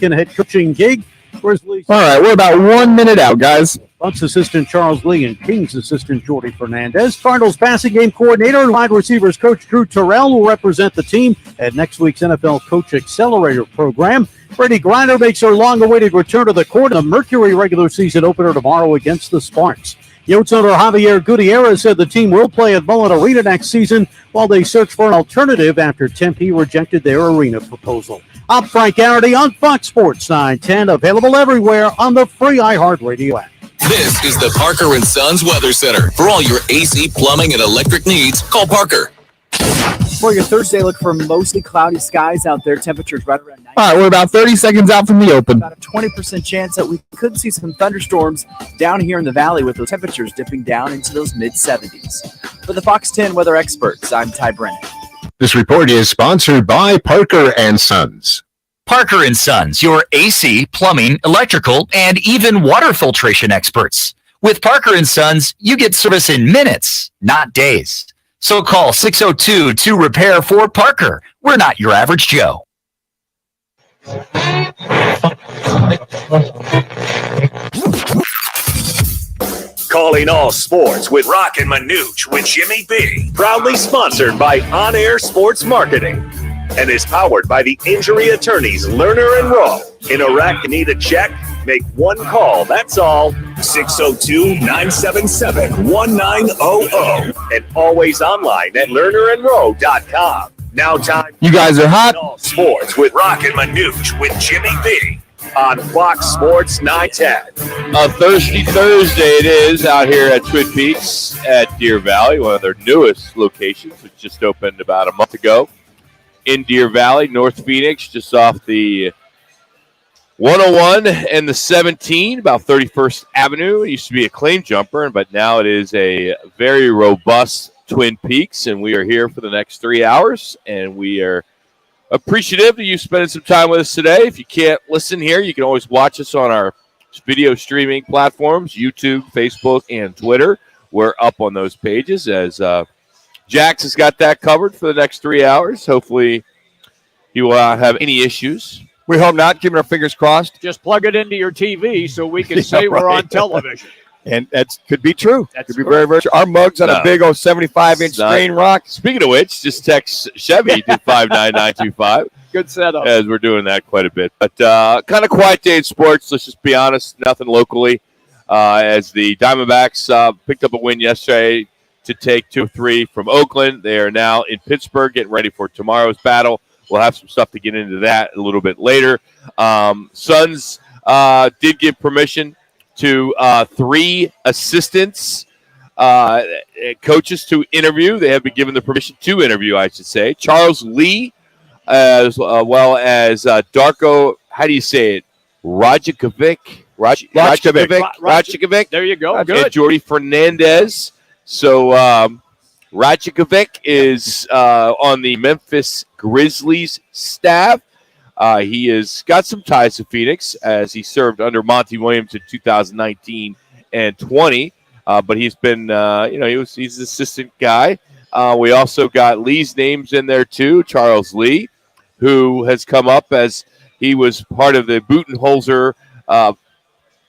vacant head coaching gig. Grizzlies. All right, we're about 1 minute out, guys. Bucks assistant Charles Lee and Kings assistant Jordy Fernandez. Cardinals passing game coordinator and wide receivers coach Drew Terrell will represent the team at next week's NFL Coach Accelerator program. Brady Griner makes her long-awaited return to the court in the Mercury regular season opener tomorrow against the Sparks. Yotes owner Javier Gutierrez said the team will play at Mullen Arena next season while they search for an alternative after Tempe rejected their arena proposal. I'm Frank Garrity on Fox Sports 910, available everywhere on the free iHeartRadio app. This is the Parker & Sons Weather Center. For all your AC, plumbing, and electric needs, call Parker. For your Thursday, look for mostly cloudy skies out there. Temperatures right around 90. All right, we're about 30 seconds out from the open. About a 20% chance that we could see some thunderstorms down here in the valley with those temperatures dipping down into those mid-70s. For the Fox 10 weather experts, I'm Ty Brennan. This report is sponsored by Parker & Sons. Parker & Sons, your AC, plumbing, electrical, and even water filtration experts. With Parker & Sons, you get service in minutes, not days. So call 602-2REPAIR for Parker. We're not your average Joe. Calling all sports with Roc and Manuch with Jimmy B. Proudly sponsored by On Air Sports Marketing and is powered by the injury attorneys Lerner and Rowe. In a wreck, need a check? Make one call. That's all. 602-977-1900 and always online at lernerandrowe.com. Now time. You guys are hot. All sports with Roc and Manuch with Jimmy B. On Fox Sports 910. A Thirsty Thursday it is out here at Twin Peaks at Deer Valley, one of their newest locations, which just opened about a month ago in Deer Valley, North Phoenix, just off the 101 and the 17, about 31st Avenue. It used to be a claim jumper, but now it is a very robust Twin Peaks, and we are here for the next 3 hours, and we are appreciative of you spending some time with us today. If you can't listen here, you can always watch us on our video streaming platforms, YouTube, Facebook, and Twitter. We're up on those pages as Jax has got that covered for the next 3 hours. Hopefully he will not have any issues. We hope not. Keeping our fingers crossed. Just plug it into your TV so we can say we're on television. And that could be true. That's could be very, very true. Our mug's on a big old 75-inch screen, Rock. Speaking of which, just text Chevy to 59925. Good setup. As we're doing that quite a bit. But kind of quiet day in sports. Let's just be honest. Nothing locally. As the Diamondbacks picked up a win yesterday to take 2-3 from Oakland. They are now in Pittsburgh getting ready for tomorrow's battle. We'll have some stuff to get into that a little bit later. Suns did give permission to 3 assistants, coaches to interview. They have been given the permission to interview, I should say. Charles Lee, as well as Darko, how do you say it? Rajakovic. Rajakovic. There you go. Good. And Jordy Fernandez. So Rajakovic is on the Memphis Grizzlies staff. He has got some ties to Phoenix as he served under Monty Williams in 2019 and 20. But he's been, he's an assistant guy. We also got Lee's names in there too, Charles Lee, who has come up as he was part of the Budenholzer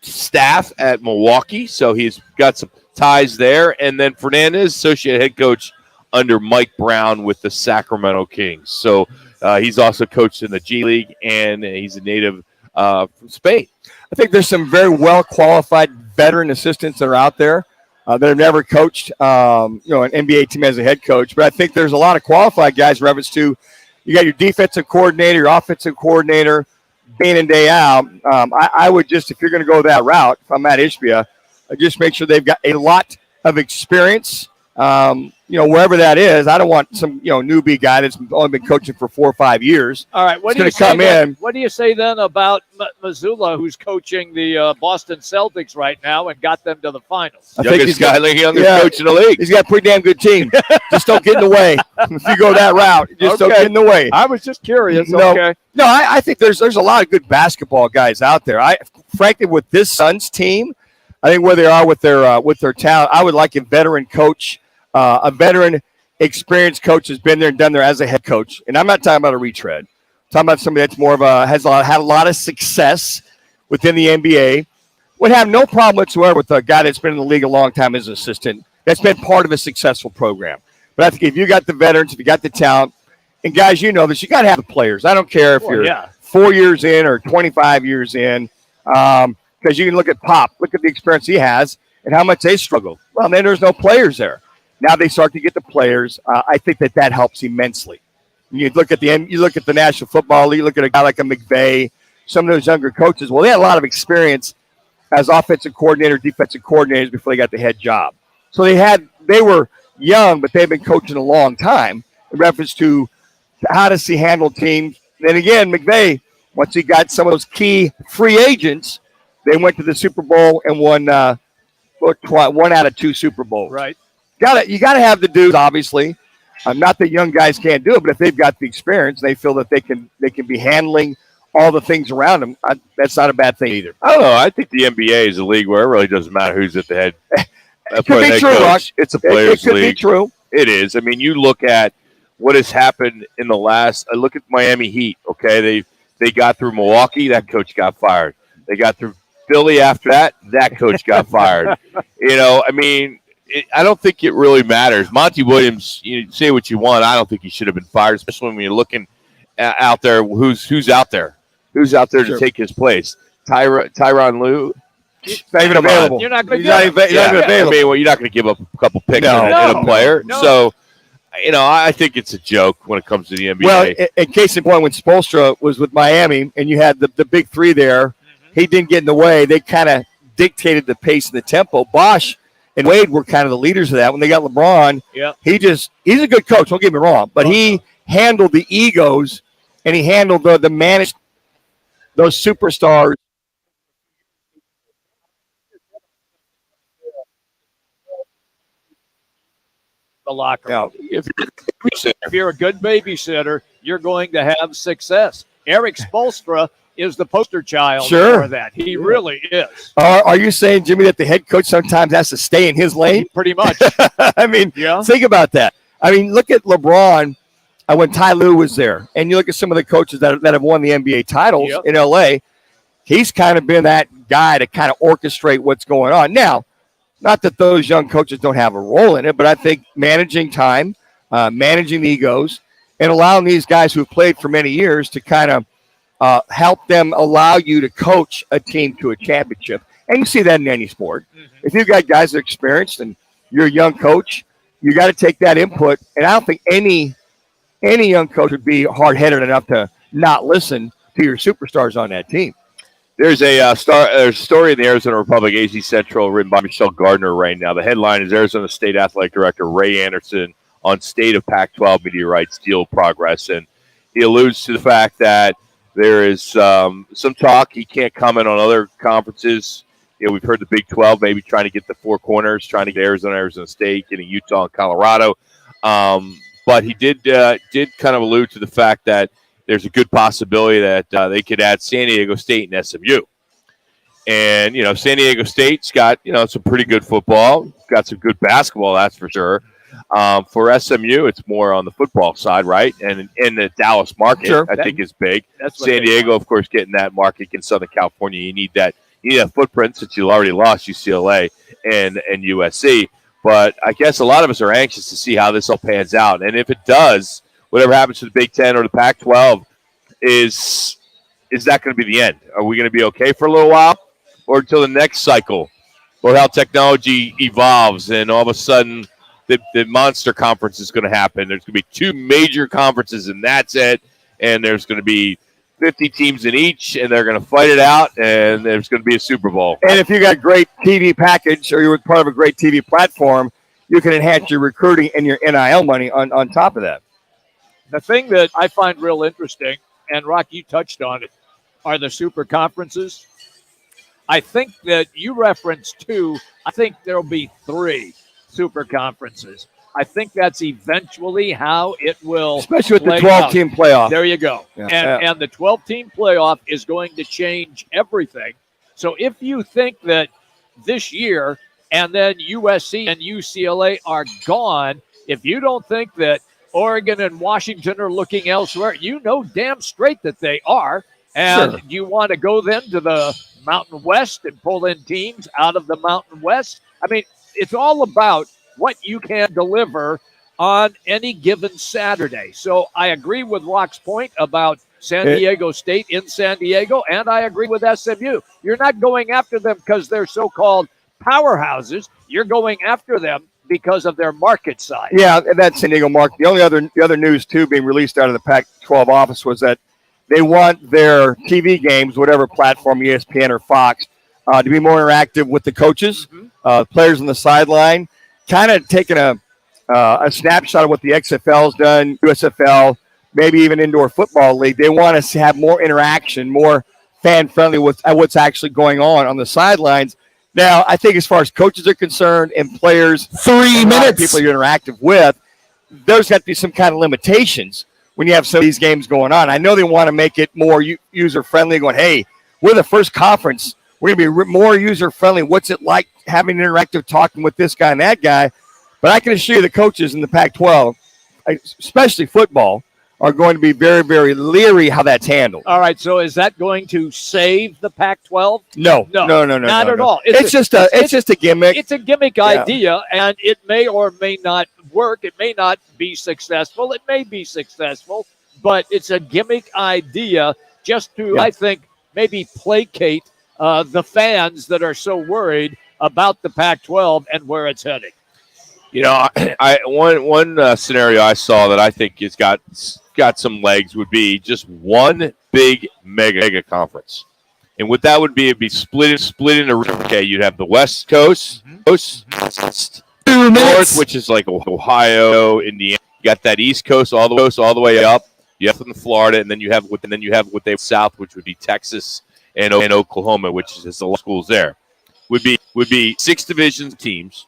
staff at Milwaukee. So he's got some ties there. And then Fernandez, associate head coach under Mike Brown with the Sacramento Kings. So he's also coached in the G League, and he's a native from Spain. I think there's some very well-qualified veteran assistants that are out there that have never coached, an NBA team as a head coach. But I think there's a lot of qualified guys in reference to you got your defensive coordinator, your offensive coordinator, day in, day out. I would just, if you're going to go that route, if I'm at Ishbia, just make sure they've got a lot of experience. Wherever that is, I don't want some, newbie guy that's only been coaching for 4 or 5 years. All right, what do you say then about Mazzulla, who's coaching the Boston Celtics right now and got them to the finals? Youngest coach in the league. He's got a pretty damn good team. Just don't get in the way. If you go that route, just don't get in the way. I was just curious. No, I think there's a lot of good basketball guys out there. Frankly, with this Suns team, I think where they are with their talent, I would like a veteran coach. A veteran, experienced coach has been there and done there as a head coach. And I'm not talking about a retread. I'm talking about somebody that's more of had a lot of success within the NBA. Would have no problem whatsoever with a guy that's been in the league a long time as an assistant. That's been part of a successful program. But I think if you got the veterans, if you got the talent, and guys, you know this, you got to have the players. I don't care if you're 4 years in or 25 years in, because you can look at Pop, look at the experience he has and how much they struggle. Well, then there's no players there. Now they start to get the players. I think that helps immensely. You look at the National Football League, you look at a guy like a McVay, some of those younger coaches. Well, they had a lot of experience as offensive coordinator, defensive coordinators before they got the head job. So they were young, but they've been coaching a long time in reference to how does he handle teams. Then again, McVay, once he got some of those key free agents, they went to the Super Bowl and won 1 out of 2 Super Bowls. Right. You got to have the dudes, obviously. Not that young guys can't do it, but if they've got the experience, they feel that they can be handling all the things around them. That's not a bad thing either. I don't know. I think the NBA is a league where it really doesn't matter who's at the head. It could be true, Rush. It's a players' league. It could league. be true. It is. I mean, you look at what has happened in the last. I look at Miami Heat. Okay, they got through Milwaukee. That coach got fired. They got through Philly after that. That coach got fired. You know, I mean, I don't think it really matters. Monty Williams, you say what you want. I don't think he should have been fired, especially when you're looking out there. Who's out there? Who's out there to take his place? Tyronn Lue. He's not even available. You're not going He's not even available. I mean, well, you're not going to give up a couple picks in a player. No. So, you know, I think it's a joke when it comes to the NBA. Well, in case in point, when Spoelstra was with Miami and you had the big three there, he didn't get in the way. They kind of dictated the pace and the tempo. Bosch and Wade were kind of the leaders of that. When they got LeBron, he's a good coach, don't get me wrong, but he handled the egos and he handled the managed those superstars. The locker room. Yeah. If you're a good babysitter, you're going to have success. Eric Spoelstra is the poster child for that. He really is. Are you saying, Jimmy, that the head coach sometimes has to stay in his lane? Pretty much. I mean, think about that. I mean, look at LeBron when Ty Lue was there, and you look at some of the coaches that have won the NBA titles in LA. He's kind of been that guy to kind of orchestrate what's going on. Now, not that those young coaches don't have a role in it, but I think managing time, managing the egos, and allowing these guys who have played for many years to kind of help them allow you to coach a team to a championship. And you see that in any sport. Mm-hmm. If you've got guys that are experienced and you're a young coach, you got to take that input. And I don't think any young coach would be hard-headed enough to not listen to your superstars on that team. There's a story in the Arizona Republic, AZ Central, written by Michelle Gardner right now. The headline is Arizona State Athletic Director Ray Anderson on state of Pac-12 media rights deal progress. And he alludes to the fact that there is some talk. He can't comment on other conferences. You know, we've heard the Big 12 maybe trying to get the four corners, trying to get Arizona State, getting Utah and Colorado. But he did kind of allude to the fact that there's a good possibility that they could add San Diego State and SMU. And, you know, San Diego State's got, you know, some pretty good football, got some good basketball, that's for sure. For SMU, it's more on the football side, right? And in the Dallas market, I think is big. San Diego, of course, getting that market in Southern California. You need that footprint since you already lost UCLA and USC. But I guess a lot of us are anxious to see how this all pans out. And if it does, whatever happens to the Big Ten or the Pac-12, is that going to be the end? Are we going to be okay for a little while, or until the next cycle, or how technology evolves and all of a sudden the monster conference is going to happen? There's going to be 2 major conferences, and that's it. And there's going to be 50 teams in each, and they're going to fight it out, and there's going to be a Super Bowl. And if you got a great TV package or you're part of a great TV platform, you can enhance your recruiting and your NIL money on top of that. The thing that I find real interesting, and Rock, you touched on it, are the super conferences. I think that you referenced 2. I think there will be 3 super conferences. I think that's eventually how it will, especially with the 12-team playoff. There you go. And the 12-team playoff is going to change everything. So if you think that this year and then USC and UCLA are gone, if you don't think that Oregon and Washington are looking elsewhere. You know damn straight that they are. And Sure. do you want to go then to the Mountain West and pull in teams out of the Mountain West? I mean, it's all about what you can deliver on any given Saturday. So I agree with Rock's point about San Diego State in San Diego, and I agree with SMU. You're not going after them because they're so-called powerhouses. You're going after them because of their market size. Yeah, and that San Diego market. The other news too being released out of the Pac-12 office was that they want their TV games, whatever platform, ESPN or Fox, to be more interactive with the coaches, players on the sideline, kind of taking a snapshot of what the XFL's done, USFL, maybe even Indoor Football League. They want us to have more interaction, more fan-friendly with what's actually going on the sidelines. Now, I think as far as coaches are concerned and players, 3 minutes. People you're interactive with, there's got to be some kind of limitations when you have some of these games going on. I know they want to make it more user-friendly, going, hey, we're the first conference. We're going to be more user-friendly. What's it like having interactive talking with this guy and that guy? But I can assure you the coaches in the Pac-12, especially football, are going to be very, very leery how that's handled. All right, so is that going to save the Pac-12? No, not at all. It's just a gimmick. It's a gimmick idea, and it may or may not work. It may not be successful. It may be successful, but it's a gimmick idea just to, I think, maybe placate the fans that are so worried about the Pac-12 and where it's heading. You know, one scenario I saw that I think has got some legs would be just one big mega conference, and what that would be, it'd be split into. Okay, you'd have the West Coast, North, which is like Ohio, Indiana. You got that East Coast all the way up. You have in Florida, and then you have what they South, which would be Texas and Oklahoma, which is the schools there. Would be 6 divisions teams.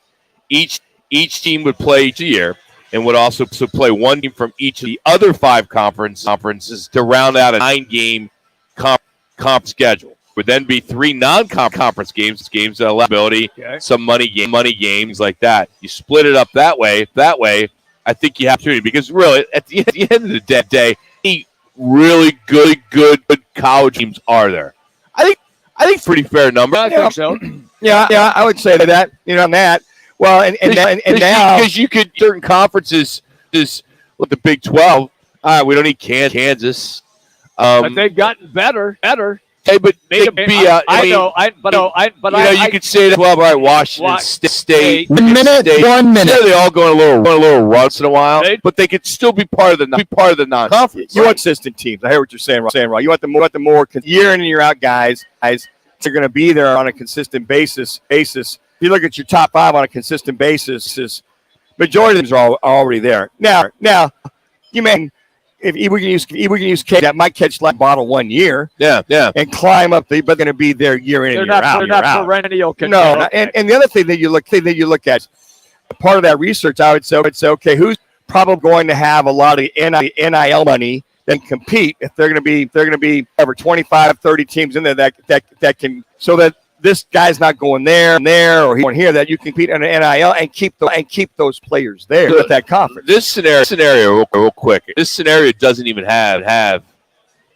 Each team would play each year and would also play one team from each of the other 5 conferences to round out a 9-game comp schedule. Would then be 3 non-conference games that allow ability, some money games like that. You split it up that way. I think you have to, because really at the end of the day, any really good college teams are there. I think pretty fair number. I think so. Yeah, I would say that. On that. Well, and now because you could certain conferences is with the Big 12. We don't need Kansas, but they've gotten better. Hey, but you could say that. Well, all right, Washington State. 1 minute. Yeah, they all go on a little once in a while, but they could still be part of the non-conference. You want consistent teams. I hear what you're saying, Ron. You want the more year in and year out guys. They're going to be there on a consistent basis. If you look at your top 5 on a consistent basis, majority of them are already there. Now, you mean if we can use K that might catch like bottle 1 year, and climb up, but going to be there year in and year out. They're not perennial. No, and the other thing that you look at, part of that research, I would say, okay, who's probably going to have a lot of NIL money then compete if they're going to be over 25, 30 teams in there that can, so that this guy's not going there, or he's going here, that you can compete on an NIL and keep those players there with that conference. This scenario, real quick. This scenario doesn't even have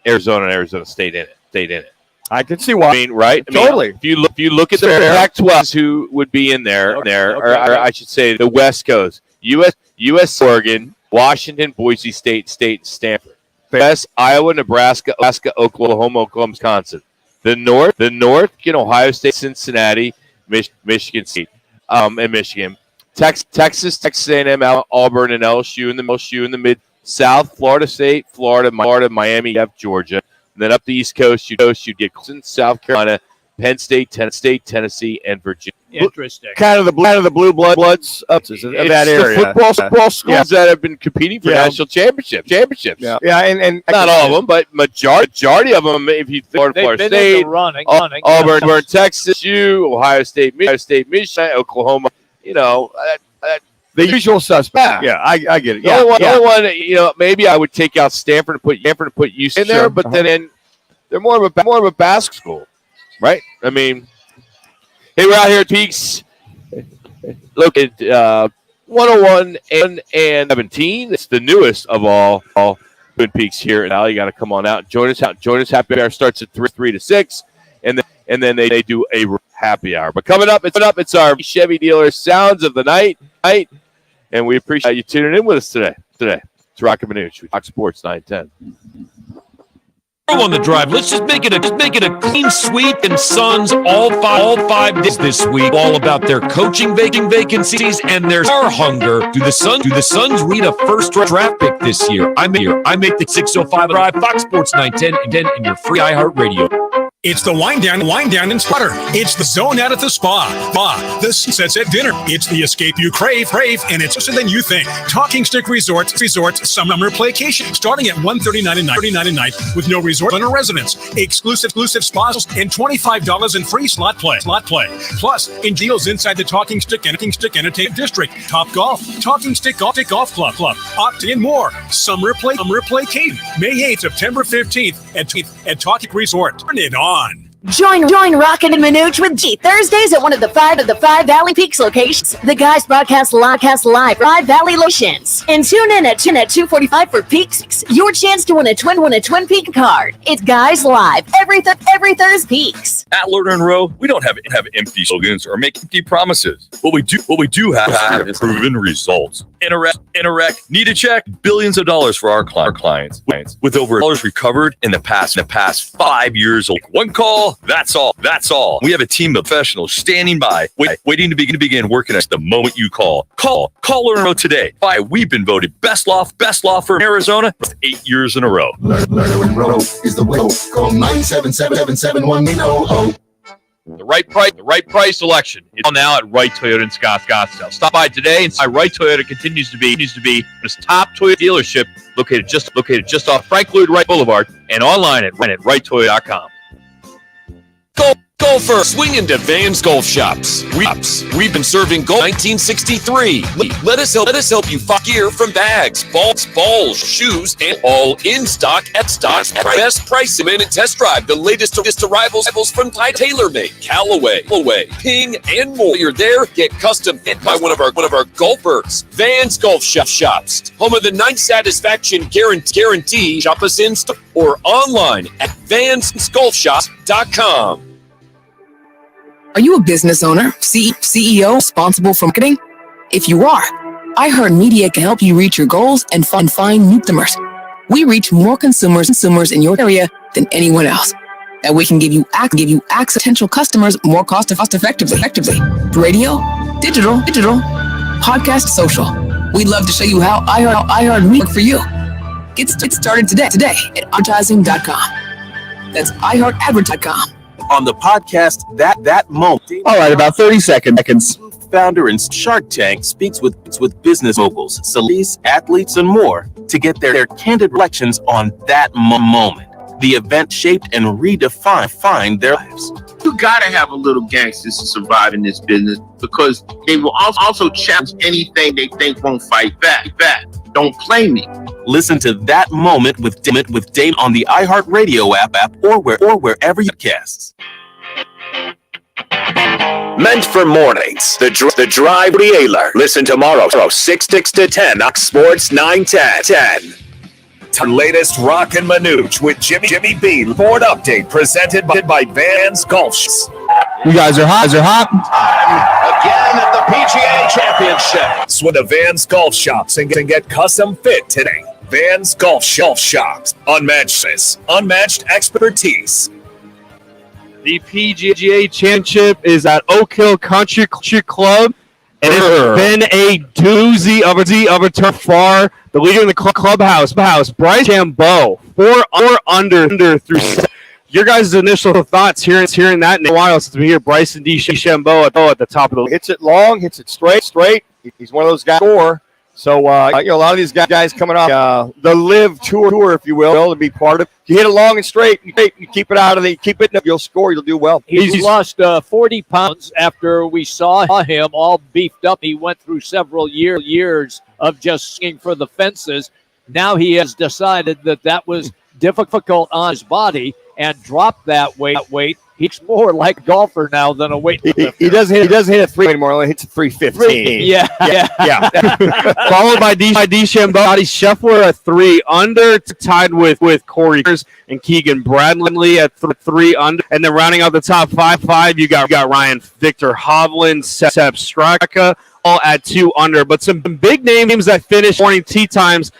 Arizona and Arizona State in it. I can see why. I mean, right? Totally. If you look at the Pac-12, who would be in there, or I should say the West Coast, U.S. Oregon, Washington, Boise State, Stanford. West, Iowa, Nebraska, Oklahoma, Wisconsin. The North, Ohio State, Cincinnati, Michigan State, and Michigan. Texas A&M, Auburn, and LSU in the mid. South, Florida State, Florida, Miami, you have Georgia. And then up the East Coast, you'd get Clemson, South Carolina, Penn State, Tennessee, and Virginia. Interesting. Kind of the blue bloods of that area. The football schools that have been competing for national championships. Yeah, and not all of them, but majority of them. If you Florida State, Auburn, Texas, Ohio State, Michigan, Oklahoma. The usual suspect. Yeah, I get it. The only one, maybe I would take out Stanford and put UC in there, but then they're more of a basketball school, right? I mean, hey, we're out here at Peaks. Look at 101 and 17. It's the newest of all Twin Peaks here. Now you got to come on out and join us. Happy hour starts at 3 to 6, and then they do a happy hour. But coming up, it's our Chevy dealer sounds of the night, and we appreciate you tuning in with us today. It's Roc and Manuch, Fox Sports 910. On the drive, let's just make it a clean sweep. And Suns all five days this week, all about their coaching vacancies and their star hunger. Do the Suns read a first draft pick this year? I make the 605 drive, Fox Sports 910, and then in your free iHeartRadio. It's the wind down in Sputter. It's the zone out at the spa. The sunset dinner. It's the escape you crave, and it's closer than you think. Talking Stick Resorts, summer playcation, starting at $139 a night with no resort owner residence, exclusive spas, and $25 in free slot play. Plus, in deals inside the Talking Stick Entertainment District, Top Golf, Talking Stick Golf Club, Octa, and more. Summer playcation, May 8th, September 15th at Talking Resort. Turn it on. Join Roc and Manuch with G Thursdays at one of the five Valley Peaks locations. The guys broadcast live 5 Valley locations. And tune in at 2:45 for Peaks. Your chance to win a Twin Peak card. It's Guys Live every Thursday Peaks. At Lerner and Rowe, we don't have empty slogans or make empty promises. What we do have is proven results. Interact, need to check billions of dollars for our clients. With over dollars recovered in the past 5 years. One call, that's all. We have a team of professionals standing by, waiting to begin working us the moment you call. Call Lerner and Rowe today. We've been voted best law firm in Arizona for 8 years in a row. Lerner and Rowe is the way. Call 977-771-800. The right price selection. It's all now at Wright Toyota in Scottsdale. Stop by today and see Wright Toyota continues to be this top Toyota dealership located just off Frank Lloyd Wright Boulevard and online at wrighttoyota.com. Golfer, swing into Van's Golf Shops. We've been serving golf 1963. Let us help you find gear from bags, balls, shoes, and all in stock at best price. Come in and test drive the latest arrivals from TaylorMade, Callaway, Ping, and more. You're there, get custom fit by one of our golfers. Van's Golf Shops, home of the night satisfaction guarantee. Shop us in store or online at vansgolfshops.com. Are you a business owner, CEO, responsible for marketing? If you are, iHeartMedia can help you reach your goals and find new customers. We reach more consumers in your area than anyone else. And we can give you access to potential customers more cost effectively. Radio, digital, podcast, social. We'd love to show you how iHeartMedia work for you. Get started today at advertising.com. That's iHeartAdvertising.com. On the podcast, that moment. All right, about 30 seconds. Founder and Shark Tank speaks with business moguls, celebrities, athletes, and more to get their candid reflections on that moment. The event shaped and redefined their lives. You gotta have a little gangsters to survive in this business because they will also challenge anything they think won't fight back. Don't play me. Listen to That Moment with Dave on the iHeartRadio app or wherever you cast. Meant for mornings. The Drive Wheeler. Listen tomorrow, 6 to 10, Sports 910. Latest Roc and Manuch with Jimmy B. Board update presented by Van's Golf Shops. You guys are hot. Again at the PGA Championship. Swing to Van's Golf Shops and get custom fit today. Van's Golf Shops. Unmatched expertise. The PGA Championship is at Oak Hill Country Club, and it's been a doozy of a turf far. The leader in the clubhouse, Bryce DeChambeau, 4 under through 7. Your guys' initial thoughts hearing that in a while since we hear Bryson DeChambeau at the top of the league. Hits it long, hits it straight. He's one of those guys. So, a lot of these guys coming off the Live Tour, if you will, to be part of. You hit it long and straight, you keep it, you'll score, you'll do well. He's lost 40 pounds after we saw him all beefed up. He went through several years of just swinging for the fences. Now he has decided that was difficult on his body, and drop that weight. He's more like a golfer now than a weightlifter. He doesn't hit a 3 anymore. Only hits a 315. Yeah. Followed by DeChambeau, Scotty Scheffler at 3 under, tied with Corey and Keegan Bradley at 3 under, and then rounding out the top five, you got Ryan Victor Hovland, Sepp Straka, all at 2 under. But some big names that finished morning tee times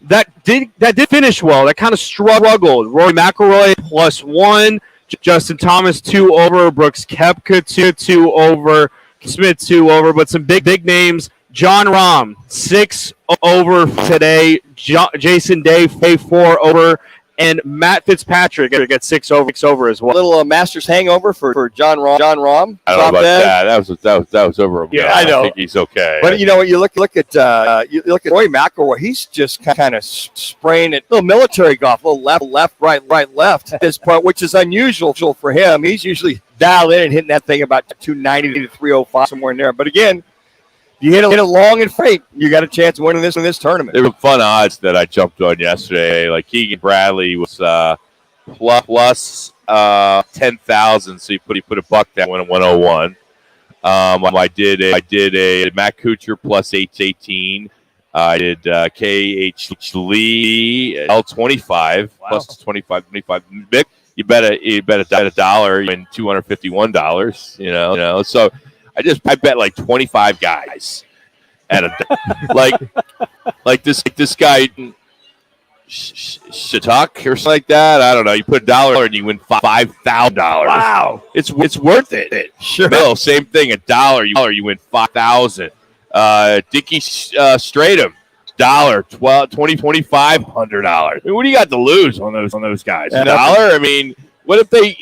that did finish well. That kind of struggled. Rory McIlroy +1. Justin Thomas 2 over, Brooks Koepka 2 over, Smith 2 over, but some big names. John Rahm 6 over today, Jason Day 4 over, and Matt Fitzpatrick got 6 over as well. A little Masters hangover for John Rahm. I don't know about that. That was over. Yeah, I know. I think he's okay. But you know what? You look at Rory McIlroy. He's just kind of spraying it. A little military golf, a little left, right, left at this point, which is unusual for him. He's usually dialed in and hitting that thing about 290 to 305 somewhere in there. But again, you hit it long and straight, you got a chance of winning this tournament. There were fun odds that I jumped on yesterday. Like Keegan Bradley was plus 10,000, so he put a buck down at 101. I did a Matt Kuchar plus 18. I did KH Lee L25 plus 25. Mick, you bet $1, you win $251. You know. So I bet like 25 guys at like this guy Shatak or something like that. I don't know. You put $1 and you win $5,000. Wow, it's worth it. Sure. No, same thing. $1 you win $5,000. Dickie Stratum $2,500. I mean, what do you got to lose on those guys? $1. I mean, what if they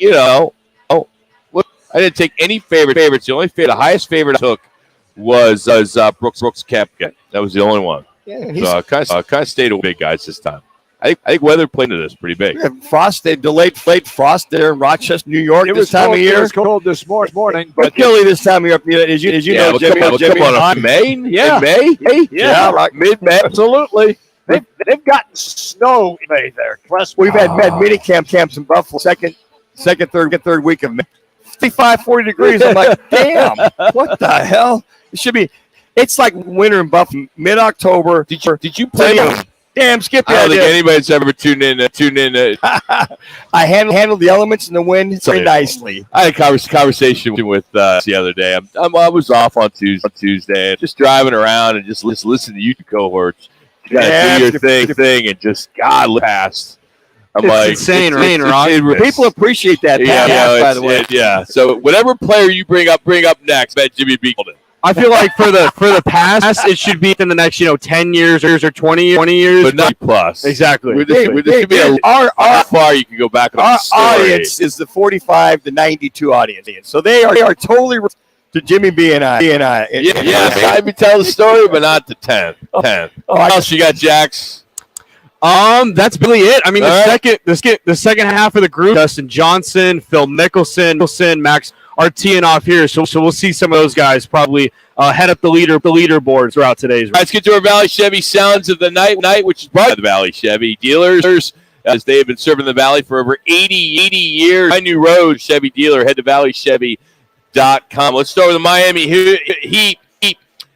I didn't take any favorites. The highest favorite I took was Brooks Koepka. That was the only one. Yeah, so I kind of stayed with big guys this time. I think weather played into this pretty big. Yeah, frost, they delayed frost there in Rochester, New York this time of year. It was cold this morning. But chilly this time of year. As you know, Jimmy. In May? Yeah. In May? Yeah, right. Mid-May. Absolutely. They've gotten snow in May there. Trust me. We've had mini camps in Buffalo, second, third week of May. 55, 40 degrees. I'm like, damn, what the hell? It should be. It's like winter in Buffalo, mid-October. Did you play? Damn, Skip. I don't think anybody's ever tuned in. I handled the elements and the wind very nicely. I had a conversation with the other day. I was off on Tuesday, just driving around and just listen to you cohorts. You gotta do your thing, and just God past. I'm like, insane, right? People appreciate that. By the way. Yeah. So whatever player you bring up next, bet Jimmy B. I feel like for the past, it should be in the next 10 years or 20 years, but not plus. Exactly. This could be how far you can go back. Our audience is the 45 to 92 audience, so they are totally to Jimmy B and I. Yeah. I would tell the story, but not the 10. What else you got, Jax? That's really it. I mean, the second half of the group: Dustin Johnson, Phil Mickelson, Max Artianoff here. So we'll see some of those guys probably head up the leaderboard throughout today's. All right, let's get to our Valley Chevy Sounds of the Night, which is brought by the Valley Chevy dealers, as they have been serving the Valley for over 80 years. My new road Chevy dealer. Head to valleychevy.com. Let's start with the Miami Heat.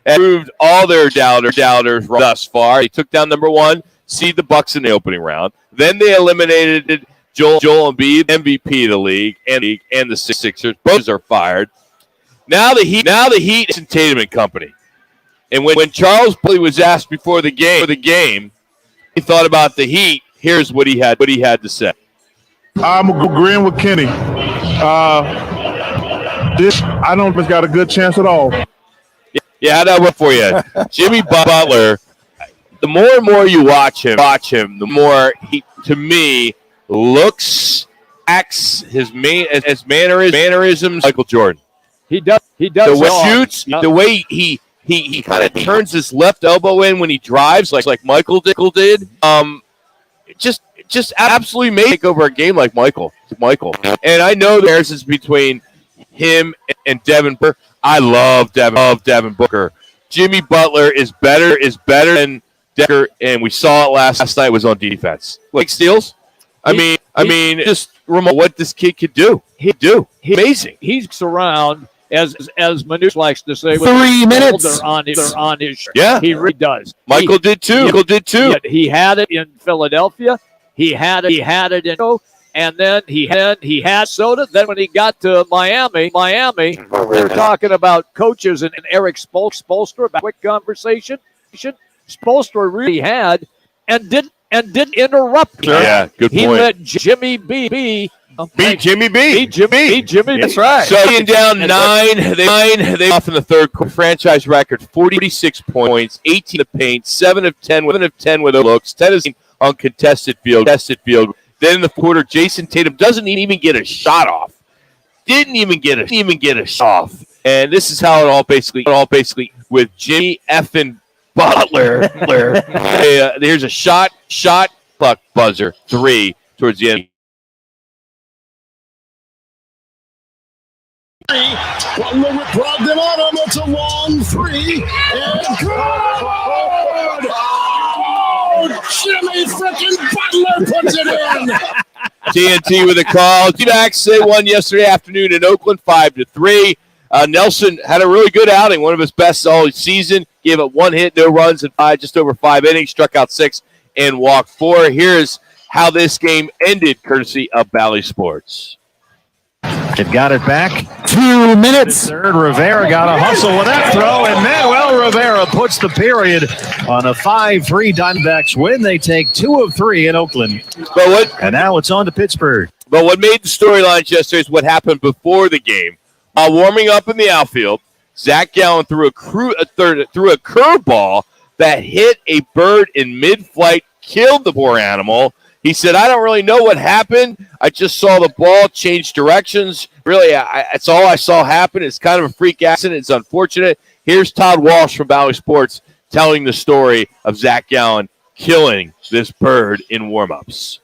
Proved all their doubters thus far. They took down number 1. Seed the Bucks in the opening round. Then they eliminated Joel Embiid, MVP of the league, and the Sixers. Both are fired. Now the Heat and Tatum and company. And when Charles Barkley was asked before the game, he thought about the Heat. Here's what he had to say. I'm agreeing with Kenny. This I don't think it's got a good chance at all. Yeah, how'd that work for you? Jimmy Butler. The more and more you watch him, the more he, to me, acts his mannerisms. Michael Jordan. He does. The way he shoots, the way he kind of turns his left elbow in when he drives, like Michael did. Just absolutely make over a game like Michael. And I know there's this between him and Devin Booker. I love Devin Booker. Jimmy Butler is better than Decker, and we saw it last night was on defense. Like steals? I mean, just remote what this kid could do. He's amazing. He's around, as Manuch likes to say, with 3 minutes on his shirt. Yeah. He really does. Michael did too. He had it in Philadelphia. He had it in and then he had soda. Then when he got to Miami, and talking about coaches and Eric Spoelstra, quick conversation. Spoelstra really had and didn't interrupt. Yeah, good point. He let Jimmy B. Beat Jimmy B. That's right. So being down 9, they off in the third quarter. Franchise record 46 points, 18 to paint, 7 of 10 with looks, 10 on contested field. Then in the quarter, Jason Tatum doesn't even get a shot off. Didn't even get a shot off. And this is how it all basically with Jimmy effing Butler. There's a shot clock buzzer 3 towards the end. Butler with Brogdon. It's a long 3 and good. Jimmy freaking Butler puts it in. TNT with a call. D-backs, they won yesterday afternoon in Oakland, 5-3. Nelson had a really good outing, one of his best all season. Gave up 1 hit, no runs, and just over 5 innings. Struck out 6 and walked 4. Here's how this game ended, courtesy of Bally Sports. They've got it back. 2 minutes. Third, Rivera got a hustle with that throw, and Manuel Rivera puts the period on a 5-3 Diamondbacks win. They take 2 of 3 in Oakland. And now it's on to Pittsburgh. But what made the storylines yesterday is what happened before the game. While warming up in the outfield, Zach Gallen threw a curveball that hit a bird in mid-flight, killed the poor animal. He said, I don't really know what happened. I just saw the ball change directions. Really, that's all I saw happen. It's kind of a freak accident. It's unfortunate. Here's Todd Walsh from Bally Sports telling the story of Zach Gallen killing this bird in warmups.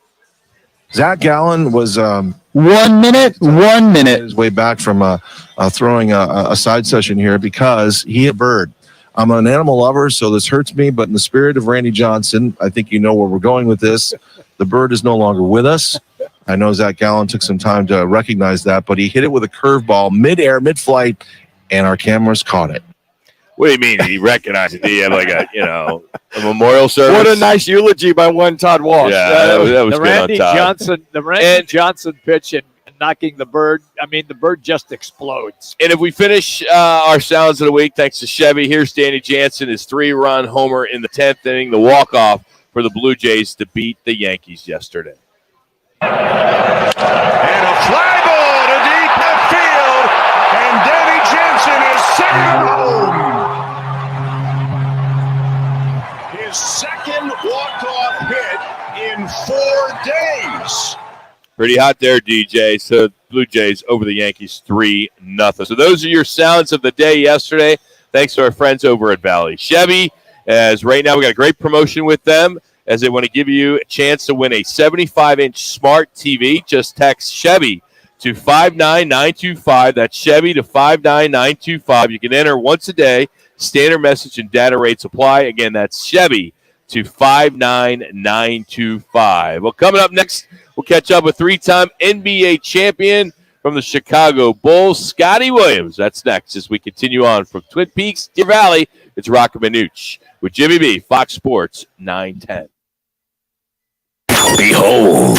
Zach Gallen was 1 minute. His way back from throwing a side session here because he hit a bird. I'm an animal lover, so this hurts me, but in the spirit of Randy Johnson, I think you know where we're going with this. The bird is no longer with us. I know Zach Gallen took some time to recognize that, but he hit it with a curveball midair, mid-flight, and our cameras caught it. What do you mean? He recognized it? Did he have like a memorial service? What a nice eulogy by one Todd Walsh. Yeah, that was the good Randy on Todd. Johnson, Johnson pitch and knocking the bird. I mean, the bird just explodes. And if we finish our sounds of the week, thanks to Chevy, here's Danny Jansen, his 3-run homer in the 10th inning, the walk-off for the Blue Jays to beat the Yankees yesterday. And a fly ball to deep left field, and Danny Jansen is sent home. His second walk-off hit in 4 days. Pretty hot there, DJ. So Blue Jays over the Yankees 3-0. So those are your sounds of the day yesterday. Thanks to our friends over at Valley Chevy. As right now we got a great promotion with them as they want to give you a chance to win a 75-inch smart TV. Just text Chevy to 59925. That's Chevy to 59925. You can enter once a day. Standard message and data rates apply. Again, that's Chevy to 59925. Well, coming up next, we'll catch up with 3-time NBA champion from the Chicago Bulls, Scotty Williams. That's next as we continue on from Twin Peaks, Deer Valley. It's Roc and Manuch with Jimmy B, Fox Sports 910. Behold,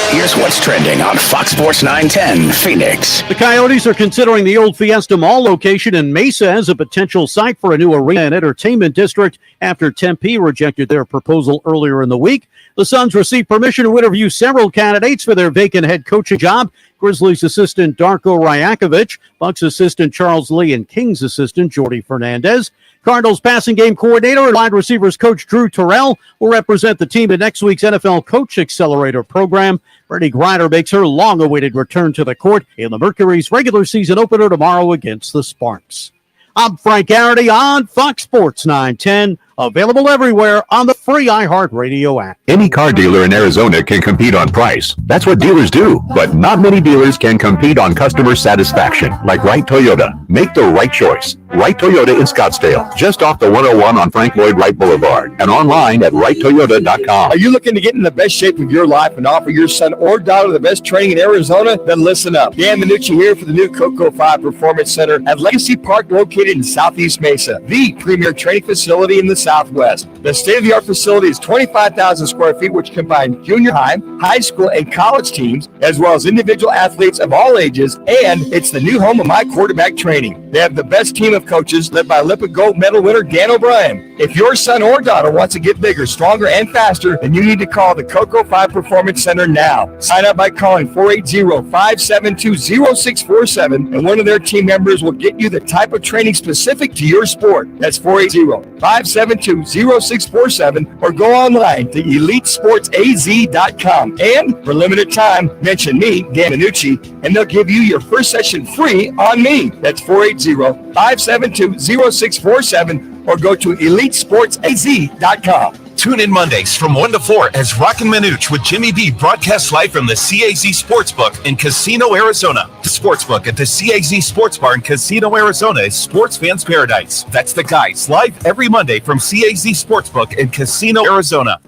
here's what's trending on Fox Sports 910 Phoenix. The Coyotes are considering the old Fiesta Mall location in Mesa as a potential site for a new arena and entertainment district after Tempe rejected their proposal earlier in the week. The Suns received permission to interview several candidates for their vacant head coaching job. Grizzlies assistant Darko Rajakovic, Bucks assistant Charles Lee, and Kings assistant Jordy Fernandez. Cardinals passing game coordinator and wide receivers coach Drew Terrell will represent the team in next week's NFL Coach Accelerator program. Brittany Griner makes her long-awaited return to the court in the Mercury's regular season opener tomorrow against the Sparks. I'm Frank Garrity on Fox Sports 910, Available everywhere on the free iHeartRadio app. Any car dealer in Arizona can compete on price. That's what dealers do. But not many dealers can compete on customer satisfaction, like Wright Toyota. Make the right choice. Wright Toyota in Scottsdale, just off the 101 on Frank Lloyd Wright Boulevard, and online at WrightToyota.com. Are you looking to get in the best shape of your life and offer your son or daughter the best training in Arizona? Then listen up. Dan Manuch here for the new Cocoa 5 Performance Center at Legacy Park, located in Southeast Mesa, the premier training facility in the Southwest. The state-of-the-art facility is 25,000 square feet, which combines junior high school, and college teams, as well as individual athletes of all ages, and it's the new home of my quarterback training. They have the best team of coaches led by Olympic gold medal winner Dan O'Brien. If your son or daughter wants to get bigger, stronger, and faster, then you need to call the Cocoa 5 Performance Center now. Sign up by calling 480-572-0647, and one of their team members will get you the type of training specific to your sport. That's 480-572-0647, or go online to EliteSportsAZ.com. And for limited time, mention me, Dan Manucci, and they'll give you your first session free on me. That's 480-572-0647, or go to EliteSportsAZ.com. Tune in Mondays from 1 to 4 as Roc and Manuch with Jimmy B broadcasts live from the CAZ Sportsbook in Casino, Arizona. The Sportsbook at the CAZ Sports Bar in Casino, Arizona is sports fans' paradise. That's the guys, live every Monday from CAZ Sportsbook in Casino, Arizona.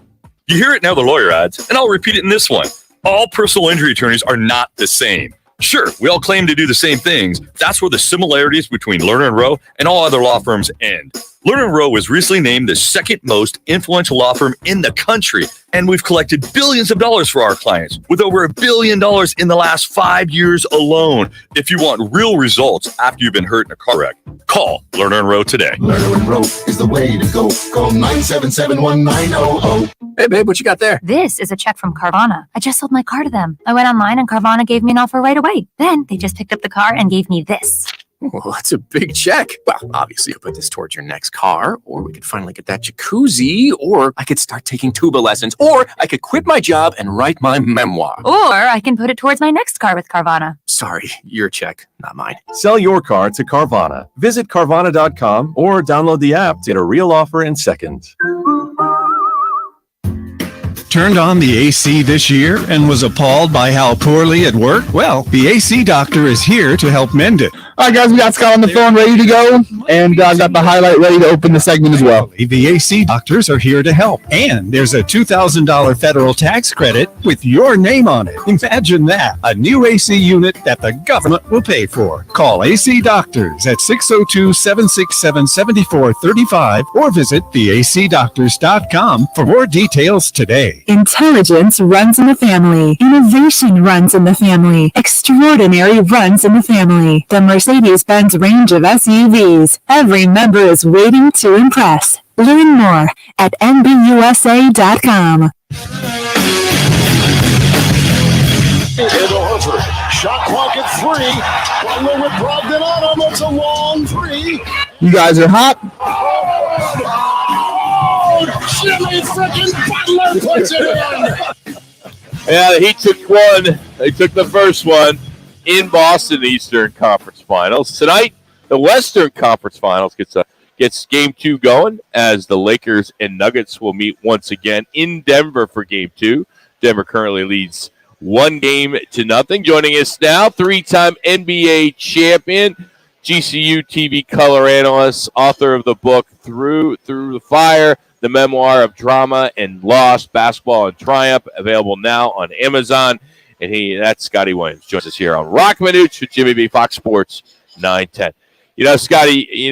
You hear it now, the lawyer ads, and I'll repeat it in this one. All personal injury attorneys are not the same. Sure, we all claim to do the same things. That's where the similarities between Lerner & Rowe and all other law firms end. Lerner & Rowe was recently named the second most influential law firm in the country, and we've collected billions of dollars for our clients, with over $1 billion in the last 5 years alone. If you want real results after you've been hurt in a car wreck, call Lerner & Rowe today. Lerner & Rowe is the way to go. Call 977-1900. Hey, babe, what you got there? This is a check from Carvana. I just sold my car to them. I went online and Carvana gave me an offer right away. Then they just picked up the car and gave me this. Well, that's a big check. Well, obviously, you'll put this towards your next car, or we could finally get that jacuzzi, or I could start taking tuba lessons, or I could quit my job and write my memoir. Or I can put it towards my next car with Carvana. Sorry, your check, not mine. Sell your car to Carvana. Visit Carvana.com or download the app to get a real offer in seconds. Turned on the AC this year and was appalled by how poorly it worked? Well, the AC doctor is here to help mend it. All right, guys, we got Scott on the phone ready to go, and I've got the highlight ready to open the segment as well. The AC doctors are here to help, and there's a $2,000 federal tax credit with your name on it. Imagine that, a new AC unit that the government will pay for. Call AC Doctors at 602-767-7435 or visit theacdoctors.com for more details today. Intelligence runs in the family. Innovation runs in the family. Extraordinary runs in the family. The Mercedes-Benz range of SUVs. Every member is waiting to impress. Learn more at nbusa.com. Into Horford. Shot clock at 3. Butler with Brogdon on him. It's a long 3. You guys are hot. Oh, Jimmy freaking Butler puts it in. Yeah, he took one. They took the first one in Boston Eastern Conference Finals. Tonight, the Western Conference Finals gets Game 2 going as the Lakers and Nuggets will meet once again in Denver for Game 2. Denver currently leads 1-0. Joining us now, 3-time NBA champion, GCU TV color analyst, author of the book Through the Fire, the memoir of drama and loss, basketball and triumph, available now on Amazon. And that's Scotty Williams, joins us here on Roc and Manuch with Jimmy B, Fox Sports 910. You know, Scotty, you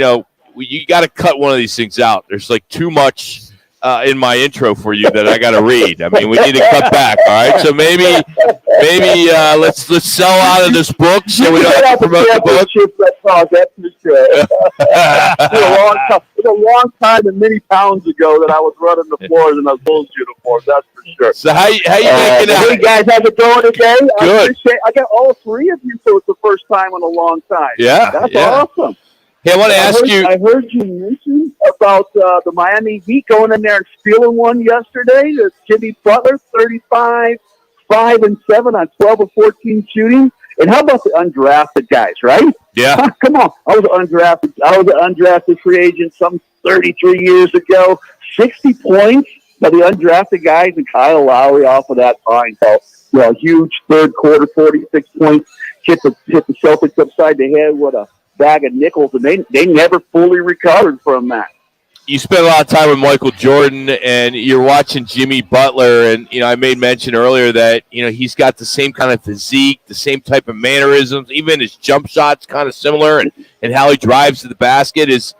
got to cut one of these things out. There's like too much in my intro for you that I got to read. I mean, we need to cut back. All right, so maybe let's sell out of this book so we don't have to promote the book. That's for sure. It's a long time and many pounds ago that I was running the floors in those Bulls uniforms. That's for sure. So how you making out? Hey guys, how's it going today? Good. I got all three of you, so it's the first time in a long time. Yeah, that's yeah. awesome. Hey, I want to ask you. I heard you mention about the Miami Heat going in there and stealing one yesterday. There's Jimmy Butler, 35, 5 and 7 on 12 of 14 shooting. And how about the undrafted guys, right? Yeah. Come on. I was an undrafted free agent some 33 years ago. 60 points by the undrafted guys and Kyle Lowry off of that fine. So, huge third quarter, 46 points, hit the Celtics upside the head with a bag of nickels, and they never fully recovered from that. You spent a lot of time with Michael Jordan, and you're watching Jimmy Butler, and I made mention earlier that he's got the same kind of physique, the same type of mannerisms, even his jump shot's kind of similar, and how he drives to the basket. Is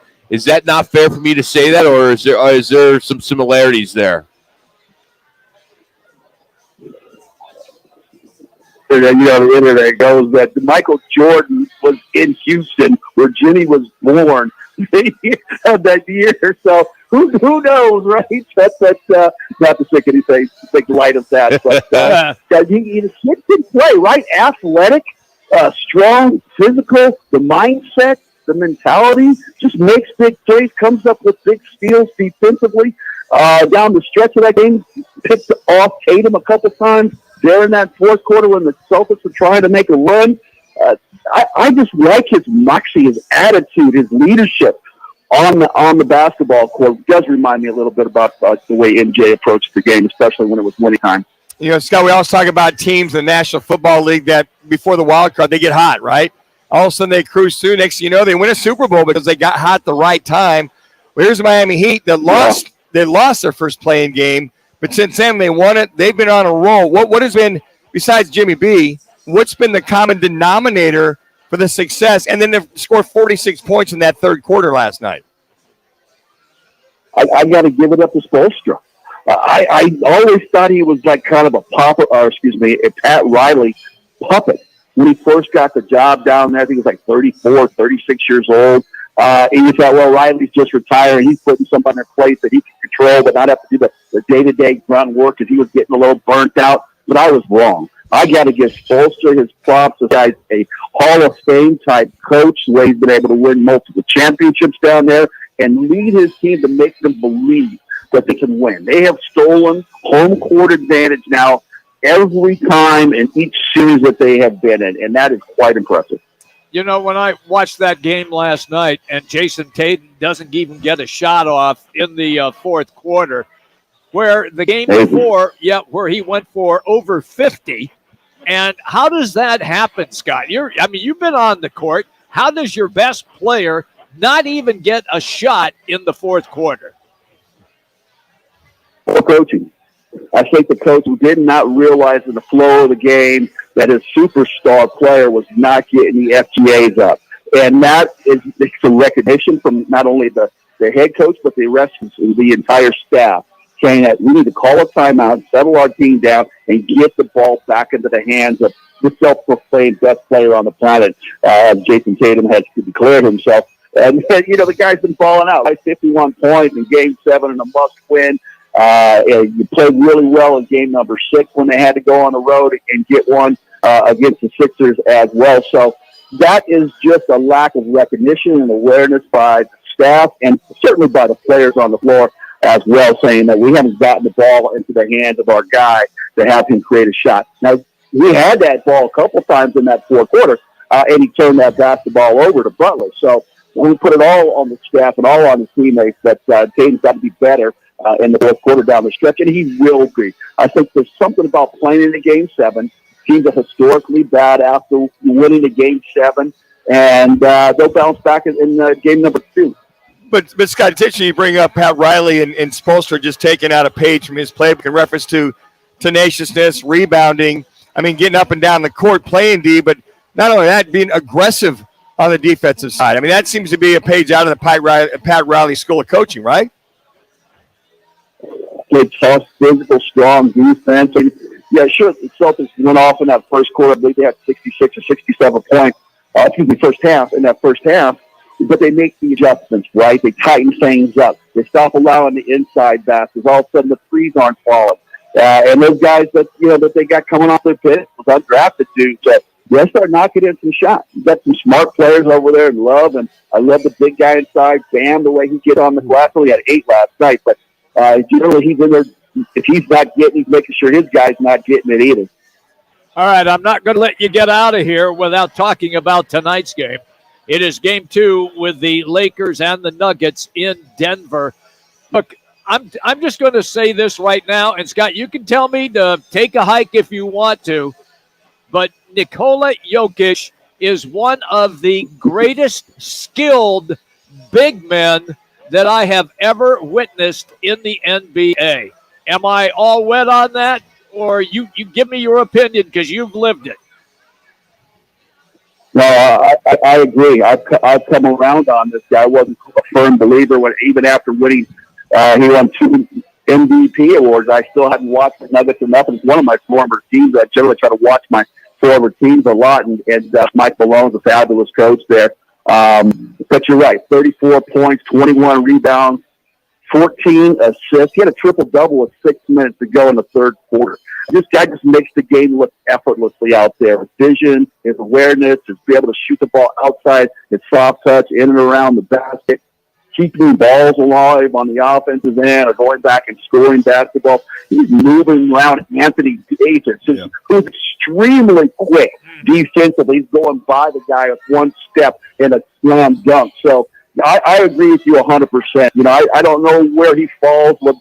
that not fair for me to say that, or is there some similarities there? The internet goes that Michael Jordan was in Houston where Jimmy was born that year. So who knows, right? That's not to think light of that, but he can play, right? Athletic, strong, physical, the mindset, the mentality, just makes big plays, comes up with big steals defensively. Down the stretch of that game, picked off Tatum a couple times there in that fourth quarter when the Celtics were trying to make a run. I just like his moxie, his attitude, his leadership on the basketball court. It does remind me a little bit about the way MJ approached the game, especially when it was winning time. Scott, we always talk about teams in the National Football League that before the wild card, they get hot, right? All of a sudden they cruise through. Next thing you know, they win a Super Bowl because they got hot at the right time. Well, here's the Miami Heat that lost. They lost their first playing game, but since then they won it. They've been on a roll. What has been, besides Jimmy B, what's been the common denominator for the success? And then they scored 46 points in that third quarter last night. I got to give it up to Spoelstra. I always thought he was like kind of a Pat Riley puppet when he first got the job down there. I think he was like 34, 36 years old. And you thought, well, Riley's just retiring. He's putting somebody in their place that he can control, but not have to do the day-to-day grunt work because he was getting a little burnt out. But I was wrong. I got to give Spoelstra his props. This guy's a Hall of Fame type coach. The way he's been able to win multiple championships down there and lead his team to make them believe that they can win. They have stolen home court advantage now every time in each series that they have been in, and that is quite impressive. When I watched that game last night and Jason Tatum doesn't even get a shot off in the fourth quarter, where the game before, where he went for over 50. And how does that happen, Scott? You've been on the court. How does your best player not even get a shot in the fourth quarter? Well, coaching. I think the coach did not realize in the flow of the game that his superstar player was not getting the FGAs up. And that is a recognition from not only the head coach, but the rest of the entire staff, saying that we need to call a timeout, settle our team down, and get the ball back into the hands of the self-proclaimed best player on the planet. Jason Tatum has declared himself. And, the guy's been falling out. 51 points in Game 7 and a must-win. You played really well in game number 6 when they had to go on the road and get one against the Sixers as well. So that is just a lack of recognition and awareness by the staff and certainly by the players on the floor as well, saying that we haven't gotten the ball into the hands of our guy to have him create a shot. Now, we had that ball a couple times in that fourth quarter, and he turned that basketball over to Butler. So when we put it all on the staff and all on the teammates that Tatum's got to be better in the fourth quarter down the stretch, and he will be. I think there's something about playing in the Game 7. Teams are historically bad after winning the Game 7, and they'll bounce back in game number 2. But Scott, attention, you bring up Pat Riley and Spoelstra just taking out a page from his playbook in reference to tenaciousness, rebounding. Getting up and down the court, playing D, but not only that, being aggressive on the defensive side. That seems to be a page out of the Pat Riley School of Coaching, right? Played tough, physical, strong defense. And sure, the Celtics went off in that first quarter. I believe they had 66 or 67 points. First half. In that first half, but they make the adjustments, right? They tighten things up. They stop allowing the inside baskets. All of a sudden, the threes aren't falling. And those guys that they got coming off their pit, those undrafted dudes, they'll start knocking in some shots. You've got some smart players over there in Love, and I love the big guy inside, Bam, the way he gets on the glass. Well, he had 8 last night, but generally he's in there. If he's not getting, he's making sure his guy's not getting it either. All right, I'm not going to let you get out of here without talking about tonight's game. It is game 2 with the Lakers and the Nuggets in Denver. Look, I'm just going to say this right now, and Scott, you can tell me to take a hike if you want to, but Nikola Jokic is one of the greatest skilled big men that I have ever witnessed in the NBA. Am I all wet on that? Or you give me your opinion because you've lived it. No, I agree. I've come around on this guy. I wasn't a firm believer even after winning. He won 2 MVP awards. I still hadn't watched the Nuggets enough. It's one of my former teams. I generally try to watch my former teams a lot, and Mike Malone's a fabulous coach there. But you're right, 34 points, 21 rebounds, 14 assists. He had a triple-double with 6 minutes to go in the third quarter. This guy just makes the game look effortlessly out there. His vision, his awareness, his be able to shoot the ball outside, his soft touch in and around the basket, keeping balls alive on the offensive end or going back and scoring basketball. He's moving around Anthony Davis, who's extremely quick defensively. He's going by the guy with one step in a slam dunk. So I agree with you 100%. You know, I don't know where he falls. Let's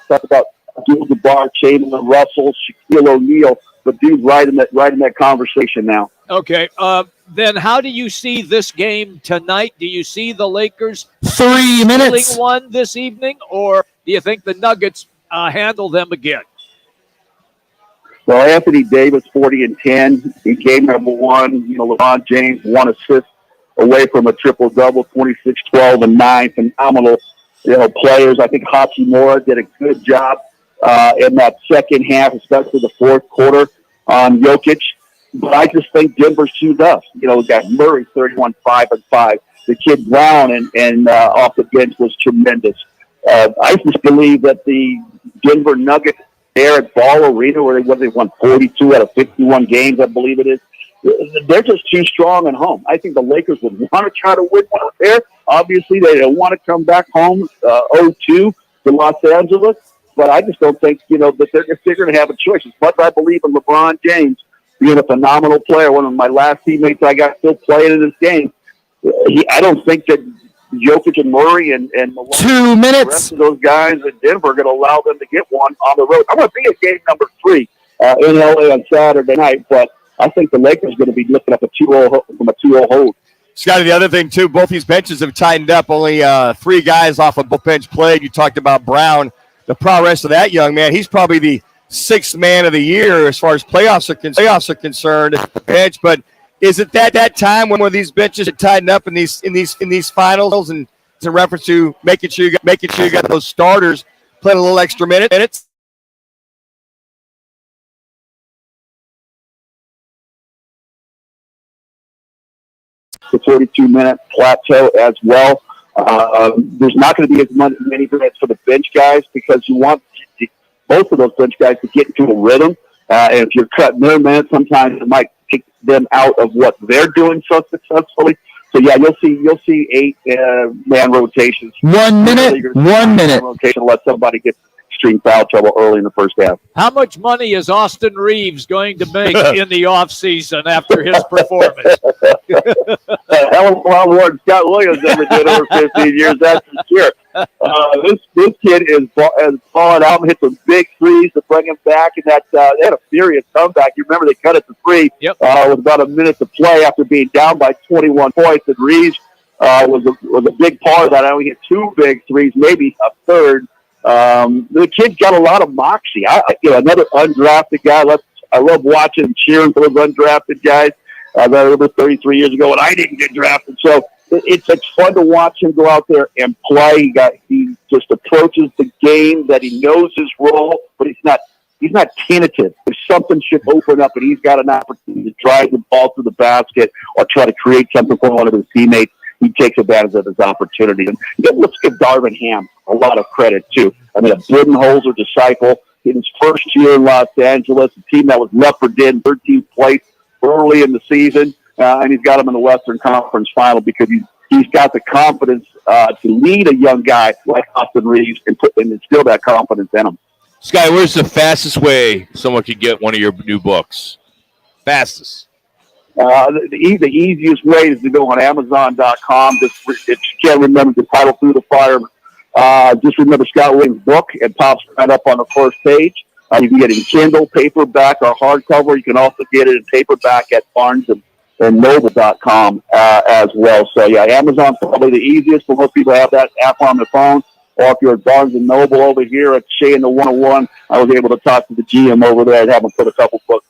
talk about Abdul-Jabbar, Chamberlain, Russell, Shaquille O'Neal, but dude's right in that conversation now. Okay, then how do you see this game tonight? Do you see the Lakers 3 minutes stealing one this evening, or do you think the Nuggets handle them again? Well, Anthony Davis, 40 and 10. He game number 1. You know, LeBron James, 1 assist away from a triple-double, 26, 12, and 9. Phenomenal, players. I think Hachimura did a good job in that second half, especially the fourth quarter on Jokic. But I just think Denver's too tough. You know, we got Murray, 31, 5 and 5. The kid Brown and off the bench was tremendous. I just believe that the Denver Nuggets there at Ball Arena, where they won 42 out of 51 games, I believe it is, they're just too strong at home. I think the Lakers would want to try to win one out there. Obviously, they don't want to come back home 0-2 to Los Angeles. But I just don't think, that they're going to have a choice. As much as I believe in LeBron James being a phenomenal player, one of my last teammates I got still playing in this game, I don't think that Jokic and Murray and Malone, 2 minutes, the rest of those guys in Denver are going to allow them to get one on the road. I'm going to be at game number 3 in LA on Saturday night, but I think the Lakers are going to be looking up a 2-0 from a 2-0 hold. Scotty, the other thing, too, both these benches have tightened up. Only 3 guys off of both bench played. You talked about Brown. The progress of that young man, he's probably the 6th man of the year as far as playoffs are concerned. Bench, but is it that time when these benches are tightened up in these finals, and it's a reference to making sure you got those starters playing a little extra minutes? The 42-minute plateau as well. There's not going to be as many minutes for the bench guys because you want both of those bench guys to get into a rhythm. And if you're cutting their minutes, sometimes it might take them out of what they're doing so successfully. So yeah, you'll see 8-man rotations. 1 minute. 1 minute. Rotation, let somebody get extreme foul trouble early in the first half. How much money is Austin Reeves going to make in the offseason after his performance? Hell of a lot more than Scott Williams ever did over 15 years, that's for sure. This kid is falling out and hit some big threes to bring him back, and that they had a furious comeback. You remember they cut it to 3 with about a minute to play after being down by 21 points, and Reeves was a big part of that. I only hit 2 big threes, maybe a third. The kid's got a lot of moxie. Another undrafted guy. I love watching and cheering for those undrafted guys that were 33 years ago, and I didn't get drafted. So it's fun to watch him go out there and play. He just approaches the game that he knows his role, but he's not tentative. If something should open up and he's got an opportunity to drive the ball to the basket or try to create something for one of his teammates, he takes advantage of his opportunity. And let's give Darvin Ham a lot of credit, too. I mean, a Budenholzer disciple in his first year in Los Angeles, a team that was left for dead in 13th place early in the season, and he's got him in the Western Conference Final because he's got the confidence to lead a young guy like Austin Reeves and instill that confidence in him. Sky, where's the fastest way someone could get one of your new books? Fastest. The easiest way is to go on Amazon.com. If you can't remember the title Through the Fire, just remember Scott Williams' book. It pops right up on the first page. You can get it in Kindle, paperback, or hardcover. You can also get it in paperback at BarnesandNoble.com as well. So, yeah, Amazon's probably the easiest for most people have that app on their phone. Or if you're at Barnes & Noble over here at Shea and the 101, I was able to talk to the GM over there and have him put a couple books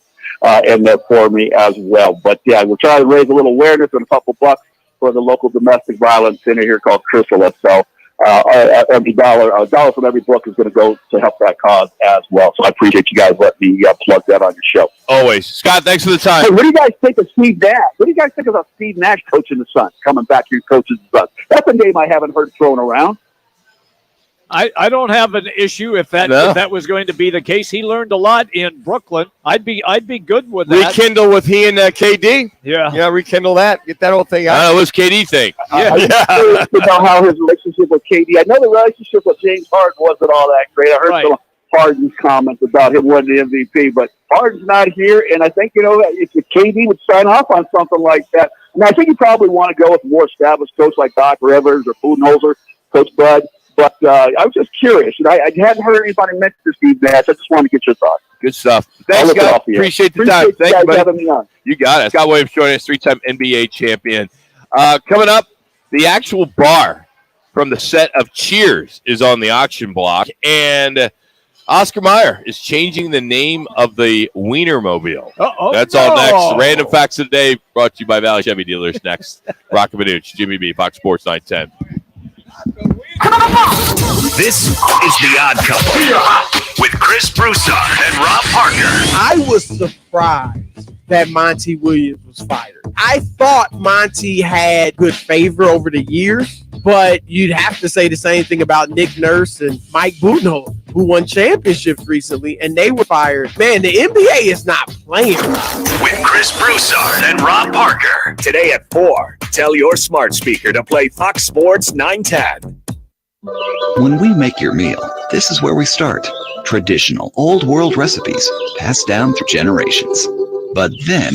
in there for me as well. But, yeah, we're trying to raise a little awareness and a couple bucks for the local domestic violence center here called Chrysalis. So every dollar from every book is going to go to help that cause as well. So I appreciate you guys letting me plug that on your show. Always. Scott, thanks for the time. Hey, what do you guys think of Steve Nash? What do you guys think about Steve Nash coaching the Suns, coming back here coaching the Suns? That's a name I haven't heard thrown around. I don't have an issue if that was going to be the case. He learned a lot in Brooklyn. I'd be good with that. Rekindle with he and KD. Yeah, rekindle that. Get that whole thing out. It was KD thing. I'm curious to know how his relationship with KD. I know the relationship with James Harden wasn't all that great. I heard some of Harden's comments about him winning the MVP, but Harden's not here, and I think if KD would sign off on something like that, and I think you probably want to go with a more established coach like Doc Rivers or Budenholzer, Coach Bud. But I was just curious. I hadn't heard anybody mention Steve Nash. I just wanted to get your thoughts. Good stuff. Thanks, Scott. Appreciate the time. Thank you, buddy. You got it. Scott Williams joining us, 3-time NBA champion. Coming up, the actual bar from the set of Cheers is on the auction block. And Oscar Mayer is changing the name of the Wienermobile. That's all next. Random Facts of the Day brought to you by Valley Chevy Dealers. Next, Roc and Manuch, Jimmy B, Fox Sports 910. This is The Odd Couple with Chris Broussard and Rob Parker. I was surprised that Monty Williams was fired. I thought Monty had good favor over the years, but you'd have to say the same thing about Nick Nurse and Mike Budenholzer, who won championships recently, and they were fired. Man, the NBA is not playing. With Chris Broussard and Rob Parker. Today at 4, tell your smart speaker to play Fox Sports 910. When we make your meal, this is where we start. Traditional, old-world recipes passed down through generations. But then,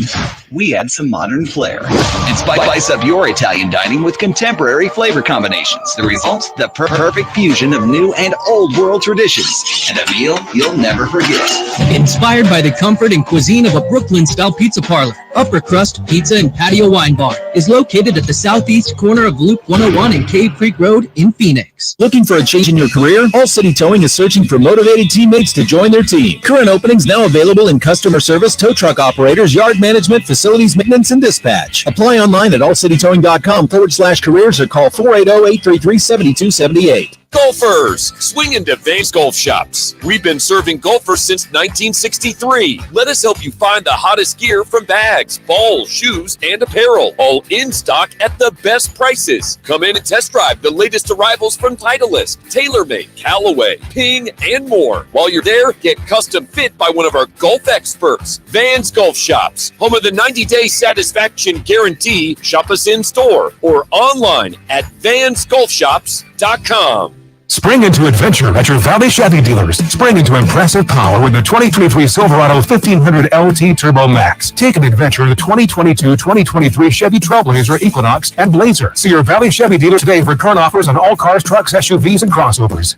we add some modern flair and spice up your Italian dining with contemporary flavor combinations. The result, the perfect fusion of new and old-world traditions, and a meal you'll never forget. Inspired by the comfort and cuisine of a Brooklyn-style pizza parlor, Upper Crust Pizza and Patio Wine Bar is located at the southeast corner of Loop 101 and Cave Creek Road in Phoenix. Looking for a change in your career? All City Towing is searching for motivated teammates to join their team. Current openings now available in customer service, tow truck operators, yard management, facilities maintenance, and dispatch. Apply online at allcitytowing.com/careers or call 480-833-7278. Golfers, swing into Vane's Golf Shops. We've been serving golfers since 1963. Let us help you find the hottest gear from bags, balls, shoes, and apparel. All in stock at the best prices. Come in and test drive the latest arrivals from Titleist, TaylorMade, Callaway, Ping, and more. While you're there, get custom fit by one of our golf experts. Van's Golf Shops, home of the 90-day satisfaction guarantee. Shop us in store or online at vansgolfshops.com. Spring into adventure at your Valley Chevy dealers. Spring into impressive power with the 2023 Silverado 1500 LT Turbo Max. Take an adventure in the 2022-2023 Chevy Trailblazer, Equinox, and Blazer. See your Valley Chevy dealer today for current offers on all cars, trucks, SUVs, and crossovers.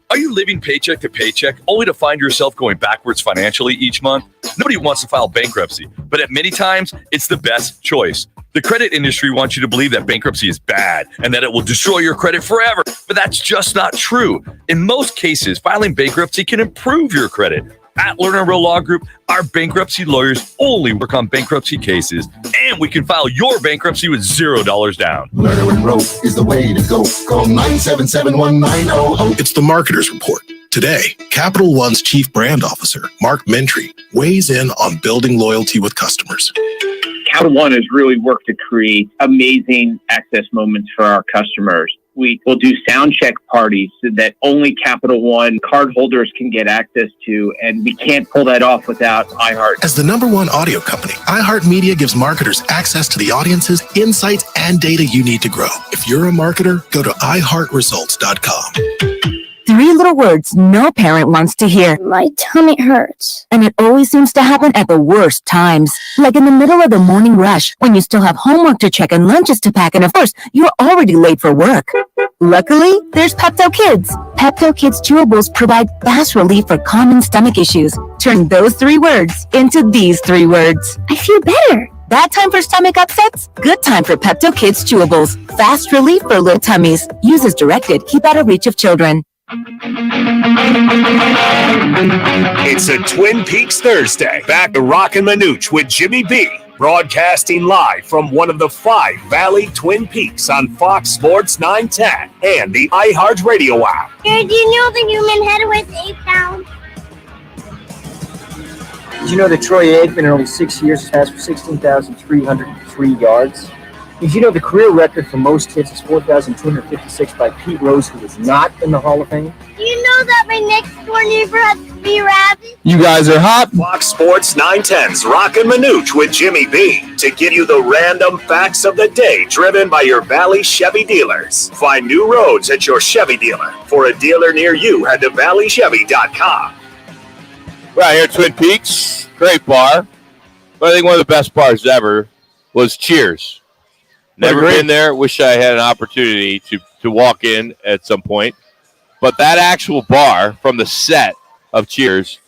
Are you living paycheck to paycheck only to find yourself going backwards financially each month? Nobody wants to file bankruptcy, but at many times, it's the best choice. The credit industry wants you to believe that bankruptcy is bad and that it will destroy your credit forever, but that's just not true. In most cases, filing bankruptcy can improve your credit. At Lerner Rowe Law Group, our bankruptcy lawyers only work on bankruptcy cases, and we can file your bankruptcy with $0 down. Lerner and Rowe is the way to go. Call 977-1900. It's the Marketer's Report. Today, Capital One's Chief Brand Officer, Mark Mentry, weighs in on building loyalty with customers. Capital One has really worked to create amazing access moments for our customers. We will do sound check parties so that only Capital One cardholders can get access to, and we can't pull that off without iHeart. As the #1 audio company, iHeartMedia gives marketers access to the audiences, insights, and data you need to grow. If you're a marketer, go to iHeartResults.com. 3 little words no parent wants to hear. My tummy hurts. And it always seems to happen at the worst times. Like in the middle of the morning rush, when you still have homework to check and lunches to pack, and of course, you're already late for work. Luckily, there's Pepto Kids. Pepto Kids chewables provide fast relief for common stomach issues. Turn those 3 words into these 3 words. I feel better. Bad time for stomach upsets? Good time for Pepto Kids chewables. Fast relief for little tummies. Use as directed. Keep out of reach of children. It's a Twin Peaks Thursday. Back to Roc and Manuch with Jimmy B. Broadcasting live from one of the 5 Valley Twin Peaks on Fox Sports 910 and the iHeartRadio app. Did you know the human head weighs 8 pounds? Did you know that Troy Aikman in only 6 years has passed for 16,303 yards? Did you know the career record for most hits is 4,256 by Pete Rose, who is not in the Hall of Fame? Do you know that my next door neighbor has 3 rabbits? You guys are hot. Fox Sports 910's Roc and Manuch with Jimmy B to give you the random facts of the day driven by your Valley Chevy dealers. Find new roads at your Chevy dealer. For a dealer near you, head to valleychevy.com. Right here at Twin Peaks, great bar. But I think one of the best bars ever was Cheers. Never been there. Wish I had an opportunity to walk in at some point. But that actual bar from the set of Cheers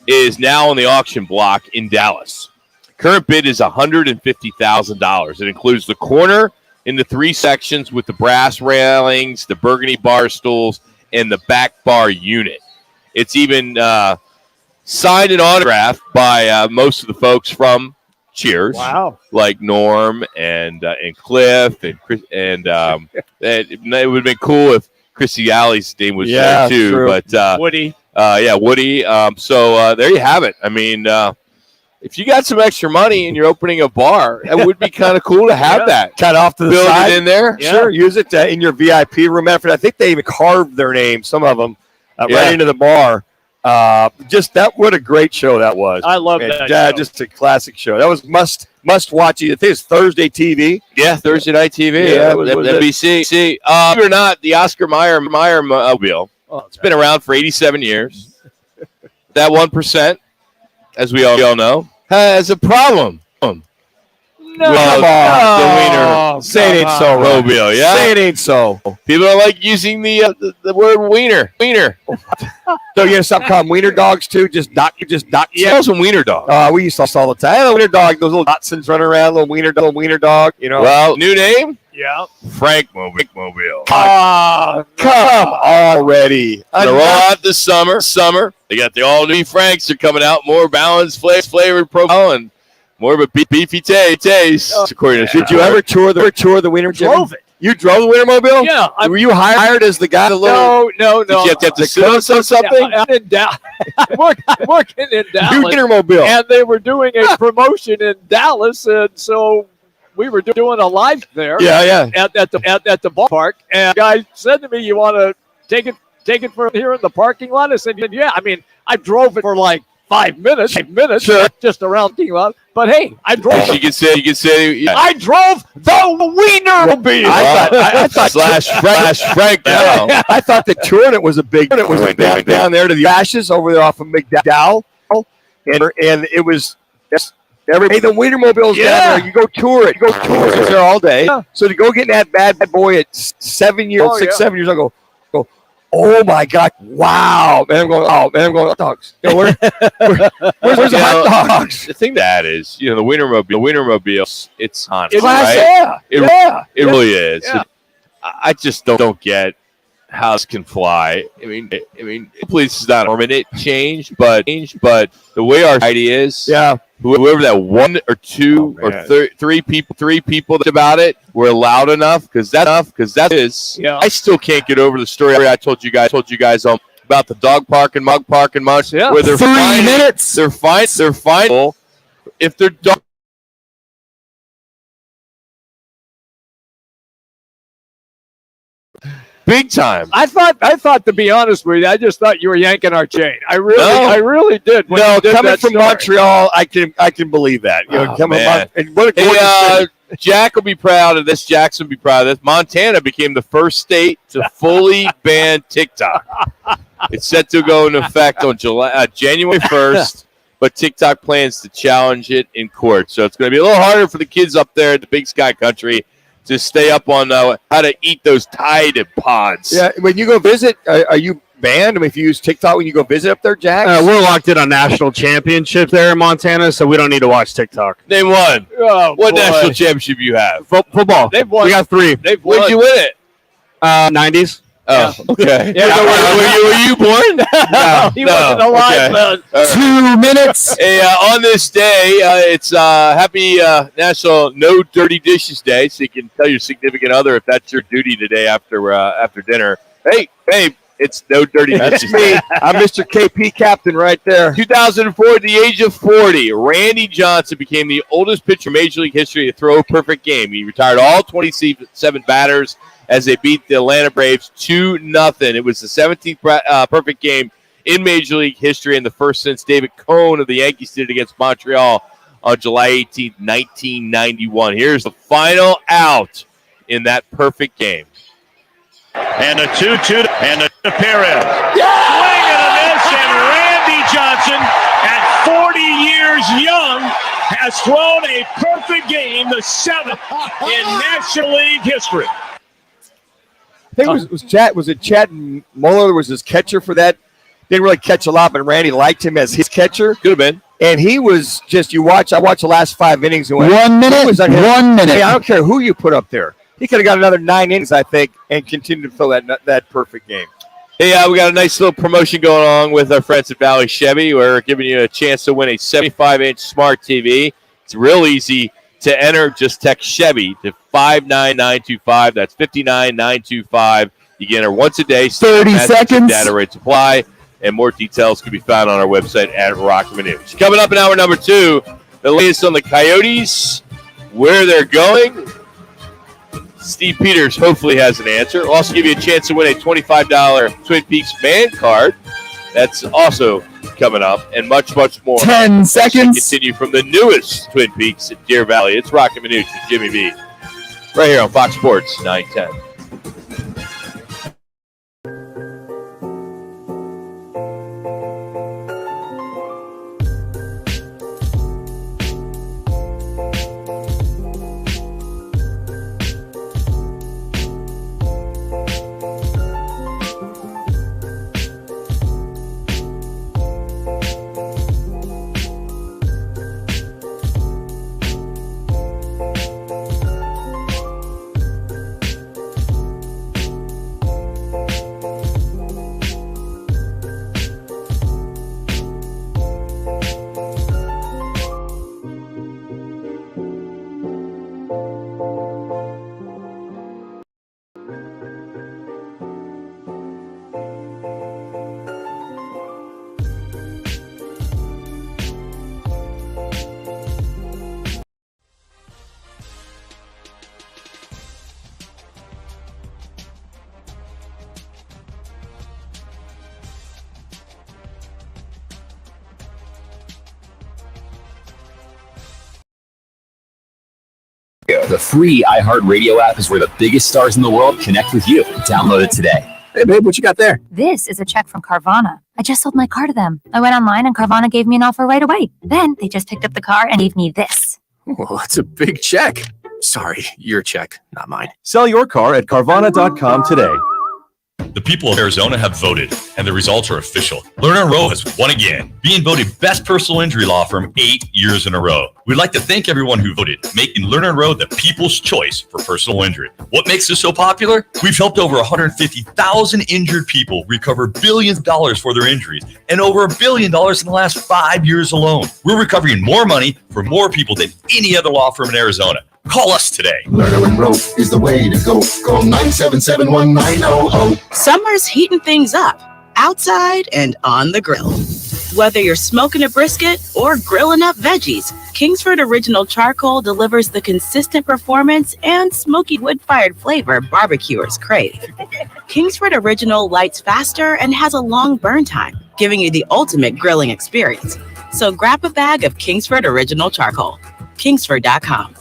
is now on the auction block in Dallas. Current bid is $150,000. It includes the corner in the 3 sections with the brass railings, the burgundy bar stools, and the back bar unit. It's even signed and autographed by most of the folks from Cheers. Wow. Like Norm and Cliff and Chris, and it would have been cool if Chrissy Alley's name was there too. True. But Woody. Woody. So there you have it. I mean, if you got some extra money and you're opening a bar, it would be kind of cool to have that. Cut off to the Build side. it in there. Sure, use it in your VIP room. Effort. I think they even carved their name, some of them, right into the bar. Just that, what a great show that was. I love that show. Just a classic show. That was must watch. I think it's Thursday TV. Yeah, Thursday night TV. Yeah, NBC. See, believe it or not, the Oscar Mayer mobile. It's been around for 87 years. That 1%, as we all know, has a problem. No, come on, the wiener. Say it ain't so, mobile. Yeah, say it ain't so. People don't like using the word wiener. Wiener. So you're gonna stop calling them wiener dogs too? Just doc. Yeah, call some wiener dog. We used to all the time. Wiener dog. Those little Dachshunds running around. Little wiener dog. You know. Well, new name. Yeah. Frank Mobile. Come on already. They're all out this summer. They got the all new Franks are coming out. More balanced flavored profile and more of a beefy taste. According to Did you ever tour the Wiener? Drove it. You drove the Wienermobile? Yeah. Were you hired as the guy? No. Did you have to sit on something? I'm in Dallas. I'm working in Dallas. Wienermobile. And they were doing a promotion in Dallas, and so we were doing a live there. Yeah. At the ballpark, and the guy said to me, "You want to take it from here in the parking lot?" I said, "Yeah." I mean, I drove it for like 5 minutes, sure. Just around the lot. But hey, I drove. You could say. Yeah. I drove the Wienermobile. I thought slash Frank. Now. I thought the tournament was a big. It was down there to the Ashes over there off of McDowell, and it was. Hey, the Wienermobile's down there. You go tour it. It's there all day. Yeah. So to go get in that bad boy at 7 years old, go. Oh my God! Wow, man! I'm going hot dogs. You know, where's the hot dogs? The thing that is, the Wienermobile. It's honest, Class right? A. It really is. Yeah. I just don't get how this can fly. I mean, hopefully this is not a permanent change, but the way our society is, whoever that one or two or three people that about it were loud enough because that is. Yeah. I still can't get over the story I told you guys about the dog park and mug park and much. Yeah. Where they're 3 minutes. They're fine if they're dog. Big time. I thought to be honest with you, I just thought you were yanking our chain. I really did. No, coming from Montreal, I can believe that. Coming from and what a gorgeous city. Jack will be proud of this. Jackson will be proud of this. Montana became the first state to fully ban TikTok. It's set to go into effect on January 1st, but TikTok plans to challenge it in court. So it's going to be a little harder for the kids up there at the Big Sky Country to stay up on how to eat those Tide Pods. Yeah, when you go visit, are you banned? I mean, if you use TikTok when you go visit up there, Jack? We're locked in on national championship there in Montana, so we don't need to watch TikTok. Name one. Oh, what boy. national championship you have? Football. They've won. We got 3. They've won. When'd you win it? 90s. Oh, okay. Yeah. Were you born? No. He wasn't alive. Okay. 2 minutes. Hey, on this day, it's happy National No Dirty Dishes Day, so you can tell your significant other if that's your duty today after dinner. Hey, babe, it's No Dirty Dishes Day. I'm Mr. KP captain right there. 2004, at the age of 40, Randy Johnson became the oldest pitcher in Major League history to throw a perfect game. He retired all 27 batters as they beat the Atlanta Braves 2-0. It was the 17th perfect game in Major League history and the first since David Cohn of the Yankees did it against Montreal on July 18th, 1991. Here's the final out in that perfect game. And a 2-2 and a Perez. Swing and a miss, and Randy Johnson, at 40 years young, has thrown a perfect game, the 7th in National League history. I think was it Chad Muller was his catcher for that? Didn't really catch a lot, but Randy liked him as his catcher. Could have been. And he was just, I watched the last 5 innings and went, 1 minute. 1 minute. Hey, I don't care who you put up there. He could have got another 9 innings, I think, and continued to fill that perfect game. Hey, we got a nice little promotion going on with our friends at Valley Chevy. We're giving you a chance to win a 75-inch smart TV. It's real easy to enter. Just text Chevy to 59925. That's 59925. You can enter once a day. 30 seconds. Data rate supply, and more details can be found on our website at Roc and Manuch. Coming up in hour number 2, the latest on the Coyotes, where they're going. Steve Peters hopefully has an answer. We'll also give you a chance to win a $25 Twin Peaks man card. That's also coming up, and much, much more. 10 seconds. Continue from the newest Twin Peaks at Deer Valley. It's Roc and Manuch with Jimmy B. Right here on Fox Sports 910. The free iHeartRadio app is where the biggest stars in the world connect with you. Download it today. Hey, babe, what you got there? This is a check from Carvana. I just sold my car to them. I went online and Carvana gave me an offer right away. Then they just picked up the car and gave me this. Well, that's a big check. Sorry, your check, not mine. Sell your car at Carvana.com today. The people of Arizona have voted, and the results are official. Lerner Rowe has won again, being voted best personal injury law firm 8 years in a row. We'd like to thank everyone who voted, making Lerner Rowe the people's choice for personal injury. What makes us so popular? We've helped over 150,000 injured people recover billions of dollars for their injuries, and over $1 billion in the last 5 years alone. We're recovering more money for more people than any other law firm in Arizona. Call us today. Lerner and Rowe is the way to go. Call 977-1900. Summer's heating things up, outside and on the grill. Whether you're smoking a brisket or grilling up veggies, Kingsford Original Charcoal delivers the consistent performance and smoky wood-fired flavor barbecuers crave. Kingsford Original lights faster and has a long burn time, giving you the ultimate grilling experience. So grab a bag of Kingsford Original Charcoal. Kingsford.com.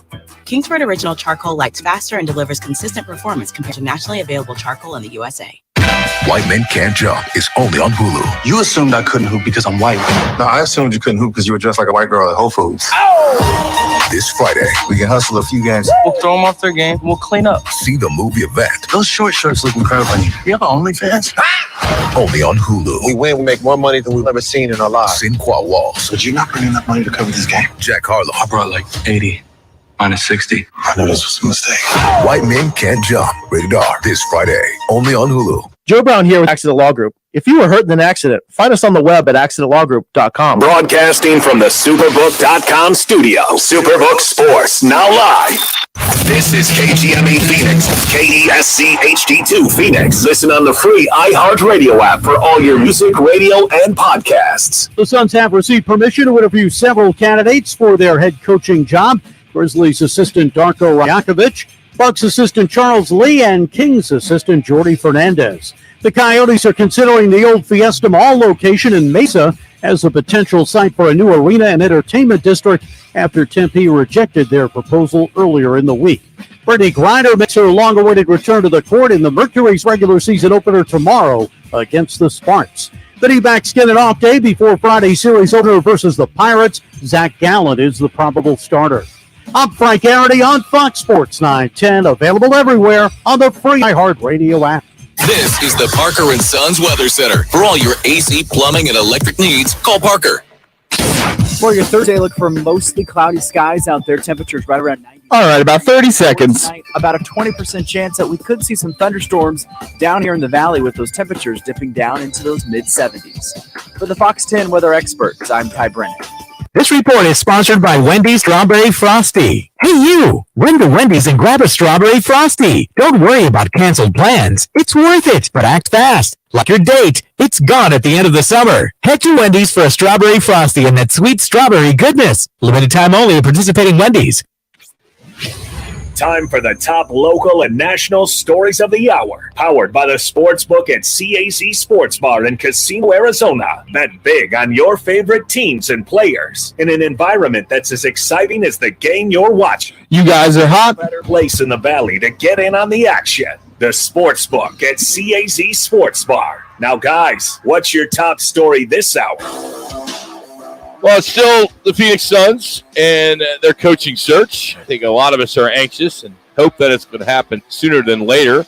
Kingsford Original Charcoal lights faster and delivers consistent performance compared to nationally available charcoal in the USA. White Men Can't Jump is only on Hulu. You assumed I couldn't hoop because I'm white. No, I assumed you couldn't hoop because you were dressed like a white girl at Whole Foods. This Friday, We can hustle a few games. We'll throw them off their game. We'll clean up. see the movie event Those short shorts look incredible on you. You have OnlyFans? only on Hulu. We win, we make more money than we've ever seen in our lives. Sinqua Walls, But you're not bringing enough money to cover this game. Jack Harlow. I brought like 80 minus 60. I knew this was a mistake. White Men Can't Jump. Rated R. This Friday, only on Hulu. Joe Brown here with Accident Law Group. If you were hurt in an accident, find us on the web at accidentlawgroup.com. Broadcasting from the Superbook.com studio. Superbook Sports, now live. This is KGME Phoenix, KESC HD2 Phoenix. Listen on the free iHeartRadio app for all your music, radio, and podcasts. The Suns have received permission to interview several candidates for their head coaching job. Grizzlies assistant Darko Rajakovic, Bucks assistant Charles Lee, and Kings assistant Jordy Fernandez. The Coyotes are considering the old Fiesta Mall location in Mesa as a potential site for a new arena and entertainment district after Tempe rejected their proposal earlier in the week. Brittany Griner makes her long-awaited return to the court in the Mercury's regular season opener tomorrow against the Sparks. The D-backs get an off day before Friday's series opener versus the Pirates. Zach Gallant is the probable starter. I'm Frank Arity on Fox Sports 910, available everywhere on the free iHeartRadio app. This is the Parker & Sons Weather Center. For all your AC, plumbing, and electric needs, call Parker. For your Thursday, look for mostly cloudy skies out there. Temperatures right around 90. All right, about 30 seconds. Tonight, about a 20% chance that we could see some thunderstorms down here in the valley with those temperatures dipping down into those mid-70s. For the Fox 10 weather experts, I'm Ty Brennan. This report is sponsored by Wendy's Strawberry Frosty. Hey you, run to Wendy's and grab a Strawberry Frosty. Don't worry about canceled plans. It's worth it, but act fast. Like your date, it's gone at the end of the summer. Head to Wendy's for a Strawberry Frosty and that sweet strawberry goodness. Limited time only at participating Wendy's. Time for the top local and national stories of the hour. Powered by the Sportsbook at CAZ Sports Bar in Casino, Arizona. Bet big on your favorite teams and players in an environment that's as exciting as the game you're watching. You guys are hot. Better place in the valley to get in on the action. The Sportsbook at CAZ Sports Bar. Now, guys, what's your top story this hour? Well, it's still the Phoenix Suns and their coaching search. I think a lot of us are anxious and hope that it's going to happen sooner than later.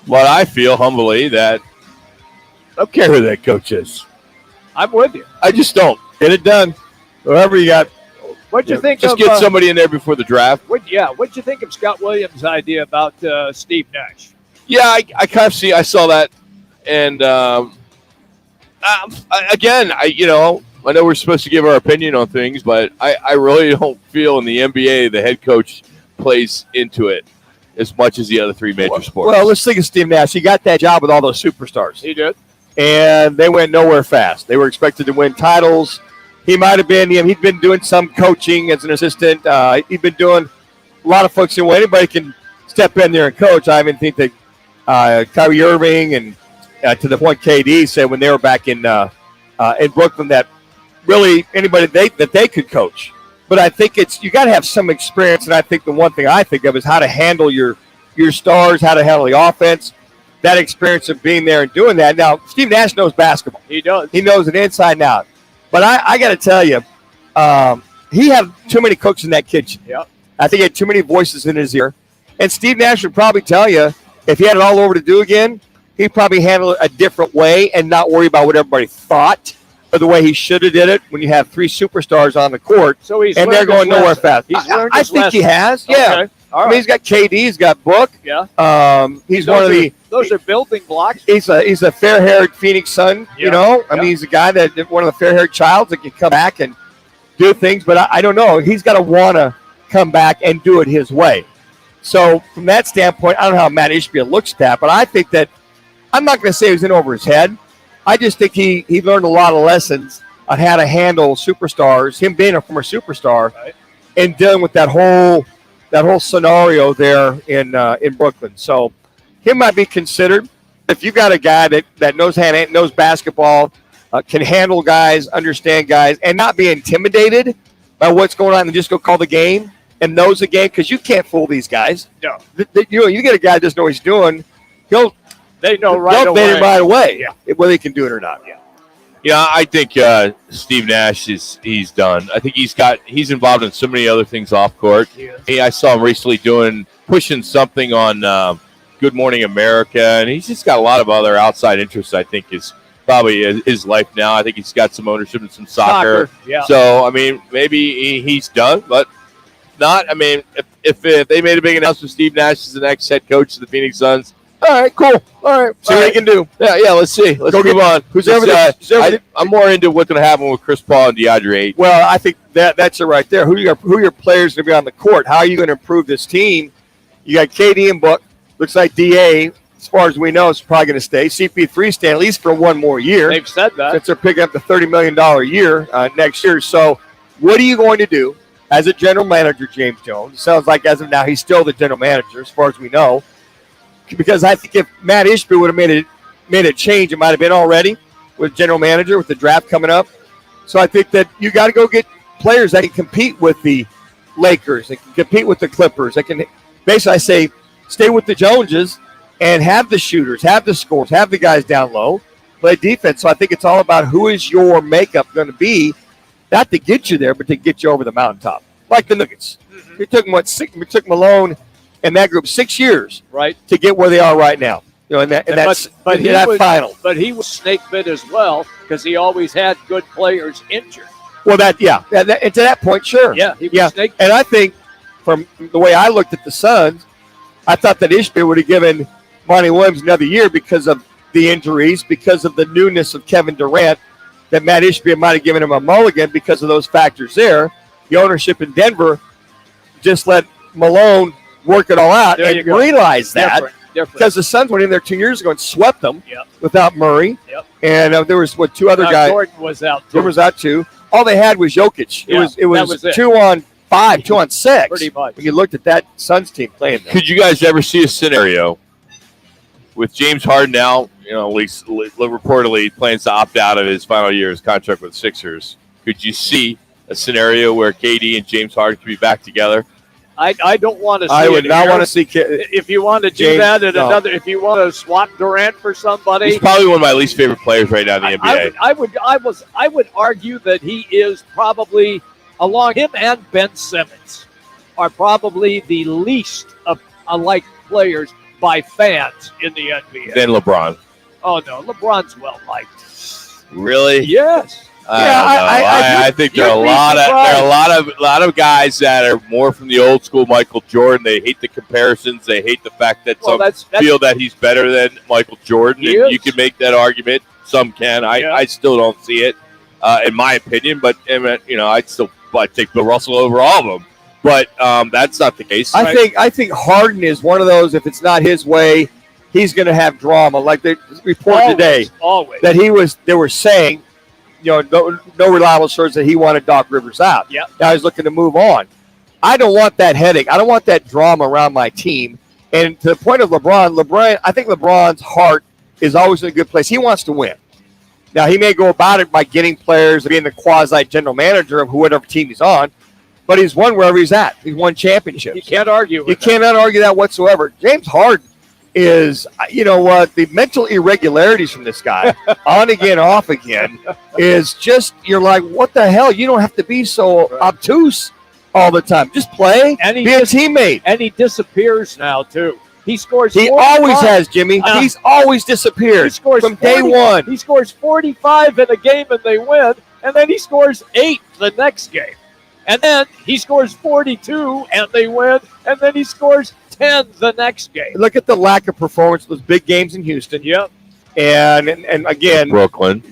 But I feel humbly that I don't care who that coach is. I'm with you. I just don't. Get it done. Whoever you got. What'd you think just of, get somebody in there before the draft. What'd you think of Scott Williams' idea about Steve Nash? Yeah, I kind of see. I saw that. And I know we're supposed to give our opinion on things, but I really don't feel in the NBA the head coach plays into it as much as the other three major sports. Well, let's think of Steve Nash. He got that job with all those superstars. He did. And they went nowhere fast. They were expected to win titles. He might have been, he'd been doing some coaching as an assistant. He'd been doing a lot of folks in way anybody can step in there and coach. I even think that Kyrie Irving and to the point KD said when they were back in Brooklyn that really anybody that they could coach. But I think you got to have some experience, and I think the one thing I think of is how to handle your stars, how to handle the offense, that experience of being there and doing that. Now, Steve Nash knows basketball. He does. He knows it inside and out. But I got to tell you, he had too many cooks in that kitchen. Yep. I think he had too many voices in his ear. And Steve Nash would probably tell you, if he had it all over to do again, he'd probably handle it a different way and not worry about what everybody thought or the way he should have did it when you have three superstars on the court and they're going nowhere fast. I think he has. Yeah. Okay. All right. He's got KD. He's got Book. Yeah. He's one of the. Those are building blocks. He's a fair-haired Phoenix Sun. Yeah. You know, I mean, he's a guy that one of the fair-haired childs that can come back and do things. But I don't know. He's got to want to come back and do it his way. So from that standpoint, I don't know how Matt Ishbia looks at that, but I think that I'm not going to say he was in over his head. I just think he learned a lot of lessons on how to handle superstars, him being a former superstar, right, and dealing with that whole scenario there in Brooklyn. So he might be considered. If you got a guy that knows basketball, can handle guys, understand guys, and not be intimidated by what's going on and just go call the game and knows the game, because you can't fool these guys. No. You get a guy that doesn't know what he's doing, they know right they'll away. bet him right away, Yeah. whether he can do it or not. Yeah, I think Steve Nash he's done. I think he's involved in so many other things off court. I saw him recently pushing something on Good Morning America, and he's just got a lot of other outside interests. I think is probably his life now. I think he's got some ownership in some soccer. Yeah. So I mean, maybe he's done, but not. I mean, if they made a big announcement, Steve Nash is the next head coach of the Phoenix Suns. All right, cool. All right, See what he can do. Yeah. Let's see. Let's move on. I'm more into what's going to happen with Chris Paul and DeAndre Ayton. Well, I think that's it right there. Who are your players going to be on the court? How are you going to improve this team? You got KD and Book. Looks like DA, as far as we know, is probably going to stay. CP3 staying at least for one more year. They've said that. Since they're picking up the $30 million a year next year. So what are you going to do as a general manager, James Jones? It sounds like as of now he's still the general manager as far as we know. Because I think if Matt Ishbia would have made a change, it might have been already with general manager with the draft coming up. So I think that you got to go get players that can compete with the Lakers, that can compete with the Clippers, that can basically, I say, stay with the Joneses and have the shooters, have the scores, have the guys down low, play defense. So I think it's all about who is your makeup going to be, not to get you there, but to get you over the mountaintop, like the Nuggets. It took them, it took Malone and that group 6 years, right, to get where they are right now. In that final. But he was snake bit as well because he always had good players injured. Well, and to that point, sure. Yeah, he was snake bit. And I think from the way I looked at the Suns, I thought that Ishbia would have given Monty Williams another year because of the injuries, because of the newness of Kevin Durant, that Matt Ishbia might have given him a mulligan because of those factors there. The ownership in Denver just let Malone work it all out and realize that. Different. Because the Suns went in there 2 years ago and swept them without Murray. Yep. And there was, two other guys. Gordon was out, too. Gordon was out, too. All they had was Jokic. It was 2 on 5, 2 on 6. Pretty much. When you looked at that Suns team playing there. Could you guys ever see a scenario with James Harden now, at least reportedly plans to opt out of his final year, his contract with the Sixers? Could you see a scenario where KD and James Harden could be back together? I don't want to see I would it not here. want to see if you want to do James, that at no. another, if you want to swap Durant for somebody, He's probably one of my least favorite players right now in the NBA. I would argue that he is probably, along him and Ben Simmons, are probably the least alike players by fans in the NBA. Then LeBron. Oh no, LeBron's well liked. Really? Yes. I think there are a lot of guys that are more from the old school Michael Jordan. They hate the comparisons. They hate the fact that some feel that he's better than Michael Jordan. And you can make that argument. Some can. I still don't see it, in my opinion. But I'd take Bill Russell over all of them. But that's not the case. I think Harden is one of those. If it's not his way, he's going to have drama. Like they report today that they were saying, no reliable source that he wanted Doc Rivers out. Yep. Now he's looking to move on. I don't want that headache. I don't want that drama around my team. And to the point of LeBron, I think LeBron's heart is always in a good place. He wants to win. Now, he may go about it by getting players, being the quasi-general manager of whatever team he's on, but he's won wherever he's at. He's won championships. You can't argue with You cannot argue that whatsoever. James Harden is, the mental irregularities from this guy, on again, off again, is just, you're like, what the hell? You don't have to be so obtuse all the time. Just play, be a teammate. And he disappears now, too. He scores 45. Always has, Jimmy. He's always disappeared. He scores from day one. He scores 45 in a game and they win, and then he scores 8 the next game. And then he scores 42 and they win, and then he scores 10 the next game. Look at the lack of performance of those big games in Houston. Yep. And again, Brooklyn.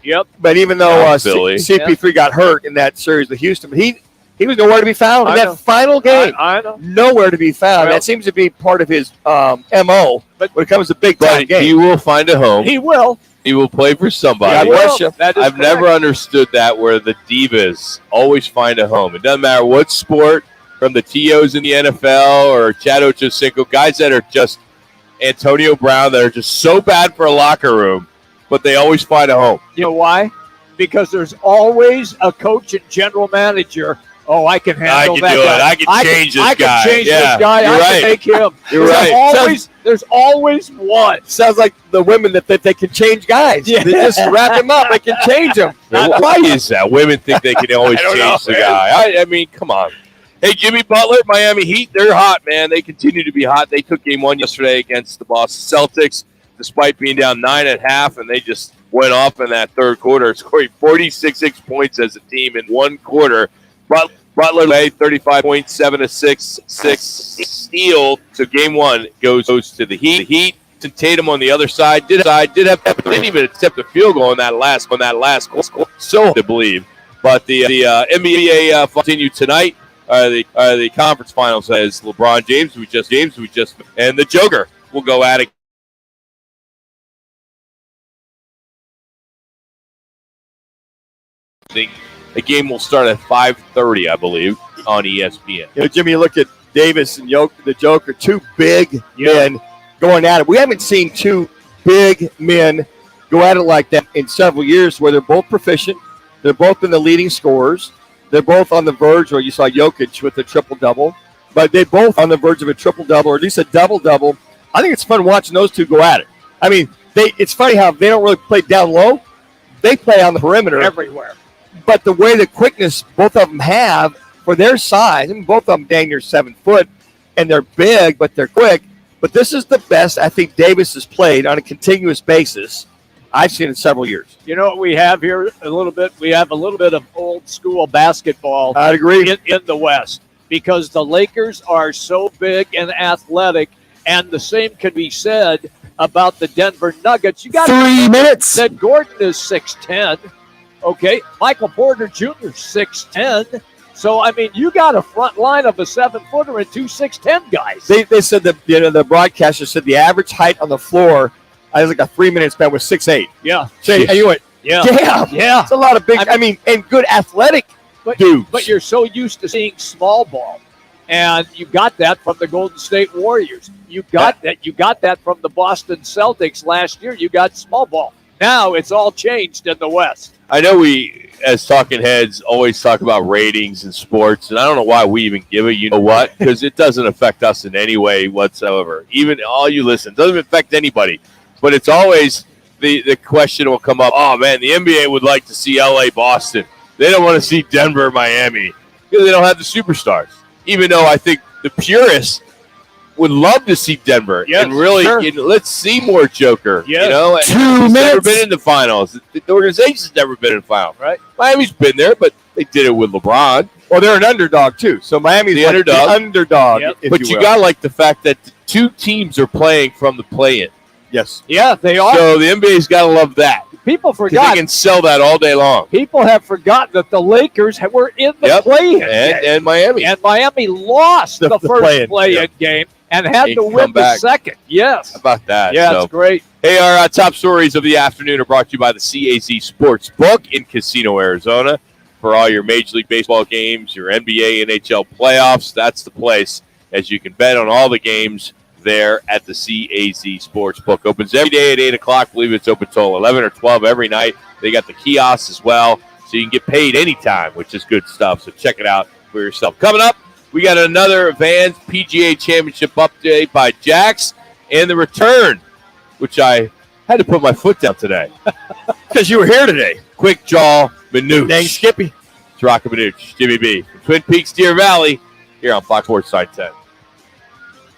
Yep. But even though Philly. CP3 got hurt in that series with Houston, but he was nowhere to be found in that final game. I know. Nowhere to be found. Well, that seems to be part of his MO when it comes to big time games. He will find a home. He will. He will play for somebody. God bless you. I've never understood that, where the divas always find a home. It doesn't matter what sport, from the TOs in the NFL or Chad Ochocinco, guys that are just Antonio Brown, that are just so bad for a locker room, but they always find a home. You know why? Because there's always a coach and general manager Oh, I can handle that do guy. it. I can change this guy. I can change Yeah, this guy. you're I right. can make him. You're right. There's always one. Sounds like the women that they can change guys. Yeah. They just wrap him up. They can change them. Why is that? Women think they can always change the guy. I mean, come on. Hey, Jimmy Butler, Miami Heat, they're hot, man. They continue to be hot. They took game 1 yesterday against the Boston Celtics, despite being down 9.5, and they just went off in that third quarter, scoring 46 points as a team in one quarter. Butler lay 35 points, 7 assists, 6 steals. So game 1 goes to the Heat. The Heat and Tatum on the other side didn't even attempt a field goal on that last goal. So to believe, but the NBA continue tonight. The conference finals as LeBron James, and the Joker will go at it. The game will start at 5:30, I believe, on ESPN. You know, Jimmy, you look at Davis and the Joker, two big men going at it. We haven't seen two big men go at it like that in several years, where they're both proficient. They're both in the leading scorers. They're both on the verge, or you saw Jokic with a triple-double. But they both on the verge of a triple-double, or at least a double-double. I think it's fun watching those two go at it. I mean, it's funny how they don't really play down low. They play on the perimeter. Everywhere. But the way the quickness both of them have for their size, I mean, both of them dang near 7 foot, and they're big, but they're quick. But this is the best I think Davis has played on a continuous basis I've seen in several years. You know what we have here a little bit? We have a little bit of old school basketball. I'd agree. In the West, because the Lakers are so big and athletic, and the same can be said about the Denver Nuggets. You got 3 minutes. That Gordon is 6'10". Okay, Michael Porter Jr. 6'10". So I mean, you got a front line of a 7-footer and two 6'10" guys. They said that the broadcaster said the average height on the floor, I was like a 3 minute span was 6'8". Yeah. So and you went, yeah. It's a lot of big. I mean, and good athletic dudes. But you're so used to seeing small ball, and you got that from the Golden State Warriors. You got that. You got that from the Boston Celtics last year. You got small ball. Now it's all changed in the West. I know we, as talking heads, always talk about ratings in sports, and I don't know why we even give it. You know what? Because it doesn't affect us in any way whatsoever. Even all you listen, it doesn't affect anybody. But it's always the question will come up. Oh man, the NBA would like to see LA, Boston. They don't want to see Denver, Miami, because they don't have the superstars. Even though I think the purists would love to see Denver and really let's see more Joker. Yes. You know, 2 he's never minutes. been in the finals. The organization's never been in the finals. Right. Miami's been there, but they did it with LeBron. Well, they're an underdog too. So Miami's The like underdog. The underdog. Yep. if But you will. got to like the fact that the two teams are playing from the play-in. Yes. Yeah, they are. So the NBA's got to love that. People 'Cause forgot. they can sell that all day long. People have forgotten that the Lakers were in the play-in, And Miami. and Miami lost the first play-in, play-in game and had They to come win the back. second. Yes. How about that? Yeah, So- it's great. Hey, our top stories of the afternoon are brought to you by the CAZ Sports Book in Casino, Arizona. For all your Major League Baseball games, your NBA, NHL playoffs, that's the place, as you can bet on all the games there at the CAZ Sports Book. Opens every day at 8 o'clock. I believe it's open till 11 or 12 every night. They got the kiosks as well, so you can get paid anytime, which is good stuff. So check it out for yourself. Coming up, we got another Vans PGA Championship update by Jax and the return, which I had to put my foot down today because you were here today. Quick Jaw Manuch. Dang Skippy. It's Roc and Manuch, Jimmy B. From Twin Peaks, Deer Valley, here on Fox Sports Side 10.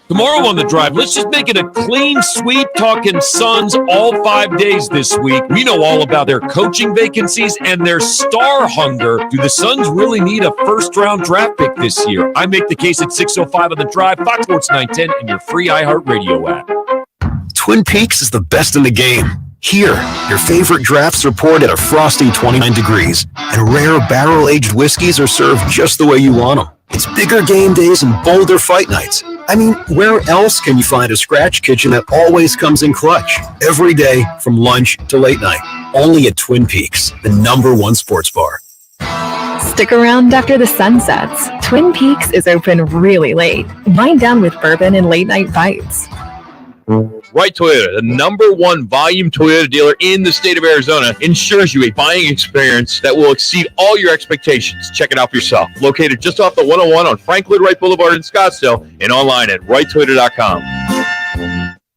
Tomorrow on The Drive, let's just make it a clean sweep, talking Suns all 5 days this week. We know all about their coaching vacancies and their star hunger. Do the Suns really need a first-round draft pick this year? I make the case at 6:05 on The Drive, Fox Sports 910, and your free iHeartRadio app. Twin Peaks is the best in the game. Here, your favorite drafts are poured at a frosty 29 degrees, and rare barrel-aged whiskeys are served just the way you want them. It's bigger game days and bolder fight nights. I mean, where else can you find a scratch kitchen that always comes in clutch? Every day, from lunch to late night. Only at Twin Peaks, the #1 sports bar. Stick around after the sun sets. Twin Peaks is open really late. Wind down with bourbon and late night fights. Wright Toyota, the #1 volume Toyota dealer in the state of Arizona, ensures you a buying experience that will exceed all your expectations. Check it out for yourself. Located just off the 101 on Franklin Wright Boulevard in Scottsdale and online at wrighttoyota.com.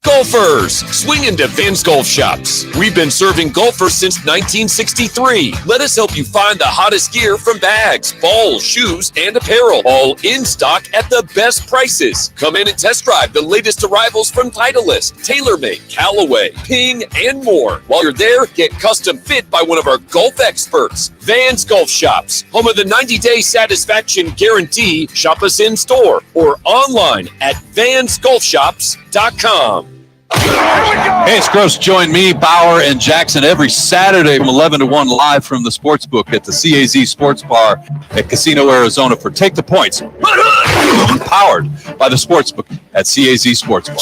Golfers, swing into Van's Golf Shops. We've been serving golfers since 1963. Let us help you find the hottest gear from bags, balls, shoes, and apparel, all in stock at the best prices. Come in and test drive the latest arrivals from Titleist, TaylorMade, Callaway, Ping, and more. While you're there, get custom fit by one of our golf experts. Van's Golf Shops, home of the 90-day satisfaction guarantee. Shop us in store or online at vansgolfshops.com. Hey, it's Gross. Join me, Bauer, and Jackson every Saturday from 11 to 1 live from the Sportsbook at the CAZ Sports Bar at Casino, Arizona for Take the Points. Powered by the Sportsbook at CAZ Sports Bar.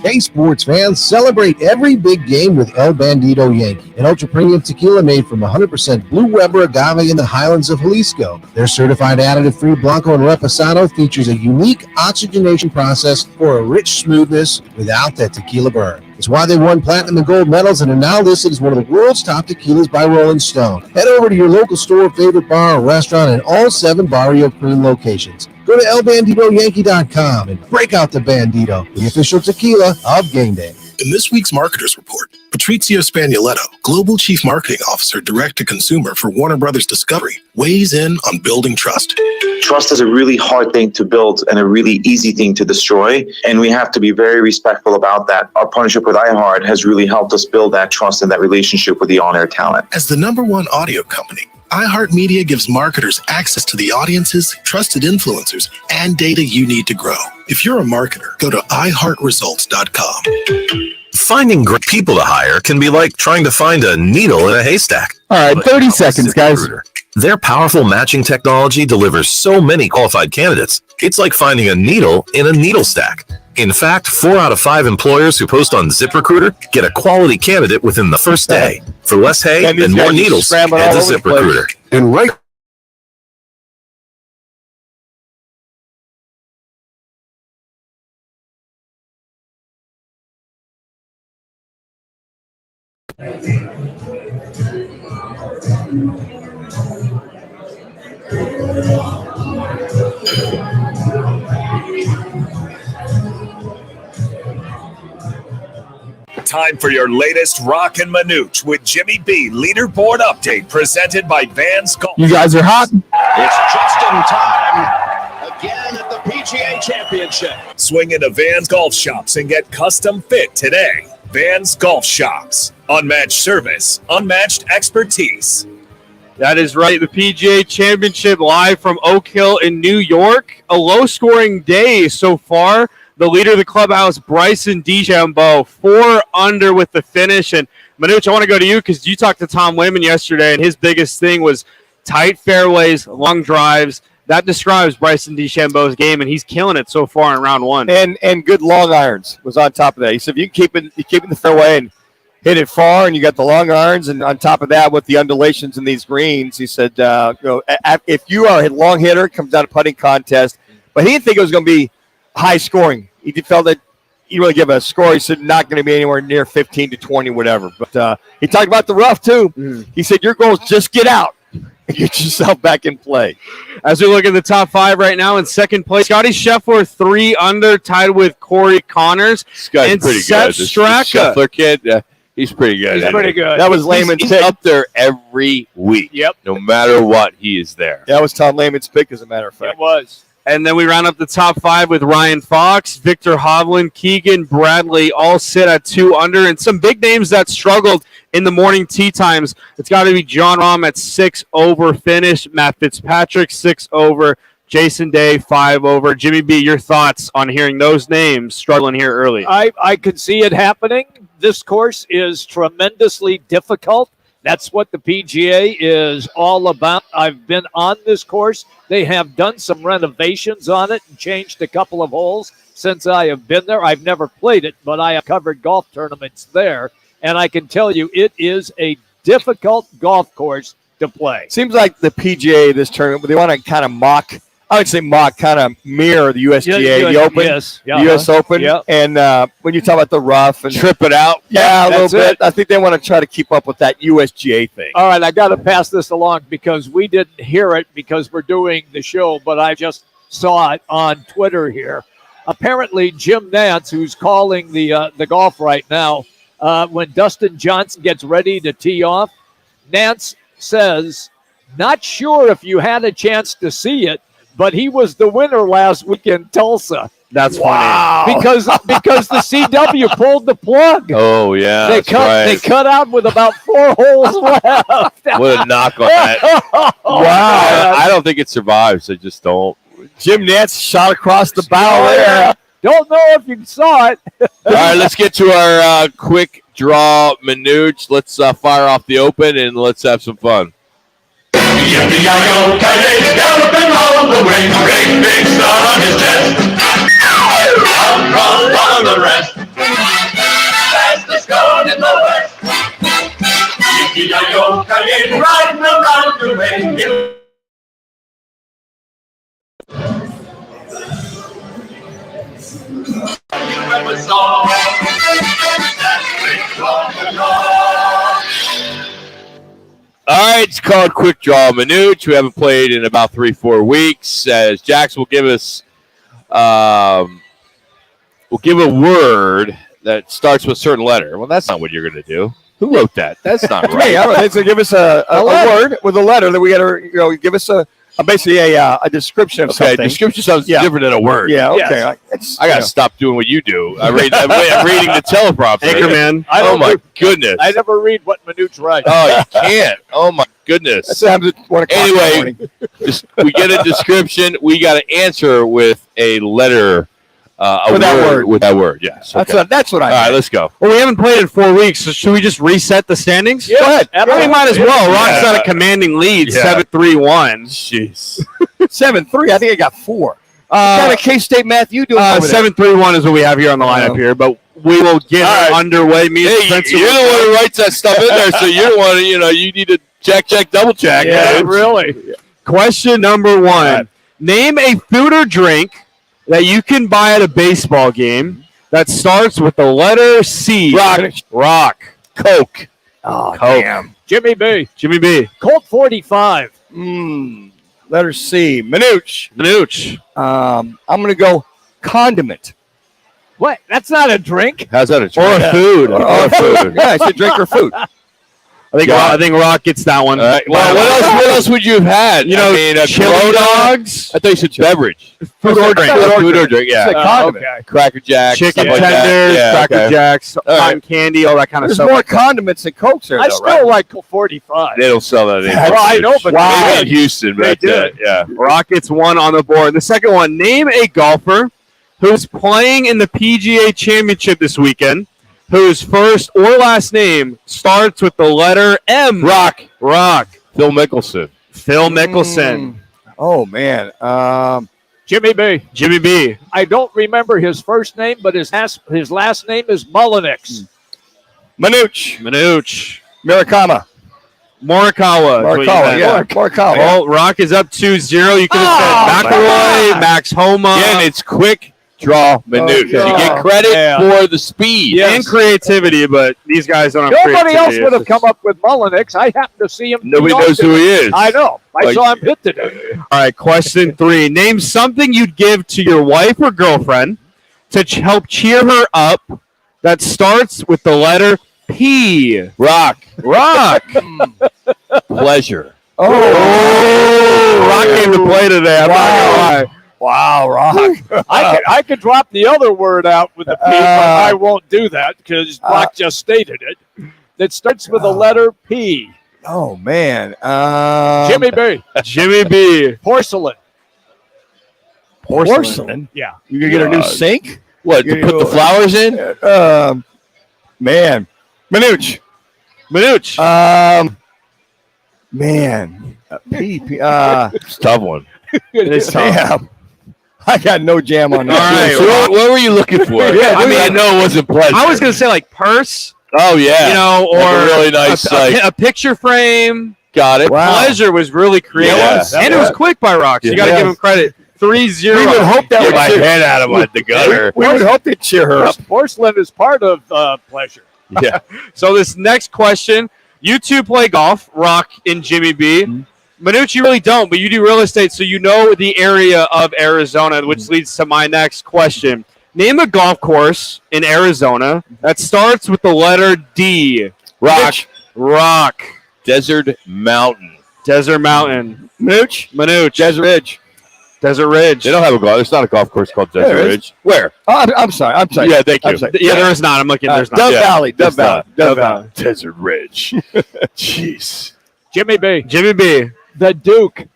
Hey, sports fans, celebrate every big game with El Bandito Yankee, an ultra-premium tequila made from 100% Blue Weber agave in the highlands of Jalisco. Their certified additive-free Blanco and Reposado features a unique oxygenation process for a rich smoothness without that tequila burn. It's why they won platinum and gold medals and are now listed as one of the world's top tequilas by Rolling Stone. Head over to your local store, favorite bar, or restaurant in all 7 Barrio Cream locations. Go to elbanditoyankee.com and break out the Bandito, the official tequila of game day. In this week's Marketers Report, Patrizio Spagnoletto, Global Chief Marketing Officer Direct-to-Consumer for Warner Brothers Discovery, weighs in on building trust. Trust is a really hard thing to build and a really easy thing to destroy, and we have to be very respectful about that. Our partnership with iHeart has really helped us build that trust and that relationship with the on-air talent. As the #1 audio company, iHeartMedia gives marketers access to the audiences, trusted influencers, and data you need to grow. If you're a marketer, go to iHeartResults.com. Finding great people to hire can be like trying to find a needle in a haystack. All right, 30 seconds, guys. Their powerful matching technology delivers so many qualified candidates. It's like finding a needle in a needle stack. In fact, 4 out of 5 employers who post on ZipRecruiter get a quality candidate within the first day. For less hay and more needles, head to ZipRecruiter. And right Time for your latest Roc and Manuch with Jimmy B leaderboard update presented by Vans Golf. You guys are hot. It's just in time again at the PGA Championship. Swing into Vans Golf Shops and get custom fit today. Vans Golf Shops. Unmatched service, unmatched expertise. That is right. The PGA Championship live from Oak Hill in New York. A low-scoring day so far. The leader of the clubhouse, Bryson DeChambeau, 4 under with the finish. And Manuch, I want to go to you because you talked to Tom Lehman yesterday, and his biggest thing was tight fairways, long drives. That describes Bryson DeChambeau's game, and he's killing it so far in round 1. And good long irons was on top of that. He said, you keep it in the fairway and hit it far, and you got the long irons, and on top of that, with the undulations in these greens, he said, if you are a long hitter, it comes down to putting contest. But he didn't think it was going to be high scoring. He felt that he really give a score. He said not going to be anywhere near 15 to 20, whatever. But he talked about the rough too. He said your goal is just get out and get yourself back in play. As we look at the top 5 right now, in second place, Scotty Scheffler 3 under, tied with Corey Connors. Scott's and pretty Seth good. This Straka. Scheffler kid, he's pretty good. He's pretty good. That was Lehman's He's pick. up there every week. Yep. No matter what, he is there. That was Tom Lehman's pick, as a matter of fact. It was. And then we round up the top 5 with Ryan Fox, Victor Hovland, Keegan Bradley, all sit at 2 under. And some big names that struggled in the morning tee times. It's got to be John Rahm at 6 over finish, Matt Fitzpatrick 6 over, Jason Day 5 over. Jimmy B, your thoughts on hearing those names struggling here early? I could see it happening. This course is tremendously difficult. That's what the PGA is all about. I've been on this course. They have done some renovations on it and changed a couple of holes since I have been there. I've never played it, but I have covered golf tournaments there. And I can tell you it is a difficult golf course to play. Seems like the PGA this tournament, they want to kind of mock I would say mock kind of mirror the USGA, the Open, yes, the U.S. Open. Yep. And when you talk about the rough and Trip it out. yeah, a little That's bit. it. I think they want to try to keep up with that USGA thing. All right, I got to pass this along because we didn't hear it because we're doing the show, but I just saw it on Twitter here. Apparently, Jim Nantz, who's calling the golf right now, when Dustin Johnson gets ready to tee off, Nantz says, "Not sure if you had a chance to see it, but he was the winner last week in Tulsa." That's funny. Because the CW pulled the plug. Oh, yeah. They cut out with about 4 holes left. What a knock on that. Wow. I don't think it survives. I just don't. Jim Nantz shot across the bow there. Don't know if you saw it. All right, let's get to our quick draw, Manuch. Let's fire off the Open and let's have some fun. Yippee-yi-yo, Coyotes galloping all the way, great big star on his chest. Out from the rest, fastest going in the West. Yippee-yi-yo, Coyotes riding around the way. You ever saw that big draw? All right, it's called Quick Draw Manuch. We haven't played in about 3-4 weeks. As Jax will give us, we'll give a word that starts with a certain letter. Well, that's not what you're going to do. Who wrote that? That's not right. Hey, all right, so give us a word with a letter that we got to, give us basically a description of something. Okay, description sounds different than a word. Yeah, okay. Yes. I got to stop doing what you do. I'm reading the teleprompter. Anchorman. Oh, my goodness. I never read what Manuch writes. Oh, you can't. Oh, my goodness. That's what happens at 1 o'clock in the Anyway, morning. we get a description. We got to answer with a letter. With that word. With that word, yes. Okay. That's what I All right, meant. let's go. Well, we haven't played in 4 weeks, so should we just reset the standings? Yeah, Go ahead. absolutely. We might as well. Rock's Yeah. on a commanding lead, Yeah. 7-3-1. Jeez. 7-3. I think I got 4. What kind of K-State math you doing over there? 7-3-1 is what we have here on the lineup here, but we will get All right. underway. Me and Hey, Spencer you're the will- one who writes that stuff in there, so you're the one, you need to check, double check. Yeah, dude. really. Question number 1. right. Name a food or drink that you can buy at a baseball game that starts with the letter C. Rock. Coke. Oh, Coke. damn. Jimmy B. Jimmy B. Colt 45. Letter C. Manuch. I'm going to go condiment. What? That's not a drink. How's that a Or drink? a food. Or food. Yeah, I said drink or food. I think Rock gets that one. All right. Well, what else would you have had? You know, chili Corona? dogs, I thought you said beverage. food or drink. Food or drink, yeah. It's a condiment. Okay. Cracker Jacks. Chicken stuff like that. tenders, Yeah, Cracker okay. Jacks, All right. cotton candy, all that kind of There's stuff. more like that. condiments than Cokes there, I though, still right? like Colt 45. They don't sell that anymore. Well, I know, but Wow. they Maybe in did. Houston, but They that's it. did. Yeah. Rock gets 1 on the board. The second one, name a golfer who's playing in the PGA Championship this weekend, whose first or last name starts with the letter M. Rock. Phil Mm. Mickelson. Oh, man. Jimmy B. Jimmy B. I don't remember his first name, but his last name is Mullinix. Manuch. Morikawa. Yeah. Morikawa. Well, Rock is up 2-0. You could have said McElroy, Max Homa. Again, it's quick draw Manuch. Okay. You get credit for the speed. And creativity, but these guys don't have Nobody else creativity. would have come up with Mullinix. I happened to see him. Nobody knows who he is. I know. I Like- saw him hit today. All right, question 3. Name something you'd give to your wife or girlfriend to help cheer her up that starts with the letter P. Rock. Rock. Pleasure. Oh, Rock came to play today. I'm not gonna lie. Wow, Rock. I could drop the other word out with the P, but I won't do that because Rock just stated it. That starts with the letter P. Oh, man. Jimmy B. Jimmy B. Porcelain. Porcelain? Yeah. You going to get a new sink? What, to put the flowers in? Man. Manuch. Man. P. It's a tough one. It's tough. Damn. I got no jam on All that. right. So what were you looking for? Yeah, I mean, I know it wasn't pleasure. I was going to say like purse, Oh, yeah. you know, or Like a really nice, a picture frame. got it. Wow. Pleasure was really creative. Yeah, and it was quick by Rock, so you got to Yeah. give him credit. 3-0. We would hope that Get would my cheer- head out of the gutter. We would hope they'd cheer her up. Porcelain is part of pleasure. Yeah. So this next question, you two play golf, Rock and Jimmy B. Manuch, you really don't, but you do real estate, so you know the area of Arizona, which leads to my next question. Name a golf course in Arizona that starts with the letter D. Rock. Desert Mountain. Desert Mountain. Manuch. Desert Ridge. Desert Ridge. They don't have a golf. There's not a golf course called Desert There is. Ridge. Where? Oh, I'm sorry. Yeah, thank you. Yeah, there is not. I'm looking. There's not. Dove Yeah. Valley. Dove It's Valley. not. Dove Valley. Desert Ridge. Jeez. Jimmy B. Jimmy B. The Duke.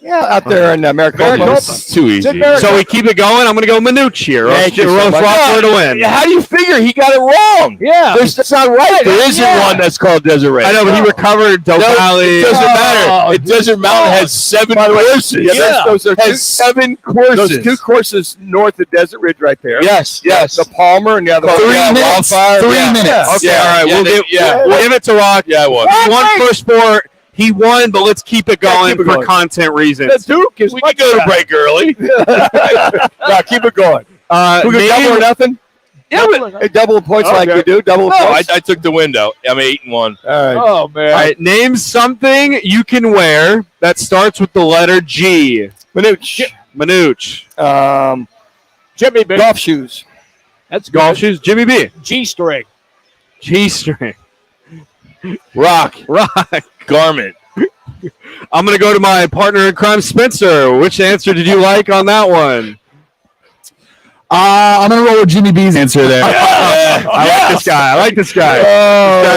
Yeah, out there in Maricopa. It's too easy. So we keep it going. I'm going to go Manuch here. Thank you so much. Rock to win. How do you figure he got it wrong? Yeah. That's not right. There isn't one that's called Desert Ridge. I know, but he recovered Dove Valley. It doesn't matter. Desert Mountain has 7 courses. Yeah, those are has 7 courses. Those 2 courses north of Desert Ridge right there. Yes. The Palmer and the other 3 one. minutes. Wildfire. 3 Yeah. minutes. Okay. Yeah, All right, we'll give it to Rock. Yeah, I won. He won first 4. He won, but let's keep it going keep it for going. content reasons. The Duke is. We can go to break early. No, keep it going. We go double or nothing? Yeah, Hey, double the points like you do. Double the No, points. I took the window. I'm 8-1. All right. Oh, man. All right, name something you can wear that starts with the letter G. Manuch. Jimmy B. Golf shoes. That's Golf good. shoes. Jimmy B. G-string. G-string. Rock. Garment. I'm going to go to my partner in crime, Spencer. Which answer did you like on that one? I'm going to roll with Jimmy B's answer there. I like this guy.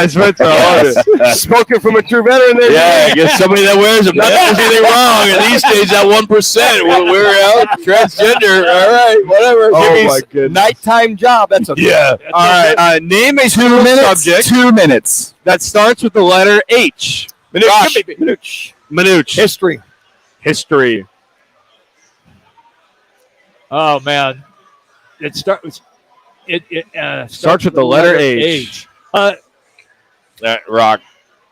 Spencer. I love it. Spoken from a true veteran there. Yeah, I guess somebody that wears them. Not does anything wrong. And these days, that 1%, we're out transgender. All right, whatever. Oh, Jimmy's- my goodness. Nighttime job. That's a Yeah. All right. Name a 2 school minutes. subject 2 minutes. that starts with the letter H. Manuch. Manuch. History. Oh, man. It starts Starts with the letter H. Rock.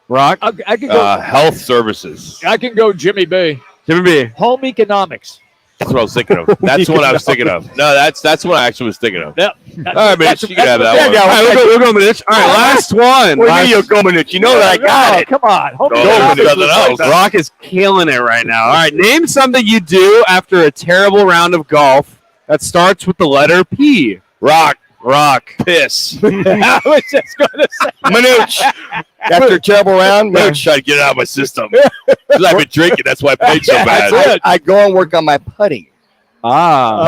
I can go. Health services. I can go Jimmy B. Jimmy B. Home economics. That's what I was thinking of. That's what I was thinking of. No, that's what I actually was thinking of. Yep. All right, Mitch, you can have that one. All right, we'll go Manuch. All right, last one. Where do you go, Manuch? You know that I got it. Come on. Home No, economics nothing was else. like Rock is killing it right now. All right, name something you do after a terrible round of golf that starts with the letter P. Rock. Piss. I was just going to say. Manuch. After a terrible round, I'm trying to get it out of my system. Because I've been drinking. That's why I played so bad. I go and work on my putting. Putting. All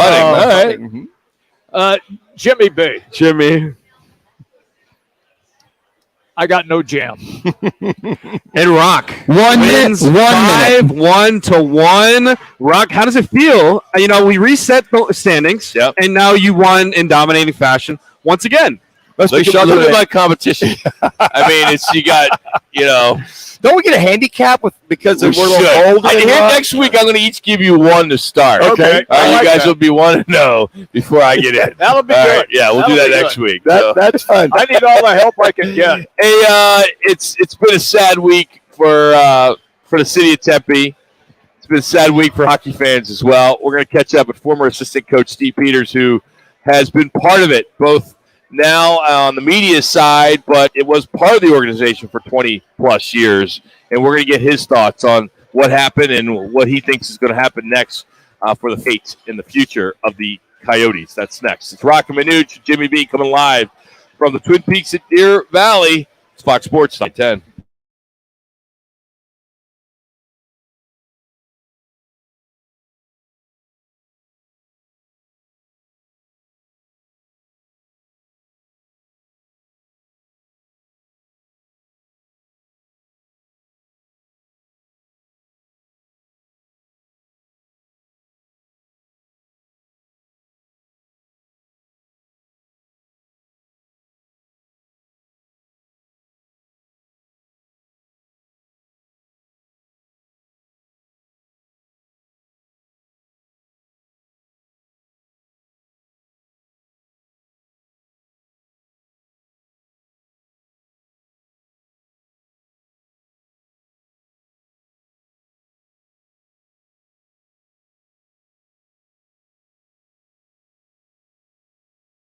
right. Jimmy B. Jimmy. I got no jam. And Rock. 1 minute. Wins 1 minute. 5-1. Rock, how does it feel? We reset the standings, Yep. and now you won in dominating fashion once again. Must be Look shocked at my competition. I mean, you got. Don't we get a handicap because we're a little older? Here next week, I'm going to each give you 1 to start. Okay. All right, I like you guys that. will be 1-0 before I get in. That'll be All good. right, yeah, we'll That'll do that be next good. week. That's fun. I need all the help I can get. Hey, it's been a sad week for the city of Tempe. It's been a sad week for hockey fans as well. We're going to catch up with former assistant coach Steve Peters, who has been part of it, both now on the media side, but it was part of the organization for 20-plus years. And we're going to get his thoughts on what happened and what he thinks is going to happen next for the fate in the future of the Coyotes. That's next. It's Roc and Manuch, Jimmy B coming live from the Twin Peaks at Deer Valley. It's Fox Sports 910.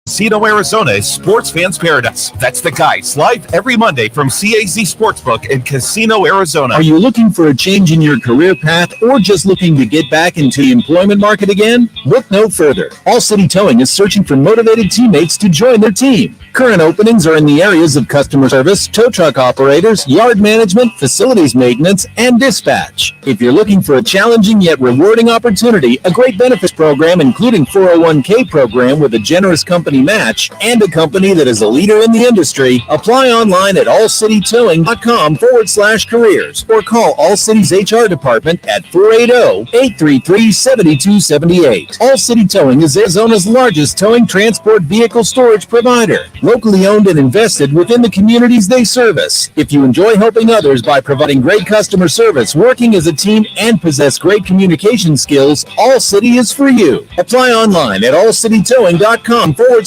Casino Arizona is sports fans' paradise. That's the Guys, live every Monday from CAZ Sportsbook in Casino, Arizona. Are you looking for a change in your career path or just looking to get back into the employment market again? Look no further. All City Towing is searching for motivated teammates to join their team. Current openings are in the areas of customer service, tow truck operators, yard management, facilities maintenance, and dispatch. If you're looking for a challenging yet rewarding opportunity, a great benefits program including 401k program with a generous company match, and a company that is a leader in the industry, apply online at allcitytowing.com/careers or call All City's HR department at 480-833-7278. All City Towing is Arizona's largest towing transport vehicle storage provider, locally owned and invested within the communities they service. If you enjoy helping others by providing great customer service, working as a team, and possess great communication skills, All City is for you. Apply online at allcitytowing.com/careers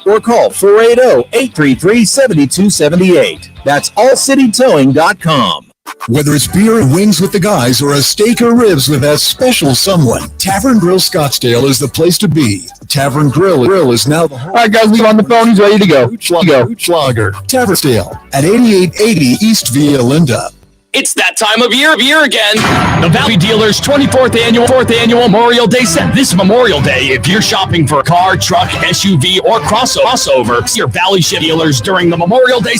or call 480-833-7278. That's allcitytowing.com. Whether it's beer and wings with the guys or a steak or ribs with that special someone, Tavern Grill Scottsdale is the place to be. Tavern Grill is now the home. All right, guys, leave on the phone. He's ready to go. Hooch Lager. Tavernsdale at 8880 East Via Linda. It's that time of year again. The Valley Dealers 24th annual Memorial Day set. This Memorial Day, if you're shopping for a car, truck, SUV, or crossover, see your Valley Chevy dealers during the Memorial Day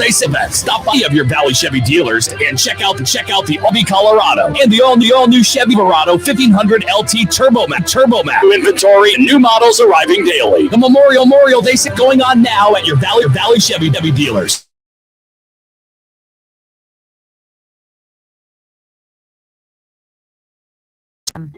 set. Stop by of your Valley Chevy dealers and check out the Albee Colorado and the all new Chevy Verado 1500 LT Turbo Max. New inventory and new models arriving daily. The Memorial Day set going on now at your Valley Chevy dealers.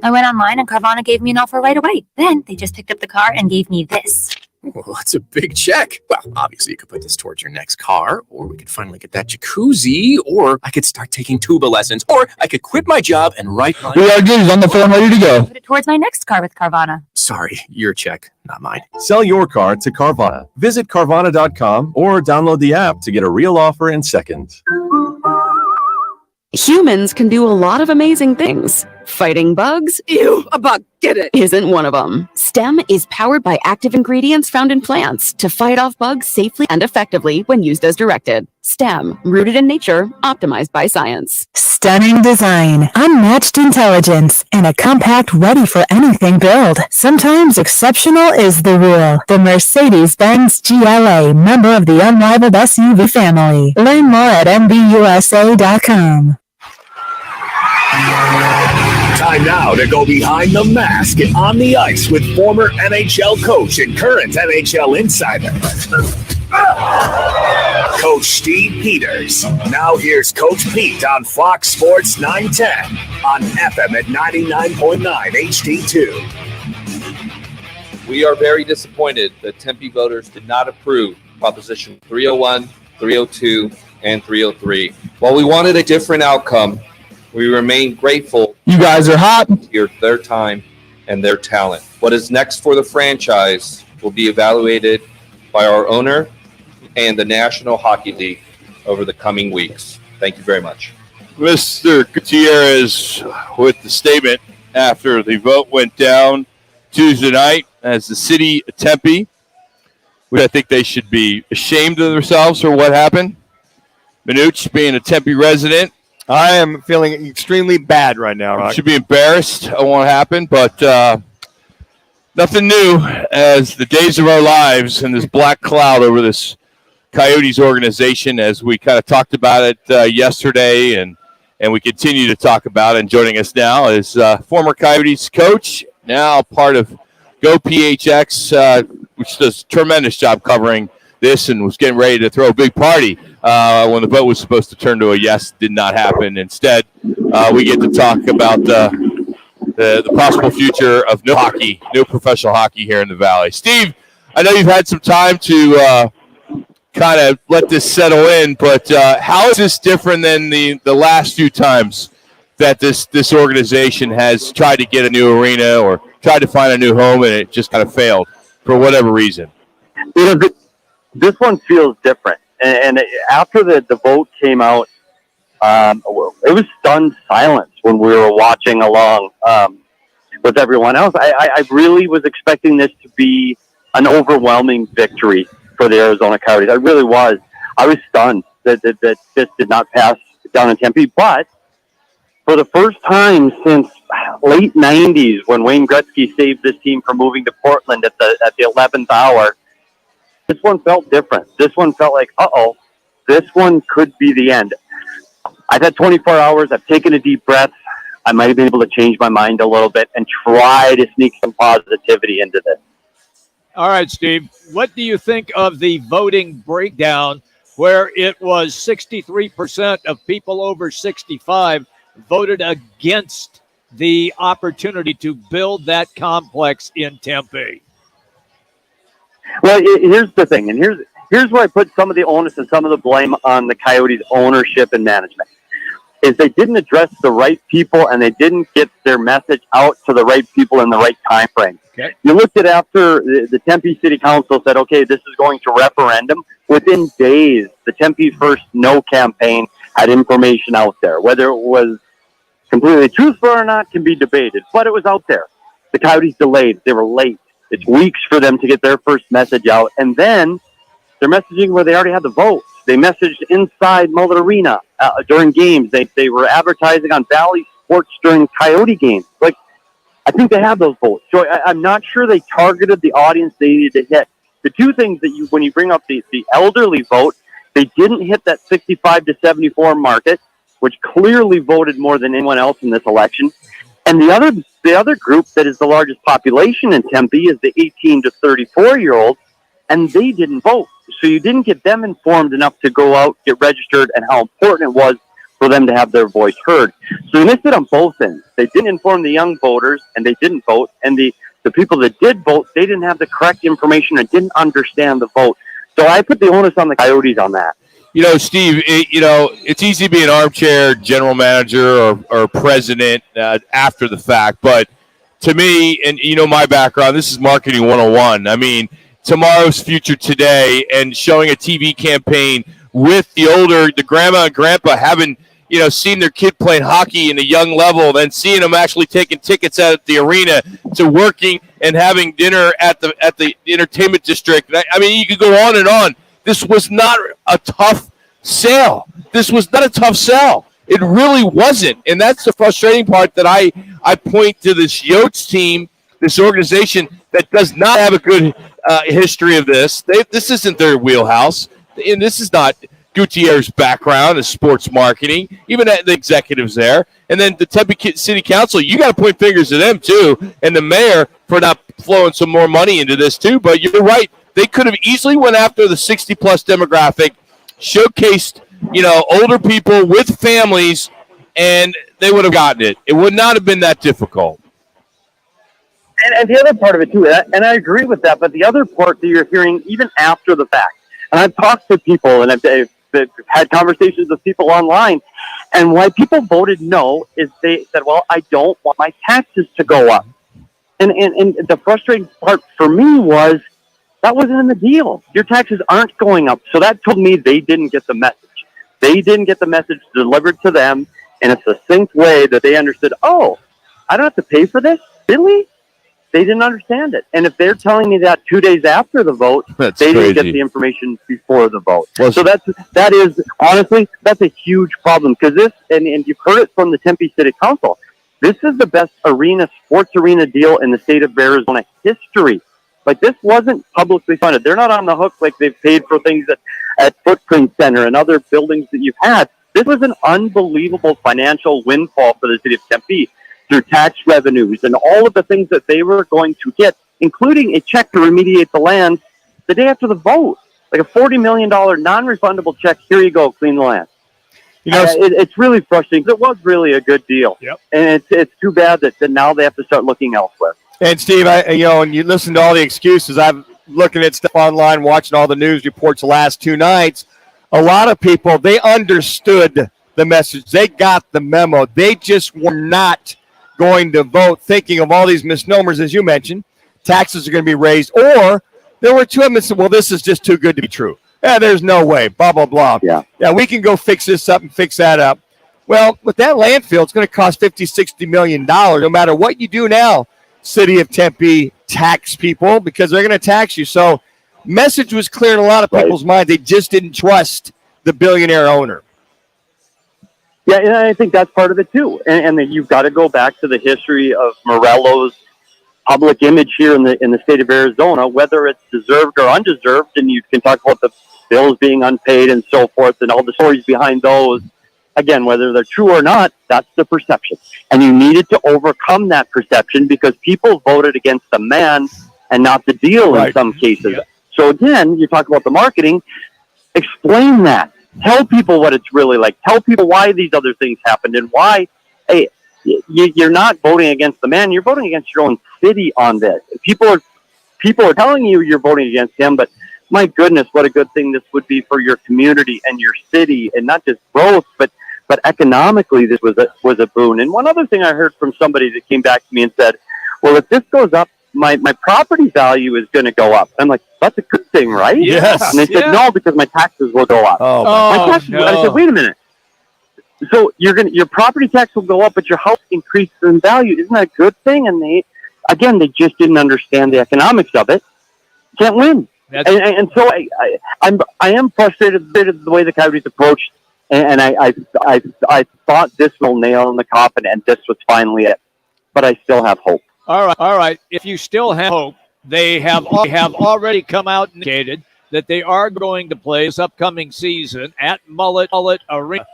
I went online and Carvana gave me an offer right away. Then they just picked up the car and gave me this. Well, that's a big check. Well, obviously you could put this towards your next car, or we could finally get that jacuzzi, or I could start taking tuba lessons, or I could quit my job and write my... We are good. He's on the phone, ready to go. Put it towards my next car with Carvana. Sorry, your check, not mine. Sell your car to Carvana. Visit Carvana.com or download the app to get a real offer in seconds. Humans can do a lot of amazing things. Fighting bugs? Ew, a bug, get it! Isn't one of them. STEM is powered by active ingredients found in plants to fight off bugs safely and effectively when used as directed. STEM, rooted in nature, optimized by science. Stunning design, unmatched intelligence, and a compact ready for anything build. Sometimes exceptional is the rule. The Mercedes-Benz GLA, member of the unrivaled SUV family. Learn more at MBUSA.com. Time now to go behind the mask and on the ice with former NHL coach and current NHL insider, Coach Steve Peters. Now here's Coach Pete on Fox Sports 910 on FM at 99.9 HD2. We are very disappointed that Tempe voters did not approve Proposition 301, 302, and 303. While we wanted a different outcome, we remain grateful. You guys are hot. For their time and their talent. What is next for the franchise will be evaluated by our owner and the National Hockey League over the coming weeks. Thank you very much. Mr. Gutierrez with the statement after the vote went down Tuesday night as the city of Tempe, which I think they should be ashamed of themselves for what happened. Manuch, being a Tempe resident, I am feeling extremely bad right now, Rock. Should be embarrassed on what happened, but nothing new as the days of our lives and this black cloud over this Coyotes organization as we kind of talked about it yesterday and we continue to talk about it. And joining us now is former Coyotes coach, now part of Go PHX, which does a tremendous job covering this and was getting ready to throw a big party when the vote was supposed to turn to a yes. Did not happen. Instead, we get to talk about the possible future of no professional hockey here in the Valley. Steve, I know you've had some time to kind of let this settle in, but how is this different than the last few times that this organization has tried to get a new arena or tried to find a new home and it just kind of failed for whatever reason? This one feels different. And after the vote came out, it was stunned silence when we were watching along with everyone else. I really was expecting this to be an overwhelming victory for the Arizona Coyotes. I really was. I was stunned that this did not pass down in Tempe. But for the first time since late 90s, when Wayne Gretzky saved this team from moving to Portland at the 11th hour, this one felt different. This one felt like, this one could be the end. I've had 24 hours. I've taken a deep breath. I might have been able to change my mind a little bit and try to sneak some positivity into this. All right, Steve, what do you think of the voting breakdown where it was 63% of people over 65 voted against the opportunity to build that complex in Tempe? Well, here's the thing, and here's where I put some of the onus and some of the blame on the Coyotes ownership and management, is they didn't address the right people and they didn't get their message out to the right people in the right time frame. Okay. You looked at after the Tempe City Council said, okay, this is going to referendum. Within days, the Tempe First No campaign had information out there. Whether it was completely truthful or not can be debated, but it was out there. The Coyotes delayed. They were late. It's weeks for them to get their first message out. And then they're messaging where they already had the votes. They messaged inside Mullet Arena during games. They were advertising on Valley Sports during Coyote games. Like, I think they have those votes. So I'm not sure they targeted the audience they needed to hit. The two things that when you bring up the elderly vote, they didn't hit that 65 to 74 market, which clearly voted more than anyone else in this election. And the other group that is the largest population in Tempe is the 18 to 34-year-olds, and they didn't vote. So you didn't get them informed enough to go out, get registered, and how important it was for them to have their voice heard. So they missed it on both ends. They didn't inform the young voters, and they didn't vote. And the people that did vote, they didn't have the correct information and didn't understand the vote. So I put the onus on the Coyotes on that. Steve, it's easy to be an armchair general manager or president after the fact. But to me, and my background, this is marketing 101. I mean, tomorrow's future today, and showing a TV campaign with the grandma and grandpa having, seen their kid playing hockey in a young level, then seeing them actually taking tickets out at the arena, to working and having dinner at the entertainment district. I mean, you could go on and on. This was not a tough sell. This was not a tough sell. It really wasn't. And that's the frustrating part that I point to this Yotes team, this organization that does not have a good history of this. This isn't their wheelhouse. And this is not Gutierrez's background as sports marketing, even the executives there. And then the Tempe City Council, you got to point fingers at them too, and the mayor for not flowing some more money into this too. But you're right. They could have easily went after the 60-plus demographic, showcased, older people with families, and they would have gotten it. It would not have been that difficult. And the other part of it, too, and I agree with that, but the other part that you're hearing even after the fact, and I've talked to people and I've had conversations with people online, and why people voted no is they said, well, I don't want my taxes to go up. And the frustrating part for me was, that wasn't in the deal. Your taxes aren't going up. So that told me they didn't get the message. They didn't get the message delivered to them in a succinct way that they understood, I don't have to pay for this? Really? They didn't understand it. And if they're telling me that 2 days after the vote, they didn't get the information before the vote. Well, so that is, honestly, that's a huge problem. Because this, and you've heard it from the Tempe City Council, this is the best sports arena deal in the state of Arizona history. Like, this wasn't publicly funded. They're not on the hook like they've paid for things at Footprint Center and other buildings that you've had. This was an unbelievable financial windfall for the city of Tempe through tax revenues and all of the things that they were going to get, including a check to remediate the land the day after the vote. Like a $40 million non-refundable check. Here you go, clean the land. It's really frustrating. It was really a good deal. Yep. And it's too bad that now they have to start looking elsewhere. And Steve, and you listen to all the excuses. I'm looking at stuff online, watching all the news reports the last 2 nights. A lot of people, they understood the message. They got the memo. They just were not going to vote, thinking of all these misnomers, as you mentioned. Taxes are going to be raised. Or there were 2 of them that said, well, this is just too good to be true. Yeah, there's no way, blah, blah, blah. Yeah, we can go fix this up and fix that up. Well, with that landfill, it's going to cost $50, $60 million. No matter what you do now, city of Tempe tax people because they're going to tax you. So message was clear in a lot of people's minds. They just didn't trust the billionaire owner. Yeah, and I think that's part of it too. And then you've got to go back to the history of Morello's public image here in the state of Arizona, whether it's deserved or undeserved. And you can talk about the bills being unpaid and so forth and all the stories behind those. Again, whether they're true or not, that's the perception. And you needed to overcome that perception because people voted against the man and not the deal in some cases. Yep. So again, you talk about the marketing, explain that. Tell people what it's really like. Tell people why these other things happened and why, hey, you're not voting against the man. You're voting against your own city on this. People are telling you you're voting against him, but my goodness, what a good thing this would be for your community and your city, and not just growth, but economically, this was a boon. And one other thing I heard from somebody that came back to me and said, well, if this goes up, my property value is going to go up. I'm like, that's a good thing, right? Yes. And they said, no, because my taxes will go up. My taxes, no. I said, wait a minute. So your property tax will go up, but your house increases in value. Isn't that a good thing? And they just didn't understand the economics of it. Can't win. And so I am frustrated with the way the Coyotes approached. And I thought this will nail in the coffin, and this was finally it. But I still have hope. All right. If you still have hope, they have already come out and indicated that they are going to play this upcoming season at Mullet Arena.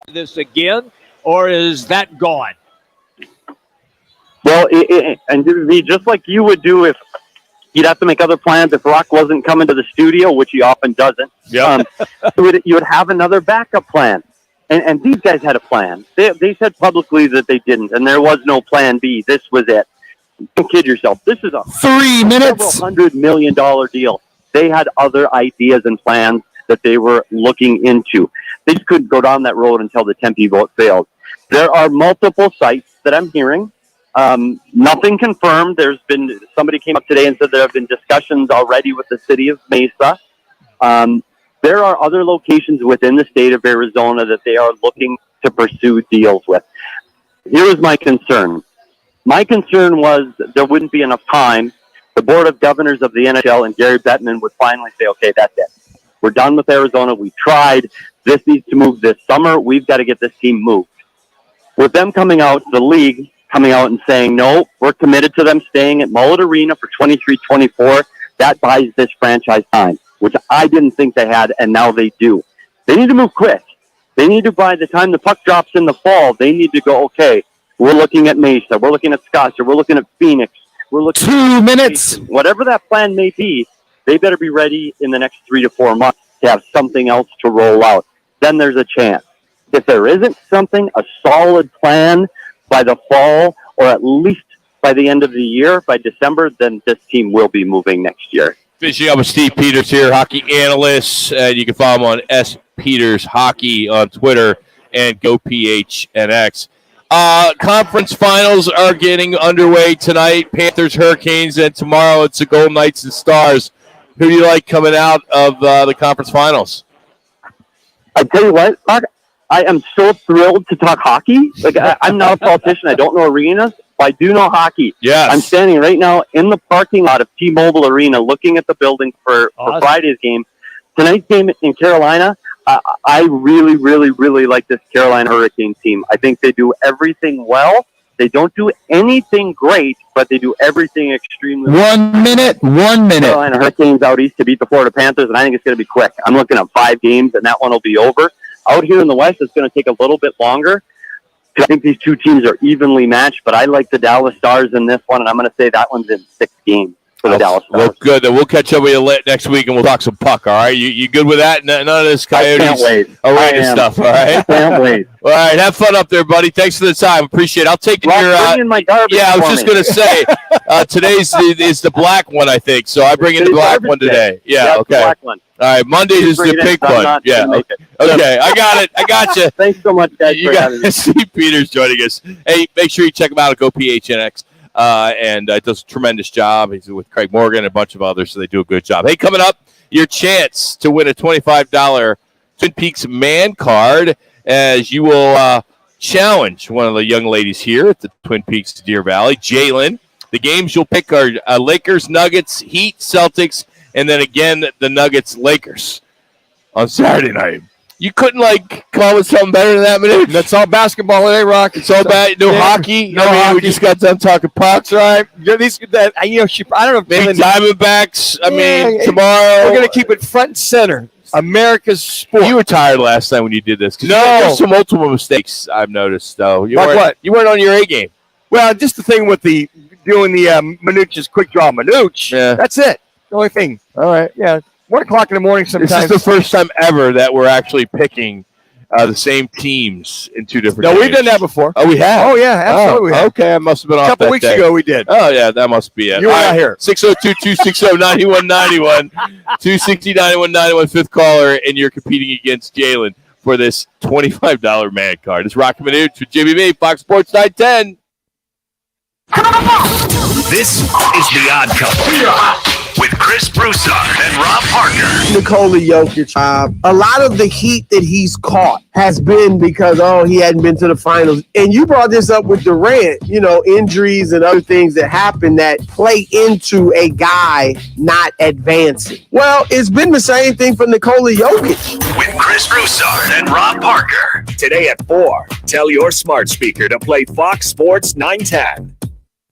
This again, or is that gone? Well, and it would be just like you would do if you'd have to make other plans if Roc wasn't coming to the studio, which he often doesn't. Yeah. You would have another backup plan. And these guys had a plan. They said publicly that they didn't, and there was no plan B. This was it. Don't kid yourself. This is a 3 minutes, $100 million deal. They had other ideas and plans that they were looking into. They just couldn't go down that road until the Tempe vote failed. There are multiple sites that I'm hearing. Nothing confirmed. Somebody came up today and said there have been discussions already with the city of Mesa. There are other locations within the state of Arizona that they are looking to pursue deals with. Here was my concern. My concern was there wouldn't be enough time. The Board of Governors of the NHL and Gary Bettman would finally say, okay, that's it. We're done with Arizona. We tried. This needs to move this summer. We've got to get this team moved. With them coming out, the league coming out and saying, no, we're committed to them staying at Mullet Arena for 23-24, that buys this franchise time, which I didn't think they had, and now they do. They need to move quick. They need to, by the time the puck drops in the fall, they need to go, okay, we're looking at Mesa, we're looking at Scottsdale, we're looking at Phoenix, we're looking 2 minutes. Whatever that plan may be, they better be ready in the next 3 to 4 months to have something else to roll out. Then there's a chance. If there isn't something, a solid plan by the fall, or at least by the end of the year, by December, then this team will be moving next year. Fishing up with Steve Peters here, hockey analyst. You can follow him on S. Peters Hockey on Twitter and GoPHNX. Conference finals are getting underway tonight. Panthers, Hurricanes, and tomorrow it's the Golden Knights and Stars. Who do you like coming out of the conference finals? I tell you what, I am so thrilled to talk hockey. Like I'm not a politician. I don't know arenas, but I do know hockey. Yes. I'm standing right now in the parking lot of T-Mobile Arena looking at the building for Friday's game. Tonight's game in Carolina, I really, really, really like this Carolina Hurricane team. I think they do everything well. They don't do anything great, but they do everything extremely well. 1 minute. Carolina Hurricanes out east to beat the Florida Panthers, and I think it's going to be quick. I'm looking at 5 games, and that one will be over. Out here in the West, it's going to take a little bit longer. I think these two teams are evenly matched, but I like the Dallas Stars in this one, and I'm going to say that one's in 6 games for the Dallas Stars. Well, good. Then we'll catch up with you next week, and we'll talk some puck, all right? You good with that? None of this Coyotes arena stuff, all right? I can't wait. All right, have fun up there, buddy. Thanks for the time. Appreciate it. I'll take your bring in my garbage. Yeah, I was just going to say, today's is the black one, I think, so I bring in the black one today. Yeah, okay. Black one. All right, Monday is the pink one. Yeah, okay. I got it. I got you. Thanks so much, guys. You got Steve Peters joining us. Hey, make sure you check him out at GoPHNX. And does a tremendous job. He's with Craig Morgan and a bunch of others, so they do a good job. Hey, coming up, your chance to win a $25 Twin Peaks Man card, as you will challenge one of the young ladies here at the Twin Peaks Deer Valley, Jalen. The games you'll pick are Lakers, Nuggets, Heat, Celtics, and then again the Nuggets, Lakers on Saturday night. You couldn't come up with something better than that, Manuch? That's all basketball today, Rock. It's all bad. No hockey. No hockey. We just got done talking pucks. Right. I don't know if Maybe Diamondbacks. We're Tomorrow. going to keep it front and center. America's sport. You were tired last time when you did this. No. There's some multiple mistakes I've noticed, though. You weren't on your A game. Well, just the thing with doing the Manuch's quick draw Manuch. Yeah. That's it. The only thing. All right. Yeah. 1 o'clock in the morning sometimes. This is the first time ever that we're actually picking the same teams in two different games. We've done that before. Oh, we have? Oh, yeah, absolutely. Oh, okay, I must have been off A couple that weeks day. ago we did. Oh, yeah, that must be it. You were not here. 602-260-9191. 260-9191, fifth caller, and you're competing against Jalen for this $25 man card. It's Roc and Manuch with Jimmy B, Fox Sports 910. This is The Odd Couple with Chris Broussard and Rob Parker. Nikola Jokic, a lot of the heat that he's caught has been because, he hadn't been to the finals. And you brought this up with Durant, injuries and other things that happen that play into a guy not advancing. Well, it's been the same thing for Nikola Jokic. With Chris Broussard and Rob Parker. Today at 4, tell your smart speaker to play Fox Sports 910.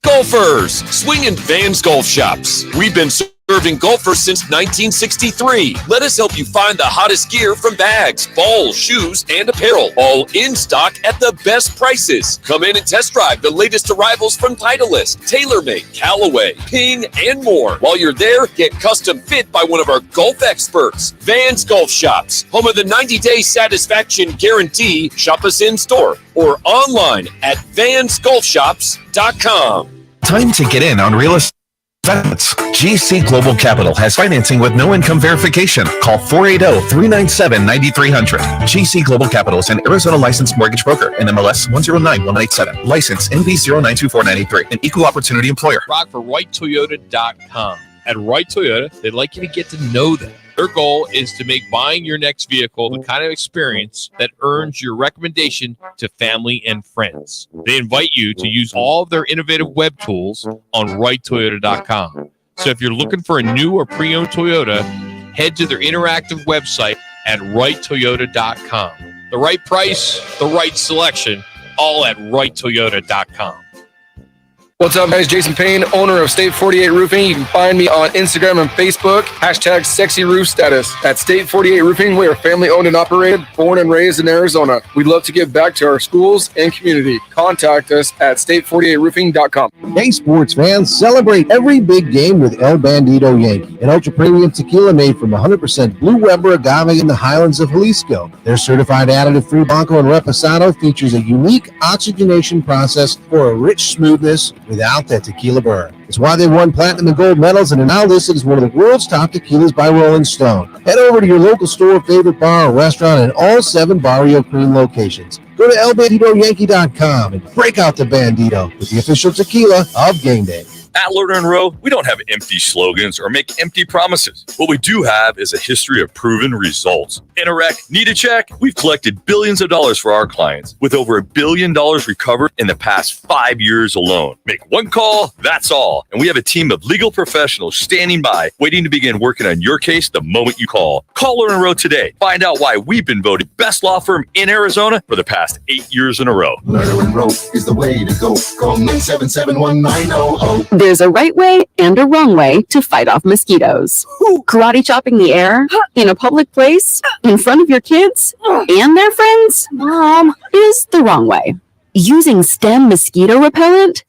Golfers, swinging Vans Golf Shops. We've been serving golfers since 1963. Let us help you find the hottest gear from bags, balls, shoes, and apparel, all in stock at the best prices. Come in and test drive the latest arrivals from Titleist, TaylorMade, Callaway, Ping, and more. While you're there, get custom fit by one of our golf experts. Vans Golf Shops, home of the 90-day satisfaction guarantee. Shop us in store or online at vansgolfshops.com. Time to get in on real estate investments. GC Global Capital has financing with no income verification. Call 480-397-9300. GC Global Capital is an Arizona licensed mortgage broker and MLS 109187. License NB092493. An equal opportunity employer. Rock for WrightToyota.com. At Wright Toyota, they'd like you to get to know them. Their goal is to make buying your next vehicle the kind of experience that earns your recommendation to family and friends. They invite you to use all of their innovative web tools on WrightToyota.com. So if you're looking for a new or pre-owned Toyota, head to their interactive website at WrightToyota.com. The right price, the right selection, all at WrightToyota.com. What's up, guys? Jason Payne, owner of State 48 Roofing. You can find me on Instagram and Facebook. Hashtag sexy roof status. At State 48 Roofing, we are family owned and operated, born and raised in Arizona. We'd love to give back to our schools and community. Contact us at state48roofing.com. Hey, sports fans, celebrate every big game with El Bandito Yankee, an ultra-premium tequila made from 100% Blue Weber agave in the highlands of Jalisco. Their certified additive-free Blanco and Reposado features a unique oxygenation process for a rich smoothness without that tequila burn. It's why they won platinum and gold medals and are now listed as one of the world's top tequilas by Rolling Stone. Head over to your local store, favorite bar, or restaurant in all 7 Barrio Cream locations. Go to elbanditoyankee.com and break out the Bandito with the official tequila of game day. At Lerner & Rowe, we don't have empty slogans or make empty promises. What we do have is a history of proven results. In a wreck, need a check? We've collected billions of dollars for our clients, with over $1 billion recovered in the past 5 years alone. Make one call, that's all. And we have a team of legal professionals standing by, waiting to begin working on your case the moment you call. Call Lerner & Rowe today. Find out why we've been voted best law firm in Arizona for the past 8 years in a row. Lerner & Rowe is the way to go. Call 977-1900. There's a right way and a wrong way to fight off mosquitoes. Karate chopping the air in a public place in front of your kids and their friends, Mom, is the wrong way. Using STEM mosquito repellent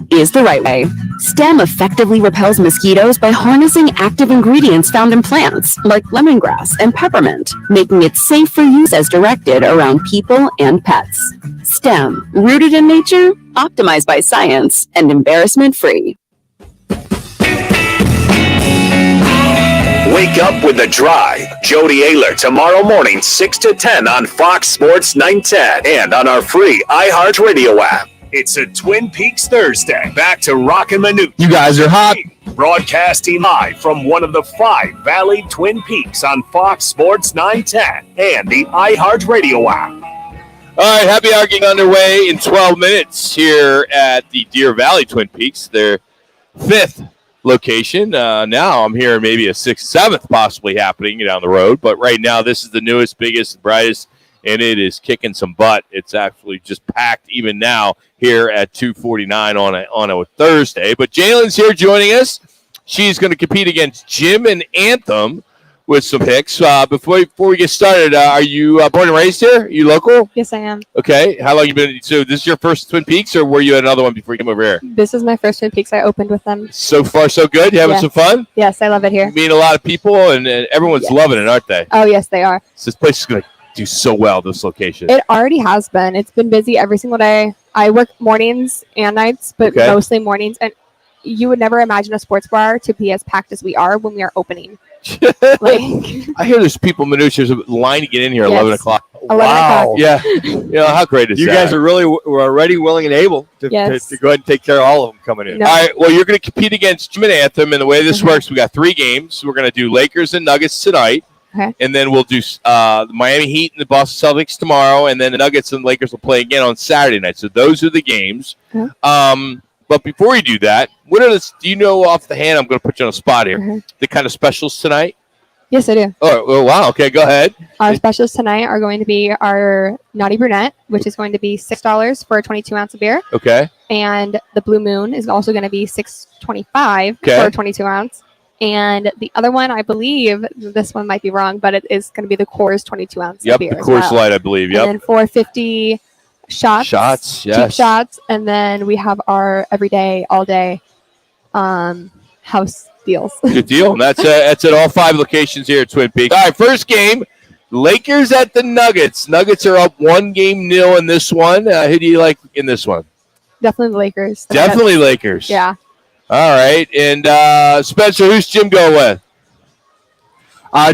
is the right way. STEM effectively repels mosquitoes by harnessing active ingredients found in plants like lemongrass and peppermint, making it safe for use as directed around people and pets. STEM, rooted in nature, optimized by science, and embarrassment-free. Wake up with The Drive. Jody Ayler tomorrow morning, 6 to 10 on Fox Sports 910 and on our free iHeartRadio app. It's a Twin Peaks Thursday. Back to Roc and Manuch. You guys are hot. Broadcasting live from one of the 5 Valley Twin Peaks on Fox Sports 910 and the iHeartRadio app. All right, happy hour getting underway in 12 minutes here at the Deer Valley Twin Peaks, their 5th location. Now I'm hearing maybe a 6th, 7th possibly happening down the road, but right now this is the newest, biggest, brightest, and it is kicking some butt. It's actually just packed even now here at 2:49 on a Thursday. But Jalen's here joining us. She's going to compete against Jim and Anthem with some picks. Before we get started, are you born and raised here? Are you local? Yes, I am. Okay. How long you been? So this is your first Twin Peaks, or were you at another one before you came over here? This is my first Twin Peaks. I opened with them. So far, so good? You having Yes. some fun? Yes, I love it here. You meet a lot of people, and everyone's loving it, aren't they? Oh, yes, they are. So this place is going to do so well, this location. It already has been. It's been busy every single day. I work mornings and nights, but Okay. mostly mornings. And you would never imagine a sports bar to be as packed as we are when we are opening. I hear there's people, Manuch, there's a line to get in here at Yes. 11 o'clock. 11 o'clock. Yeah. You know, how great is You that? guys are really were ready, willing, and able to go ahead and take care of all of them coming in. No. All right, well, you're going to compete against Jim and Anthem, and the way this works, we got 3 games. We're going to do Lakers and Nuggets tonight, Okay. and then we'll do the Miami Heat and the Boston Celtics tomorrow, and then the Nuggets and Lakers will play again on Saturday night. So those are the games. Okay. But before we do that, what are do you know off the hand? I'm going to put you on a spot here. The kind of specials tonight? Yes, I do. Oh, wow. Okay, go ahead. Our specials tonight are going to be our Naughty Brunette, which is going to be $6 for a 22-ounce of beer. Okay. And the Blue Moon is also going to be $6.25 Okay. for a 22-ounce. And the other one, I believe, this one might be wrong, but it is going to be the Coors 22-ounce Yep, beer the as Coors well. Light, I believe. Yep. And then 450 shots. Shots, Cheap yes. shots. And then we have our everyday, all-day house deals. Good deal. And that's at all 5 locations here at Twin Peaks. All right, first game, Lakers at the Nuggets. Nuggets are up 1-0 in this one. Who do you like in this one? Definitely the Lakers. Definitely Lakers. Yeah. All right. And Spencer, who's Jim going with?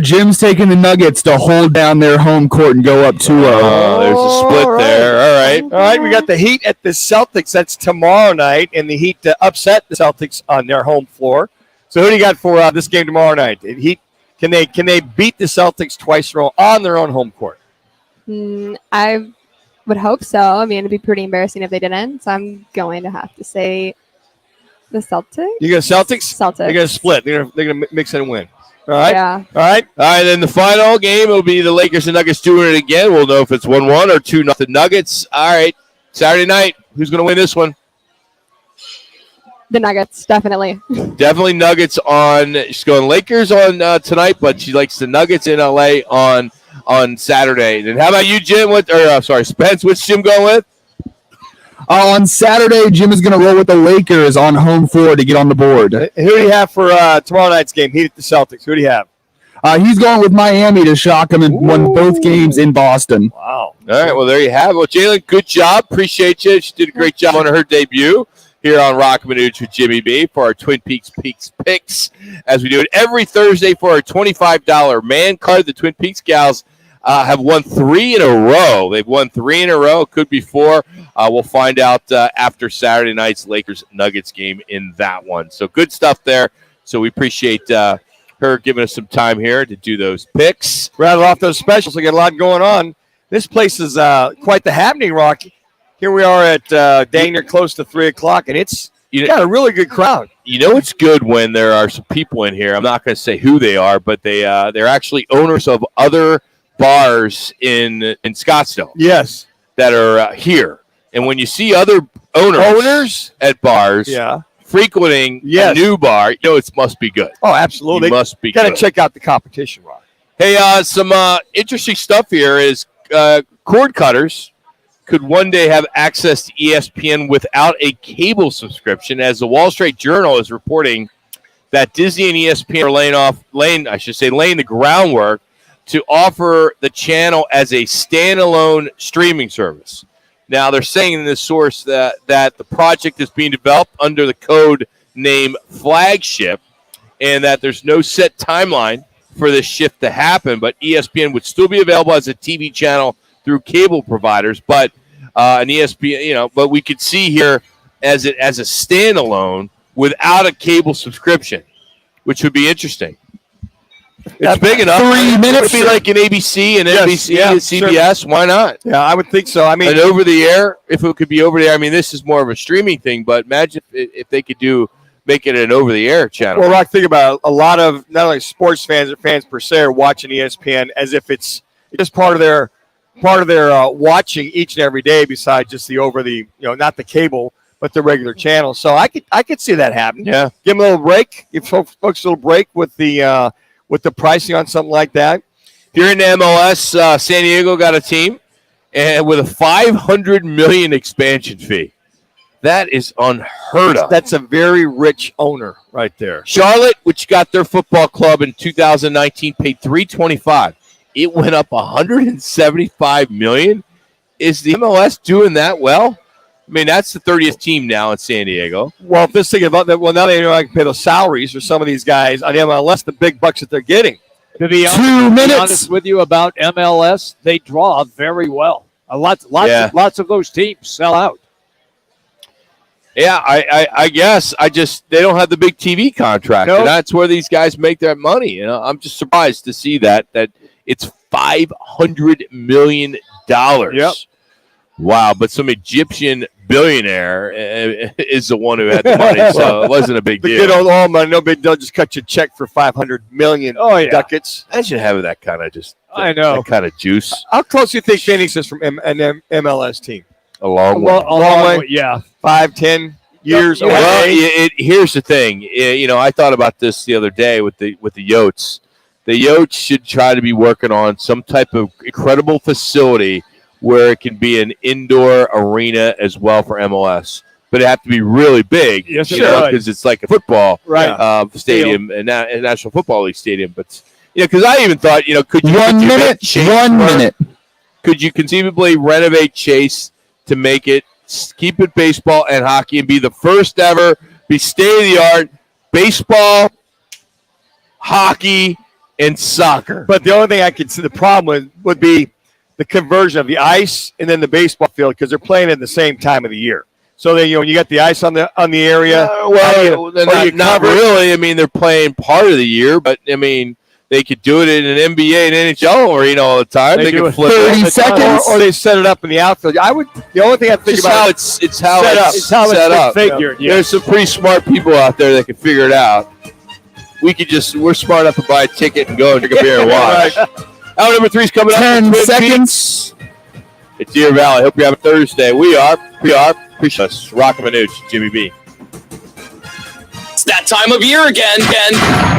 Jim's taking the Nuggets to hold down their home court and go up 2-0. There's a split there. All right. All right, we got the Heat at the Celtics. That's tomorrow night, and the Heat upset the Celtics on their home floor. So who do you got for this game tomorrow night? The Heat, can they beat the Celtics twice in a row on their own home court? I would hope so. I mean, it'd be pretty embarrassing if they didn't. So I'm going to have to say the Celtics. You got Celtics? Celtics. They're going to split. They're going to mix it and win. All right? Yeah. All right. All right, then the final game will be the Lakers and Nuggets doing it again. We'll know if it's 1-1 or 2-0 Nuggets. All right, Saturday night, who's going to win this one? The Nuggets, definitely. Definitely Nuggets on. She's going Lakers on tonight, but she likes the Nuggets in LA on Saturday. And how about you, Jim? Spence, which Jim going with? On Saturday, Jim is going to roll with the Lakers on home floor to get on the board. Who do you have for tomorrow night's game? Heat at the Celtics. Who do you have? He's going with Miami to shock him and won both games in Boston. Wow. All right, well, there you have it. Well, Jalen, good job. Appreciate you. She did a great job on her debut here on Roc and Manuch with Jimmy B for our Twin Peaks picks, as we do it every Thursday for our $25 man card. The Twin Peaks gals have won 3 in a row. They've won 3 in a row. Could be 4. We'll find out after Saturday night's Lakers-Nuggets game in that one. So good stuff there. So we appreciate her giving us some time here to do those picks. Rattle off those specials. We got a lot going on. This place is quite the happening, Rock. Here we are at dang near close to 3 o'clock, and it's got a really good crowd. You know it's good when there are some people in here. I'm not going to say who they are, but they're actually owners of other bars in Scottsdale. Yes. That are here. And when you see other owners at bars frequenting a new bar, you know it must be good. Oh, absolutely. It must be Got to good. check out the competition, Rock. Hey, some interesting stuff here is cord cutters could one day have access to ESPN without a cable subscription, as the Wall Street Journal is reporting that Disney and ESPN are laying the groundwork to offer the channel as a standalone streaming service. Now, they're saying in this source that the project is being developed under the code name Flagship, and that there's no set timeline for this shift to happen, but ESPN would still be available as a TV channel through cable providers, but an ESPN, but we could see here as a standalone without a cable subscription, which would be interesting. It's big enough. 3 minutes. It would be like an ABC and NBC and CBS. Sure. Why not? Yeah, I would think so. I mean, and over the air, if it could be over the air. I mean, this is more of a streaming thing, but imagine if they could make it an over-the-air channel. Well, Rock, think about it. A lot of not only sports fans or fans per se are watching ESPN as if it's just part of their watching each and every day. Besides just the over the not the cable but the regular channel. So I could see that happen. Yeah, give them a little break. Give folks a little break with the pricing on something like that. If you're in the MLS, San Diego got a team and with a $500 million expansion fee. That is unheard of. That's a very rich owner right there. Charlotte, which got their football club in 2019, paid $325. It went up $175 million. Is the MLS doing that well? I mean, that's the 30th team now in San Diego. Well, if this thinking about that, well, now they know I can pay those salaries for some of these guys on the MLS, the big bucks that they're getting. To be honest with you about MLS, they draw very well. Lots of those teams sell out. Yeah, I guess they don't have the big TV contract, and that's where these guys make their money. I'm just surprised to see that it's $500 million. Yep. Wow, but some Egyptian billionaire is the one who had the money, so it wasn't a big deal. The good old all money, no big deal. Just cut you a check for $500 million. Ducats. I should have that kind of that kind of juice. How close do you think Phoenix is from an MLS team? A long way. A long way. Yeah. 5-10 years away. Well, here's the thing. I thought about this the other day with the Yotes. The Yotes should try to be working on some type of incredible facility where it can be an indoor arena as well for MLS. But it have to be really big, because it's like a football stadium, and a National Football League stadium. But because I even thought, could you 1 minute? 1 minute. Could you conceivably renovate Chase to make it, keep it baseball and hockey, and be the first ever, be state-of-the-art baseball, hockey, and soccer? But the only thing I could see the problem would be the conversion of the ice and then the baseball field, because they're playing at the same time of the year. So then when you got the ice on the area, not really. I mean, they're playing part of the year, but I mean, they could do it in an NBA and NHL arena all the time. They could flip 30 seconds, or they set it up in the outfield. The only thing I think about it's how it's set up. Figured. Yeah. There's some pretty smart people out there that can figure it out. We're smart enough to buy a ticket and go and drink a beer and watch. Hour number 3 is coming up. 10 seconds. It's Deer Valley. Hope you have a Thursday. We are. Appreciate us. Roc and Manuch, Jimmy B. It's that time of year again.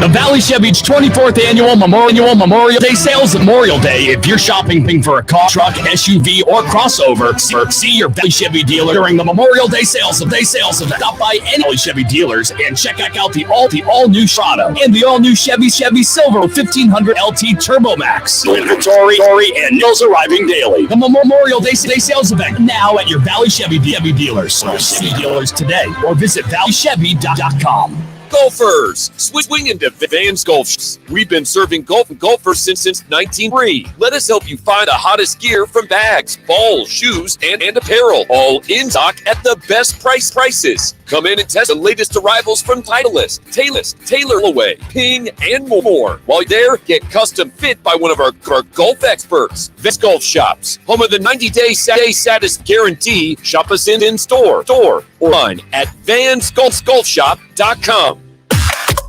The Valley Chevy's 24th annual Memorial Day sales. Memorial Day. If you're shopping for a car, truck, SUV, or crossover, see your Valley Chevy dealer during the Memorial Day sales event. Stop by any Valley Chevy dealers and check out the all-new Strada and the all-new Chevy Silver 1500 LT Turbo Max. Inventory and deals arriving daily. The Memorial Day sales event now at your Valley Chevy dealers. Chevy dealers today, or visit valleychevy.com. Golfers, swing into Vans Golf. We've been serving golfers since 1903. Let us help you find the hottest gear from bags, balls, shoes, and apparel. All in stock at the best prices. Come in and test the latest arrivals from Titleist, TaylorAway, Ping, and more. While you're there, get custom fit by one of our golf experts. Vans Golf Shops, home of the 90-day status guarantee. Shop us in store or online at vansgolfshop.com.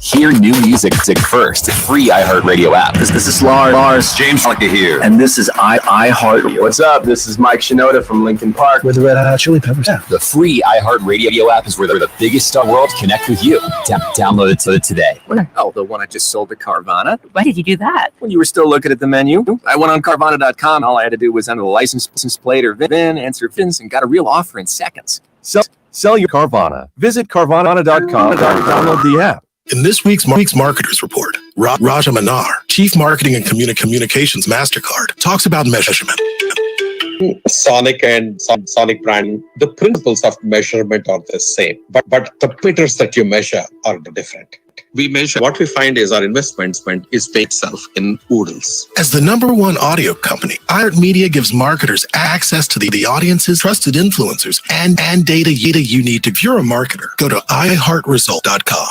Hear new music first. Free iHeartRadio app. This is Lars James here, and this is iHeartRadio. What's up? This is Mike Shinoda from Linkin Park with the Red Hot Chili Peppers. The free iHeartRadio app is where the biggest star world connect with you. Download it today. Oh, the one I just sold to Carvana. Why did you do that? When you were still looking at the menu, I went on Carvana.com. All I had to do was enter the license plate or VIN, answer VINs, and got a real offer in seconds. Sell your Carvana. Visit Carvana.com and download the app. In this week's Marketers Report, Roc and Manuch, Chief Marketing and Communications MasterCard, talks about measurement. Sonic and Sonic brand, the principles of measurement are the same, but the meters that you measure are different. We measure what we find is our investment is paid itself in oodles. As the #1 audio company, iHeartMedia gives marketers access to the audiences, trusted influencers, and data you need to. If you're a marketer, go to iHeartResult.com.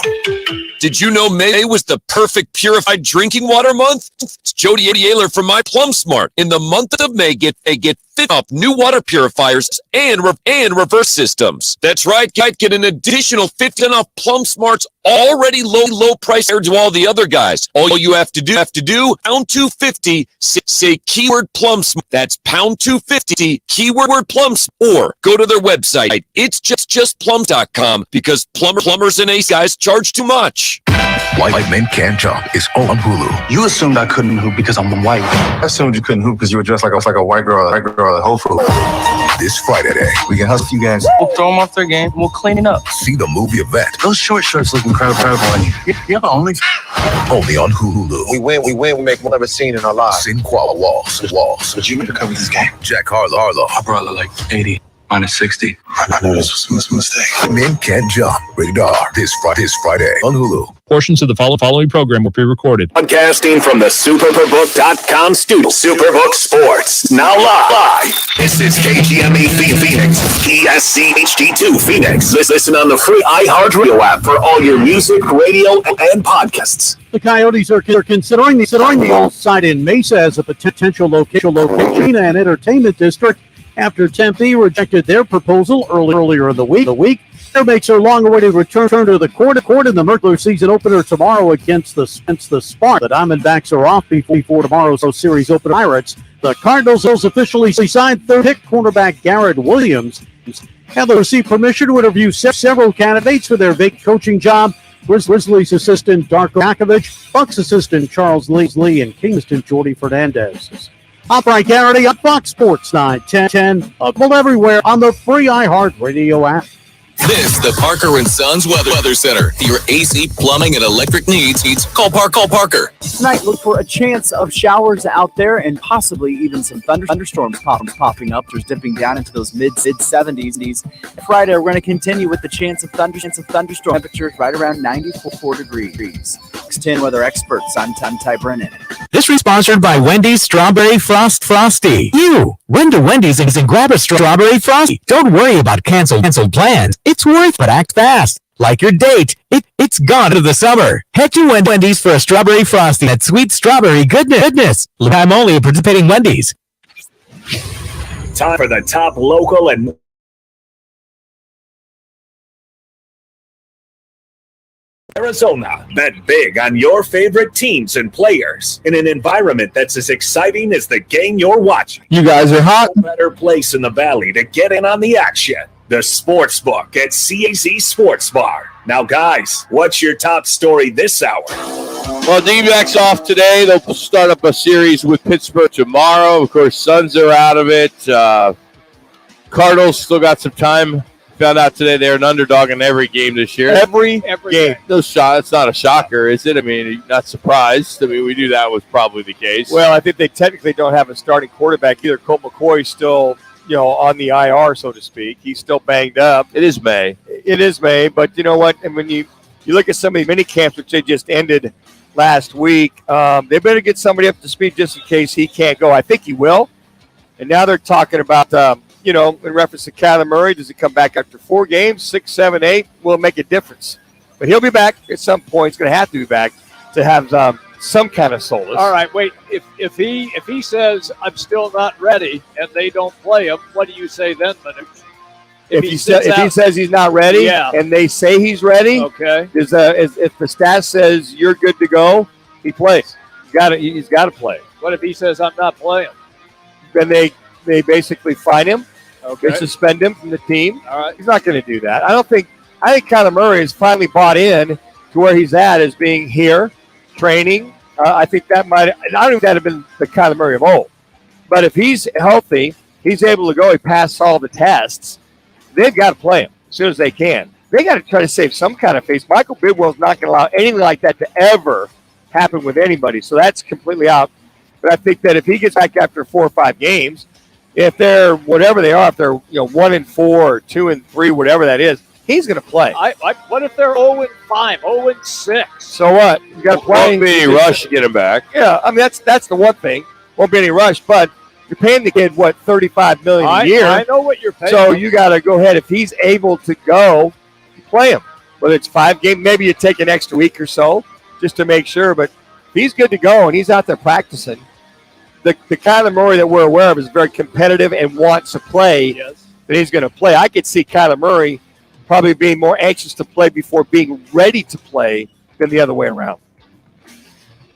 Did you know May was the perfect purified drinking water month? It's Jody Ayler from My Plum Smart. In the month of May, get 50 off new water purifiers and reverse systems. That's right, get an additional 50 off Plum Smart's already low price compared to all the other guys. All you have to do pound 250, say keyword Plum Smart. That's pound 250, keyword Plum Smart, or go to their website. It's just plum.com because plumbers and ace guys charge too much. White Men Can't Jump is on Hulu. You assumed I couldn't hoop because I'm white. I assumed you couldn't hoop because you were dressed like a white girl at Whole Foods. This Friday, we can hustle a few games. We'll throw them off their game and we'll clean it up. See the movie event. Those short shirts look incredible on you. You're the only only on Hulu. We win, we make more ever seen in our lives. Sin Kuala Walls. But you need to cover this game. Jack Harlow. I brought like 80. Minus 60. I know this was a mistake. Men Can't Jump. Rated R. This Friday on Hulu. Portions of the following program were pre-recorded. Broadcasting from the Superbook.com studio. Superbook Sports. Now live. This is KGME Phoenix. ESC HD2 Phoenix. Listen on the free iHeartRadio app for all your music, radio, and podcasts. The Coyotes are considering the old site in Mesa as a potential location and entertainment district after Tempe rejected their proposal earlier in the week. That makes their long-awaited return to the court in the Merkler season opener tomorrow against the Sparks. The Diamondbacks are off before tomorrow's series opener. Pirates. The Cardinals officially signed third-pick cornerback Garrett Williams. Have received permission to interview several candidates for their vacant coaching job. Grizzlies assistant Darko Jakovic, Bucks assistant Charles Lee, and Kingston Jordy Fernandez. Upright Garrity on Fox Sports 9, 10, available everywhere on the free iHeartRadio app. This the Parker and Sons Weather Center. For your AC, plumbing, and electric needs, call Parker. Tonight, look for a chance of showers out there and possibly even some thunderstorms popping up. There's dipping down into those mid-70s. Friday, we're going to continue with the chance of thunderstorm. Temperatures right around 94 degrees. 10 weather experts. I'm Ty Brennan. This is sponsored by Wendy's Strawberry Frosty. Run to Wendy's and grab a Strawberry Frosty. Don't worry about canceled plans. It's worth it. Act fast. Like your date, it's gone to the summer. Head to Wendy's for a Strawberry Frosty. That sweet strawberry goodness. Time only at participating Wendy's. Time for the top local and Arizona. Bet big on your favorite teams and players in an environment that's as exciting as the game you're watching. You guys are hot. No better place in the valley to get in on the action. The Sportsbook at CAZ Sports Bar. Now, guys, what's your top story this hour? Well, D-backs off today. They'll start up a series with Pittsburgh tomorrow. Of course, Suns are out of it. Cardinals still got some time. Found out today they're an underdog in every game this year. Every game. No shot. It's not a shocker, is it? I mean, you're not surprised. I mean, we knew that was probably the case. Well, I think they technically don't have a starting quarterback either. Colt McCoy's still, on the IR, so to speak. He's still banged up. It is May, but you know what? And when you look at some of the mini camps which they just ended last week, they better get somebody up to speed just in case he can't go. I think he will. And now they're talking about in reference to Kyler Murray, does he come back after 4 games, 6, 7, 8? Will it make a difference? But he'll be back at some point. He's going to have to be back to have some kind of solace. All right, wait. If he says I'm still not ready and they don't play him, what do you say then, Manuch? If he says he's not ready and they say he's ready, okay. If the stat says you're good to go, he plays. He's got to play. What if he says I'm not playing? Then they basically fine him. Okay. They suspend him from the team. All right. He's not going to do that. I think Kyler Murray has finally bought in to where he's at as being here, training. I think that I don't think that have been the Kyler Murray of old. But if he's healthy, he's able to go. He passed all the tests. They've got to play him as soon as they can. They got to try to save some kind of face. Michael Bidwell's not going to allow anything like that to ever happen with anybody. So that's completely out. But I think that if he gets back after 4 or 5 games, if they're whatever they are, if they're 1-4 or 2-3, whatever that is, he's going to play. What if they're 0-5, 0-6? So what? You got to play. Won't be any rush to get him back. Yeah, I mean that's the one thing. Won't be any rush, but you're paying the kid what $35 million a year. I know what you're paying. So you got to go ahead if he's able to go, you play him. Whether it's 5 games, maybe you take an extra week or so just to make sure. But if he's good to go and he's out there practicing, the Kyler Murray that we're aware of is very competitive and wants to play. Yes. That he's going to play. I could see Kyler Murray probably being more anxious to play before being ready to play than the other way around.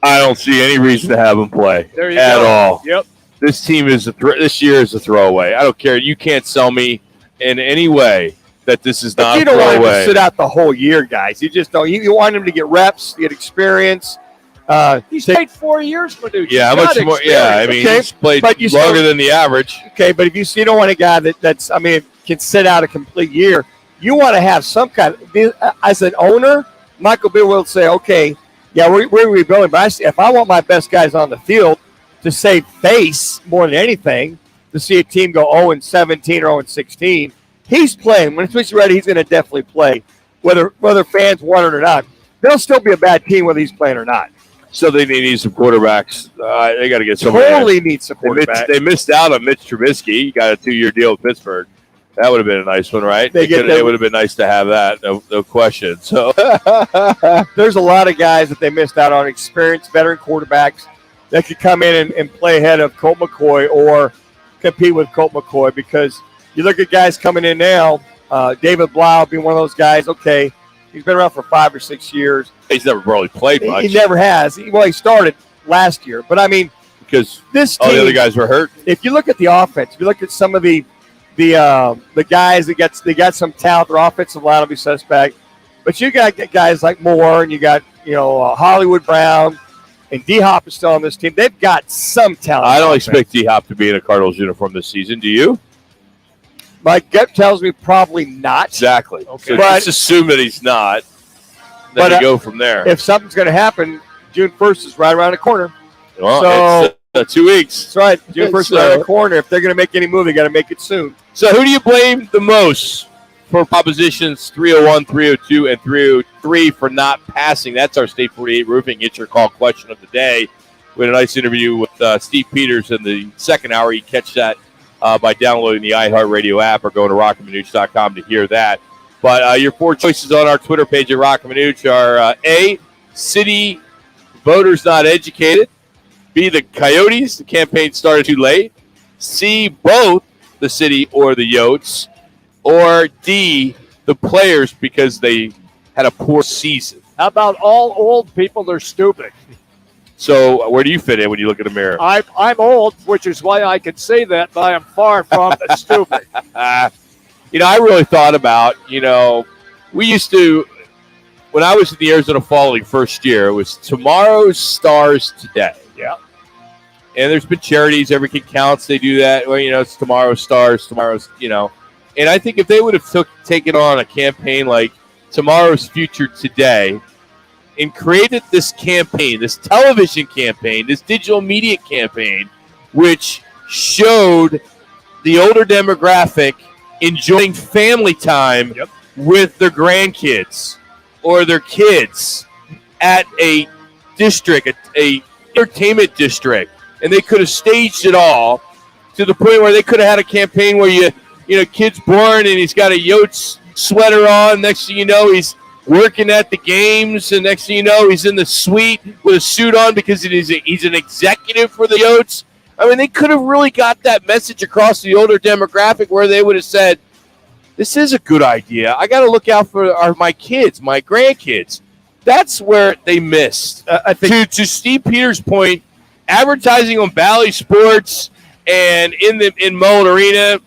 I don't see any reason to have him play at all. Yep. This team is this year is a throwaway. I don't care. You can't sell me in any way that this is not a throwaway. You don't want him to sit out the whole year, guys. You just don't. You want him to get reps, get experience. He's played 4 years, Manuch. Yeah, how much more? Yeah, I mean, he's played longer than the average. Okay, but if you don't want a guy that's can sit out a complete year, you want to have some kind of, as an owner, Michael Bill will say, okay, yeah, we're rebuilding, but if I want my best guys on the field to save face more than anything, to see a team go 0-17 or 0-16, he's playing. When he's ready, he's going to definitely play, whether fans want it or not. They'll still be a bad team whether he's playing or not. So they need some quarterbacks. They got to get somebody. Totally need some quarterbacks. They missed out on Mitch Trubisky. He got a 2-year deal with Pittsburgh. That would have been a nice one, right? It would have been nice to have that, no question. So there's a lot of guys that they missed out on, experienced veteran quarterbacks that could come in and play ahead of Colt McCoy or compete with Colt McCoy, because you look at guys coming in now, David Blau being one of those guys, okay, he's been around for 5 or 6 years. He's never really played much. He never has. He started last year. But, I mean, because this team, all the other guys were hurt. If you look at the offense, if you look at some of the guys they got some talent, their offensive line will be suspect. But you got guys like Moore, and you got Hollywood Brown, and D-Hop is still on this team. They've got some talent. I don't expect D-Hop to be in a Cardinals uniform this season. Do you? My gut tells me probably not. Exactly. Okay. So just assume that he's not. Then you go from there. If something's going to happen, June 1st is right around the corner. Well, it's 2 weeks. That's right. June 1st is right around the corner. If they're going to make any move, they got to make it soon. So who do you blame the most for propositions 301, 302, and 303 for not passing? That's our State 48 Roofing It's Your Call question of the day. We had a nice interview with Steve Peters in the second hour. You catch that by downloading the iHeartRadio app or going to rockandmanuch.com to hear that. But your 4 choices on our Twitter page at Roc and Manuch are A, city voters not educated; B, the Coyotes, the campaign started too late; C, both the city or the Yotes; or D, the players because they had a poor season. How about all old people are stupid? So where do you fit in when you look in the mirror? I'm old, which is why I can say that, but I am far from stupid. I really thought about, we used to, when I was in the Arizona Fall League first year, it was tomorrow's stars today. Yeah. And there's been charities, Every Kid Counts, they do that. Well, it's tomorrow's stars, tomorrow's, And I think if they would have taken on a campaign like Tomorrow's Future Today and created this campaign, this television campaign, this digital media campaign, which showed the older demographic enjoying family time with their grandkids or their kids at a district, a entertainment district, and they could have staged it all to the point where they could have had a campaign where kid's born and he's got a Yotes sweater on. Next thing you know, he's working at the games, and next thing you know, he's in the suite with a suit on because he's an executive for the Yotes. I mean, they could have really got that message across the older demographic where they would have said, this is a good idea. I got to look out for my kids, my grandkids. That's where they missed. I think to Steve Peters' point, advertising on Bally Sports and in Mullet Arena,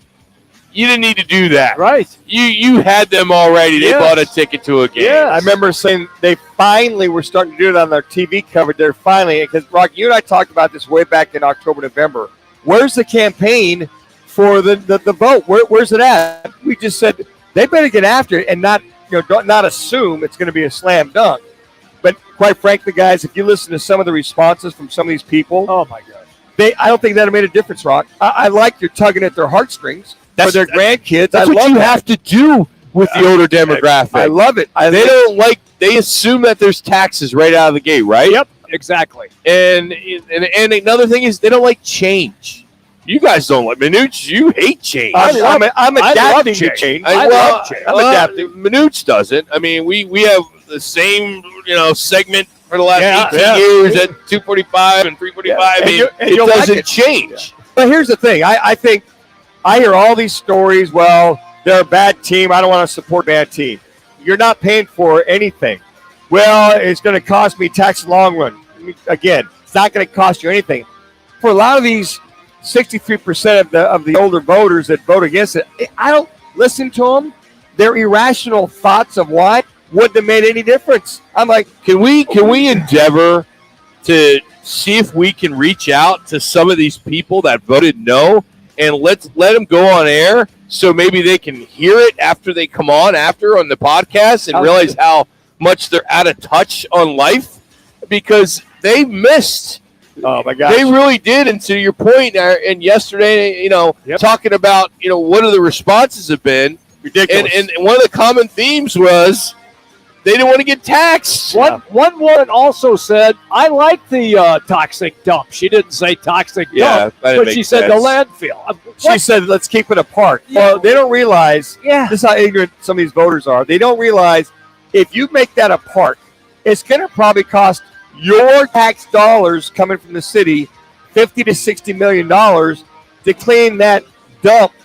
you didn't need to do that. Right. You had them already. They bought a ticket to a game. Yeah, I remember saying they finally were starting to do it on their TV coverage. They're finally, because, Rock, you and I talked about this way back in October, November. Where's the campaign for the vote? Where's it at? We just said they better get after it and not assume it's going to be a slam dunk. But quite frankly, guys, if you listen to some of the responses from some of these people, oh my gosh, I don't think that made a difference, Rock. I like you're tugging at their heartstrings for their grandkids. That's what you have to do with the older demographic. I love it. They assume that there's taxes right out of the gate, right? Yep, exactly. And another thing is they don't like change. You guys don't like Manuch. You hate change. I'm adapting to change. I'm adapting. Manuch doesn't. I mean, we have the same segment for the last 18 years at 245 and 345. I mean, it doesn't change. But here's the thing. I think I hear all these stories. Well, they're a bad team. I don't want to support a bad team. You're not paying for anything. Well, it's going to cost me tax in the long run. Again, it's not going to cost you anything. For a lot of these 63% of the older voters that vote against it, I don't listen to them. Their irrational thoughts of why wouldn't have made any difference. I'm like, can we endeavor to see if we can reach out to some of these people that voted no, and let them go on air so maybe they can hear it after they come on the podcast and realize how much they're out of touch on life, because they missed. Oh my gosh, they really did. And to your point, and yesterday, talking about what are the responses have been ridiculous, and one of the common themes was they didn't want to get taxed. One woman also said, "I like the toxic dump." She didn't say toxic dump, but she said the landfill. She said, "Let's keep it apart." Yeah. Well, they don't realize. Yeah. This is how ignorant some of these voters are. They don't realize if you make that apart, it's going to probably cost your tax dollars coming from the city $50 to $60 million to clean that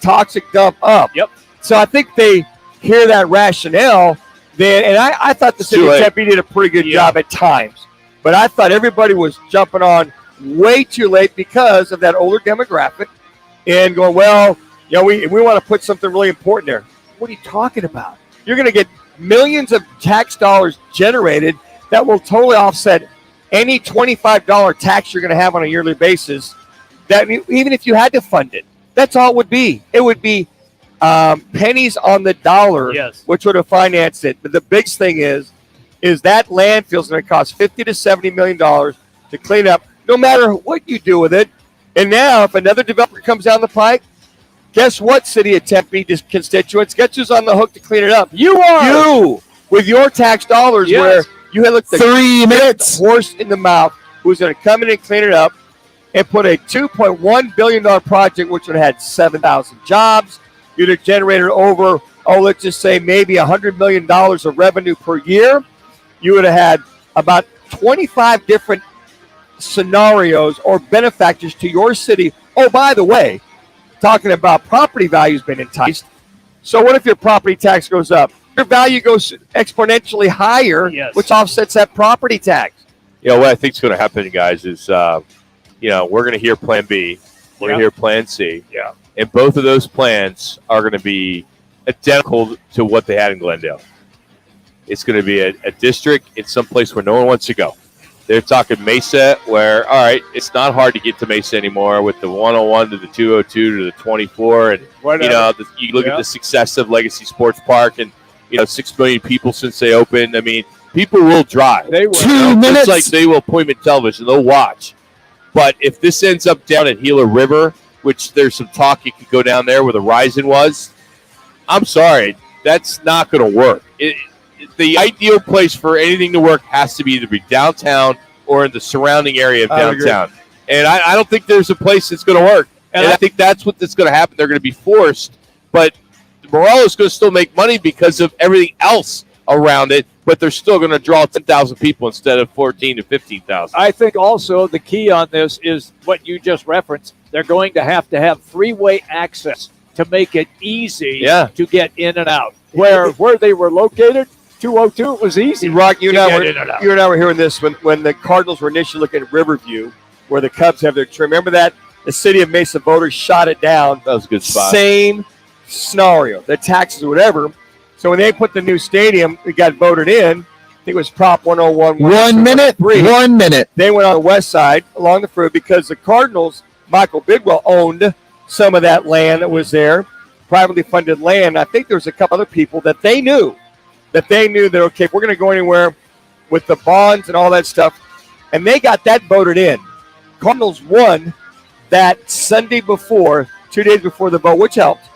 toxic dump up. Yep. So I think they hear that rationale. And I thought the city of Tempe did a pretty good job at times. But I thought everybody was jumping on way too late because of that older demographic and going, well, we want to put something really important there. What are you talking about? You're going to get millions of tax dollars generated that will totally offset any $25 tax you're going to have on a yearly basis. That even if you had to fund it, that's all it would be. It would be pennies on the dollar, which would have financed it. But the big thing is that landfill is going to cost $50 to $70 million to clean up, no matter what you do with it. And now, if another developer comes down the pike, guess what, City of Tempe constituents? Guess who's on the hook to clean it up? You are. You, with your tax dollars, where you had looked the 3 minutes horse in the mouth, who's going to come in and clean it up and put a $2.1 billion project, which would have had 7,000 jobs. You'd have generated over, let's just say maybe $100 million of revenue per year. You would have had about 25 different scenarios or benefactors to your city. Oh, by the way, talking about property values being enticed. So what if your property tax goes up? Your value goes exponentially higher, which offsets that property tax. What I think is going to happen, guys, is, we're going to hear Plan B. We're going to hear Plan C. Yeah. And both of those plans are going to be identical to what they had in Glendale. It's going to be a district in some place where no one wants to go. They're talking Mesa, where, all right, it's not hard to get to Mesa anymore with the 101 to the 202 to the 24. And, you look at the success of Legacy Sports Park and, 6 million people since they opened. I mean, people will drive. They will. 2 minutes. Just like they will appointment television. They'll watch. But if this ends up down at Gila River, which there's some talk you could go down there where the Horizon was, I'm sorry, that's not going to work. The ideal place for anything to work has to be either be downtown or in the surrounding area of downtown. And I don't think there's a place that's going to work. And I think that's what's going to happen. They're going to be forced. But Morello's going to still make money because of everything else around it, but they're still going to draw 10,000 people instead of 14 to 15,000. I think also the key on this is what you just referenced. They're going to have freeway access to make it easy to get in and out. Where they were located, 202, it was easy. Rock, you and I were hearing this when the Cardinals were initially looking at Riverview, where the Cubs have their trim. Remember that? The city of Mesa voters shot it down. That was a good spot. Same scenario, the taxes or whatever. So when they put the new stadium, it got voted in. I think it was Prop 101. 1 minute. 1 minute. They went on the west side along the freeway because the Cardinals, Michael Bidwell, owned some of that land that was there, privately funded land. I think there was a couple other people that they knew that, okay, if we're going to go anywhere with the bonds and all that stuff, and they got that voted in. Cardinals won that Sunday before, 2 days before the vote, which helped.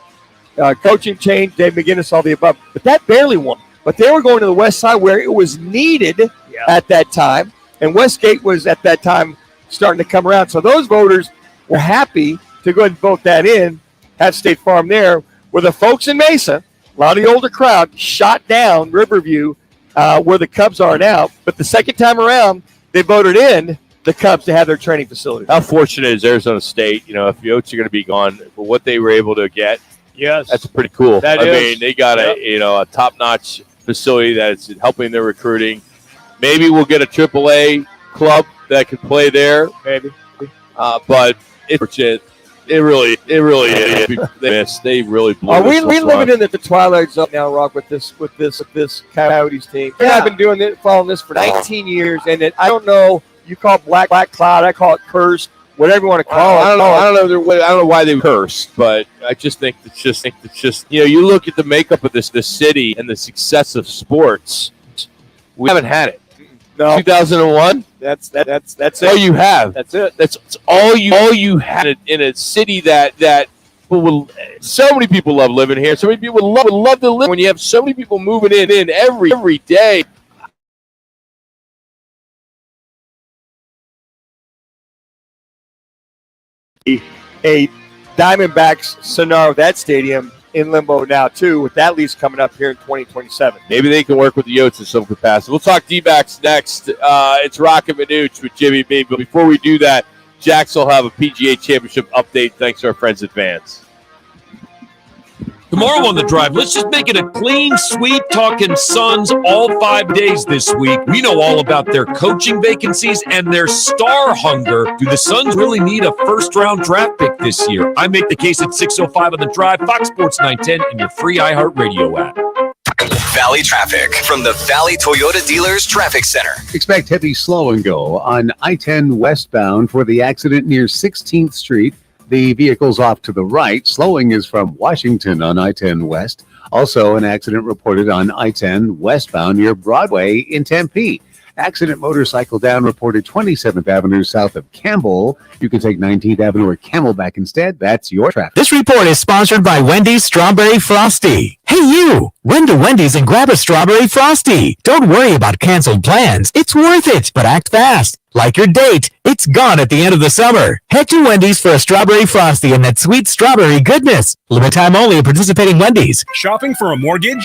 coaching change, Dave McGinnis, all the above. But that barely won. But they were going to the west side where it was needed at that time. And Westgate was at that time starting to come around. So those voters were happy to go ahead and vote that in, have State Farm there, where the folks in Mesa, a lot of the older crowd, shot down Riverview where the Cubs are now. But the second time around, they voted in the Cubs to have their training facility. How fortunate is Arizona State? You know, if the Oats are going to be gone, for what they were able to get, that's pretty cool. I mean, they got a top-notch facility that is helping their recruiting. Maybe we'll get a AAA club that can play there. Maybe, but it really is. They really blew. Are we living in the twilight zone now, Rock, with this Coyotes team? Yeah. I've been following this for 19 years, and I don't know. You call it black cloud. I call it cursed. Whatever you want to call it. I don't know why they cursed, but I just think it's just you look at the makeup of this city and the success of sports. We haven't had it. No. 2001. That's it. All you have. That's it. That's all you had in a city that so many people love living here. So many people love to live when you have so many people moving in every day. A Diamondbacks scenario of that stadium in limbo now too, with that lease coming up here in 2027. Maybe they can work with the Yotes in some capacity. We'll talk D-backs next. It's Roc and Manuch with Jimmy B. But before we do that, Jax will have a PGA Championship update thanks to our friends at Vans. Tomorrow on The Drive, let's just make it a clean sweep, talking Suns all 5 days this week. We know all about their coaching vacancies and their star hunger. Do the Suns really need a first-round draft pick this year? I make the case at 6:05 on The Drive, Fox Sports 910, and your free iHeartRadio app. Valley traffic from the Valley Toyota Dealers Traffic Center. Expect heavy slow and go on I-10 westbound for the accident near 16th Street. The vehicle's off to the right. Slowing is from Washington on I-10 West. Also, an accident reported on I-10 westbound near Broadway in Tempe. Accident motorcycle down reported 27th Avenue south of Campbell. You can take 19th Avenue or Camelback instead. That's your traffic. This report is sponsored by Wendy's Strawberry Frosty. Hey, you! Run to Wendy's and grab a Strawberry Frosty. Don't worry about canceled plans. It's worth it, but act fast. Like your date, it's gone at the end of the summer. Head to Wendy's for a Strawberry Frosty and that sweet strawberry goodness. Limit time only at participating Wendy's. Shopping for a mortgage?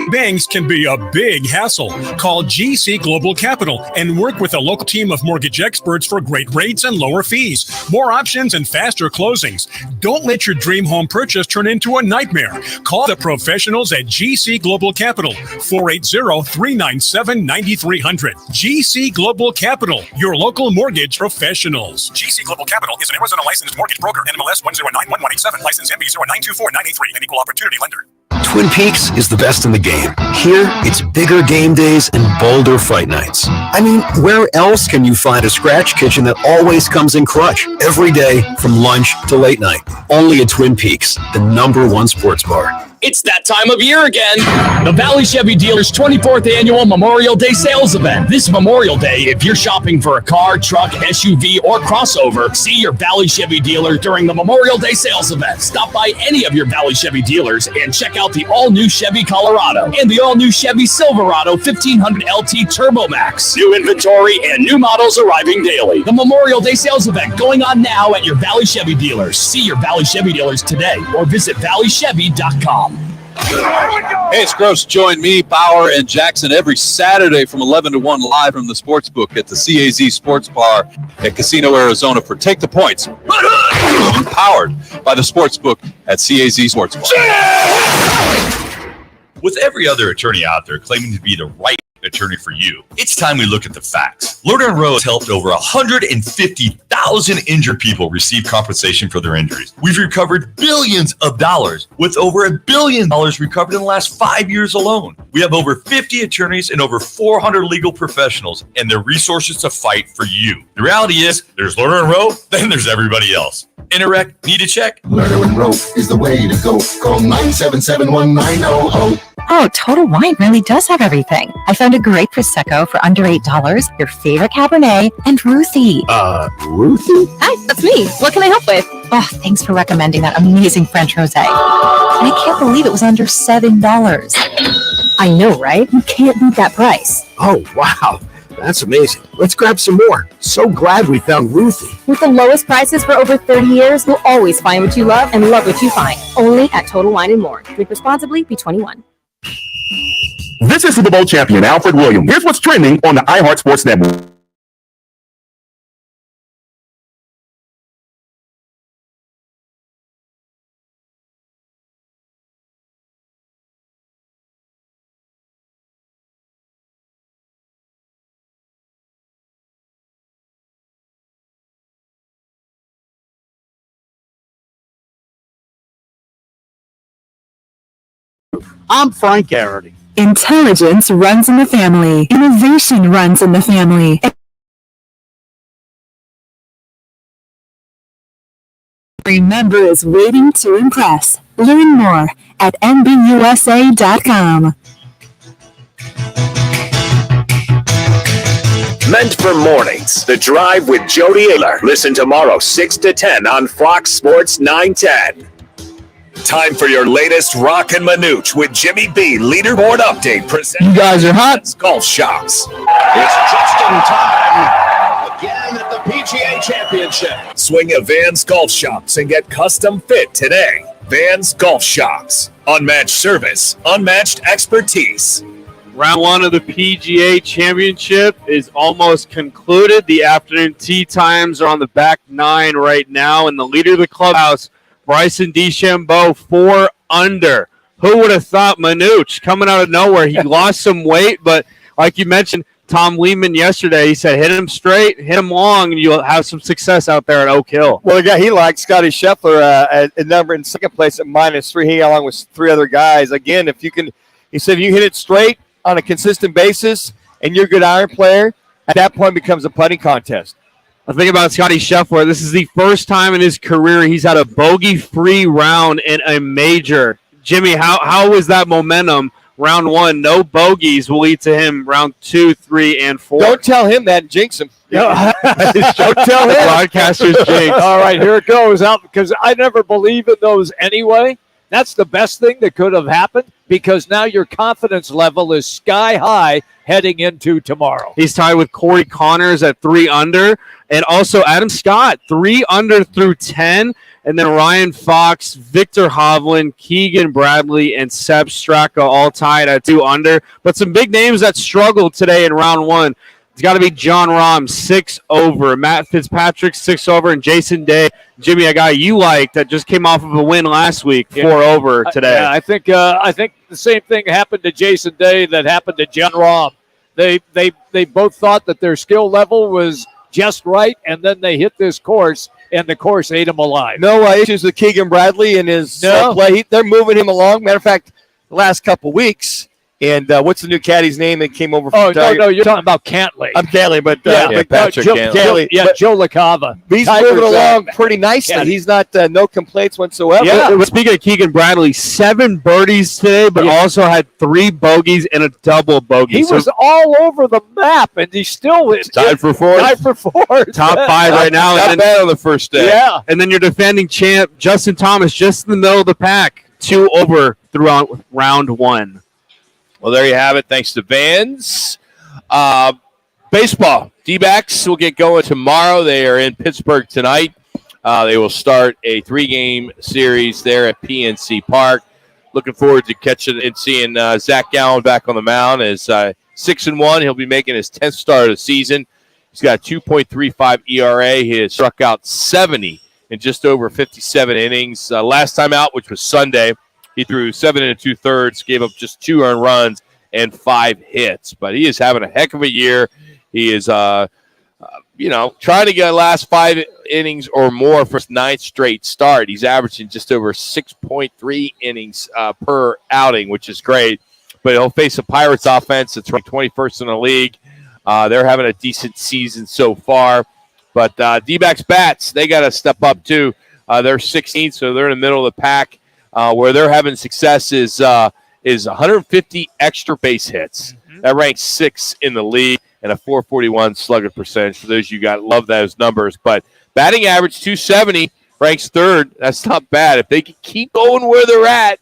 Banks can be a big hassle. Call GC Global Capital and work with a local team of mortgage experts for great rates and lower fees, more options, and faster closings. Don't let your dream home purchase turn into a nightmare. Call the professionals at GC Global Capital, 480-397-9300. GC Global Capital, your local mortgage professionals. GC Global Capital is an Arizona licensed mortgage broker, NMLS 1091187, license MB 0924983, an equal opportunity lender. Twin Peaks is the best in the game. Here, it's bigger game days and bolder fight nights. I mean, where else can you find a scratch kitchen that always comes in clutch every day from lunch to late night? Only at Twin Peaks, the #1 sports bar. It's that time of year again. The Valley Chevy Dealers 24th Annual Memorial Day Sales Event. This Memorial Day, if you're shopping for a car, truck, SUV, or crossover, see your Valley Chevy dealer during the Memorial Day Sales Event. Stop by any of your Valley Chevy dealers and check out the all-new Chevy Colorado and the all-new Chevy Silverado 1500 LT Turbo Max. New inventory and new models arriving daily. The Memorial Day Sales Event going on now at your Valley Chevy dealers. See your Valley Chevy dealers today or visit valleychevy.com. Hey, it's Gross. Join me, Bauer, and Jackson every Saturday from 11 to 1 live from the Sportsbook at the CAZ Sports Bar at Casino Arizona for Take the Points. Powered by the Sportsbook at CAZ Sports Bar. With every other attorney out there claiming to be the right attorney for you, it's time we look at the facts. Lerner & Rowe has helped over 150,000 injured people receive compensation for their injuries. We've recovered billions of dollars, with over $1 billion recovered in the last 5 years alone. We have over 50 attorneys and over 400 legal professionals and their resources to fight for you. The reality is, there's Lerner & Rowe, then there's everybody else. Interact, need a check? Lerner & Rowe is the way to go. Call 977-1900. Oh, Total Wine really does have everything. I found a great Prosecco for under $8, your favorite Cabernet, and Ruthie. Ruthie? Hi, that's me. What can I help with? Oh, thanks for recommending that amazing French rosé. And I can't believe it was under $7. I know, right? You can't beat that price. Oh, wow. That's amazing. Let's grab some more. So glad we found Ruthie. With the lowest prices for over 30 years, you'll always find what you love and love what you find. Only at Total Wine & More. Drink responsibly, be 21. This is Super Bowl champion Alfred Williams. Here's what's trending on the iHeart Sports Network. I'm Frank Garrity. Intelligence runs in the family. Innovation runs in the family. Every member is waiting to impress. Learn more at nbusa.com. Meant for mornings. The Drive with Jody Ayler. Listen tomorrow, 6 to 10 on Fox Sports 910. Time for your latest Roc and Manuch with Jimmy B. Leaderboard update. You guys are hot. Golf shops. It's just in time. Again at the PGA Championship. Swing at Vans Golf Shops and get custom fit today. Vans Golf Shops. Unmatched service, unmatched expertise. Round one of the PGA Championship is almost concluded. The afternoon tee times are on the back nine right now, and the leader of the clubhouse, Bryson DeChambeau, 4 under. Who would have thought Manuch coming out of nowhere? He lost some weight, but like you mentioned, Tom Lehman yesterday, he said, hit him straight, hit him long, and you'll have some success out there at Oak Hill. Well, the guy he liked, Scotty Scheffler, at number in second place at -3. He along with 3 other guys. Again, if you can, he said, if you hit it straight on a consistent basis and you're a good iron player, at that point it becomes a putting contest. I think about Scotty Scheffler. This is the first time in his career he's had a bogey-free round in a major. Jimmy, how was that momentum? Round one, no bogeys will lead to him round 2, 3, and 4. Don't tell him that and jinx him. Don't tell him. Broadcaster's jinx. All right, here it goes out because I never believe in those anyway. That's the best thing that could have happened because now your confidence level is sky high heading into tomorrow. He's tied with Corey Connors at 3 under, and also Adam Scott, 3 under through 10, and then Ryan Fox, Victor Hovland, Keegan Bradley, and Seb Straka all tied at 2 under. But some big names that struggled today in round one. It's got to be John Rahm, 6 over, Matt Fitzpatrick, 6 over, and Jason Day. Jimmy, a guy you like that just came off of a win last week, 4 over today. Yeah, I think the same thing happened to Jason Day that happened to John Rahm. They both thought that their skill level was just right, and then they hit this course, and the course ate them alive. No issues with Keegan Bradley and his play. They're moving him along. Matter of fact, the last couple weeks. And what's the new caddy's name that came over from Tiger? No, you're talking about Cantley. I'm Cantley, but Patrick Cantley. Joe LaCava. He's moving along pretty nicely. Caddy. He's not no complaints whatsoever. Yeah. Speaking of Keegan Bradley, 7 birdies today, but also had 3 bogeys and a double bogey. He was all over the map, and he still is tied for 4th. Tied for 4th. Top 5 right now. Not bad on the first day. Yeah. And then your defending champ, Justin Thomas, just in the middle of the pack, 2 over throughout round one. Well, there you have it. Thanks to Vans. Baseball. D-backs will get going tomorrow. They are in Pittsburgh tonight. They will start a 3-game series there at PNC Park. Looking forward to catching and seeing Zach Gallen back on the mound as 6-1. He'll be making his 10th start of the season. He's got a 2.35 ERA. He has struck out 70 in just over 57 innings. Last time out, which was Sunday, he threw 7 2/3, gave up just 2 earned runs and 5 hits. But he is having a heck of a year. He is, trying to get last 5 innings or more for his 9th straight start. He's averaging just over 6.3 innings per outing, which is great. But he'll face a Pirates offense that's ranked 21st in the league. They're having a decent season so far. But D-backs bats, they got to step up too. They're 16th, so they're in the middle of the pack. Where they're having success is is 150 extra base hits. That ranks 6th in the league and a 441 slugging percentage. For those you got, love those numbers. But batting average 270 ranks 3rd. That's not bad. If they can keep going where they're at,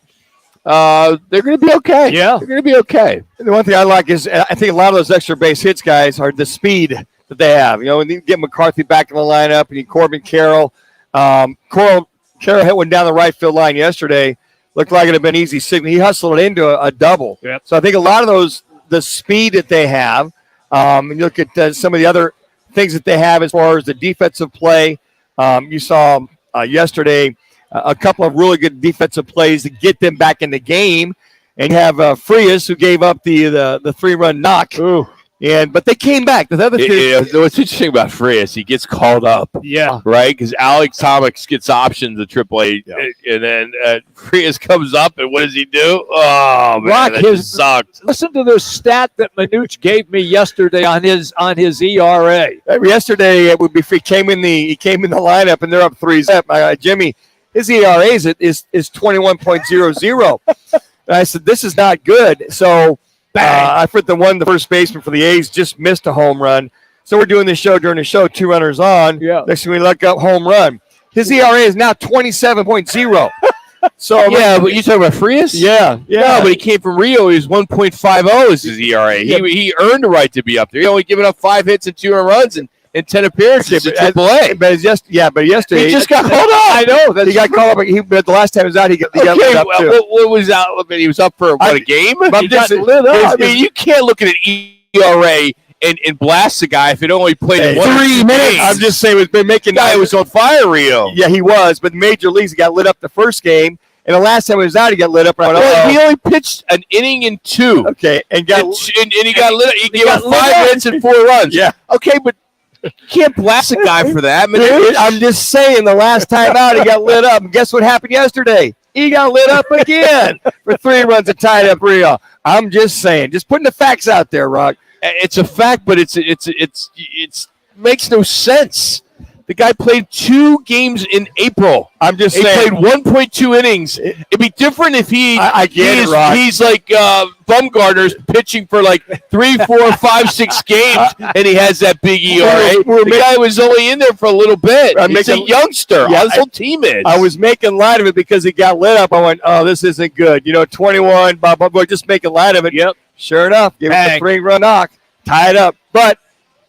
they're going to be okay. Yeah, they're going to be okay. And the one thing I like is I think a lot of those extra base hits guys are the speed that they have. You know, when you get McCarthy back in the lineup, and you Corbin Carroll. Carroll hit one down the right field line yesterday. Looked like it had been easy signal. He hustled it into a double. Yep. So I think a lot of those, the speed that they have, and you look at some of the other things that they have as far as the defensive play. You saw yesterday a couple of really good defensive plays to get them back in the game. And you have Frias, who gave up the 3-run knock. Ooh. But they came back. The other what's interesting about Frias, he gets called up. Yeah. Right? Because Alex Thomas gets options at AAA. Yeah. And then Frias comes up, and what does he do? Oh, man, Rock, that just sucked. Listen to the stat that Manuch gave me yesterday on his ERA. Yesterday, he came in the lineup, and they're up 3-0. Jimmy, his ERA is 21.00. And I said, this is not good. So I put the first baseman for the A's just missed a home run. So we're doing this show during the show, 2 runners on. Yeah. Next thing we look up, home run. His ERA is now 27.0. So yeah, but you talking about Frias? Yeah. No, but he came from Rio. He was 1.50 is his ERA. Yeah. He earned the right to be up there. He only given up 5 hits and 2 runs and 10 appearances at AAA. But yesterday he just got called up. I know he got called up. But the last time he was out, he got lit up too. What was out? I mean, he was up for a game. He got lit up. I mean, you can't look at an ERA and blast the guy if it only played 3 minutes. I'm just saying, was been making. The guy was on fire, Rio. Yeah, he was. But major leagues, he got lit up the first game. And the last time he was out, he got lit up. He only pitched an inning and 2. Okay, and he got lit up. He gave up 5 hits and 4 runs. Yeah. Okay, but you can't blast a guy for that. I'm just saying, the last time out, he got lit up. And guess what happened yesterday? He got lit up again for 3 runs and tied up Rio. I'm just saying, just putting the facts out there, Rock. It's a fact, but it's makes no sense. The guy played 2 games in April. I'm just saying. saying. He played 1.2 innings. It'd be different if he's like Bumgarner's pitching for like 3, 4, 5, 6 games, and he has that big ERA. The guy was only in there for a little bit. He's a youngster. Yeah, his whole team is. I was making light of it because he got lit up. I went, oh, this isn't good. 21, blah, blah, blah, just making light of it. Yep. Sure enough, give it the 3-run knock, tie it up. But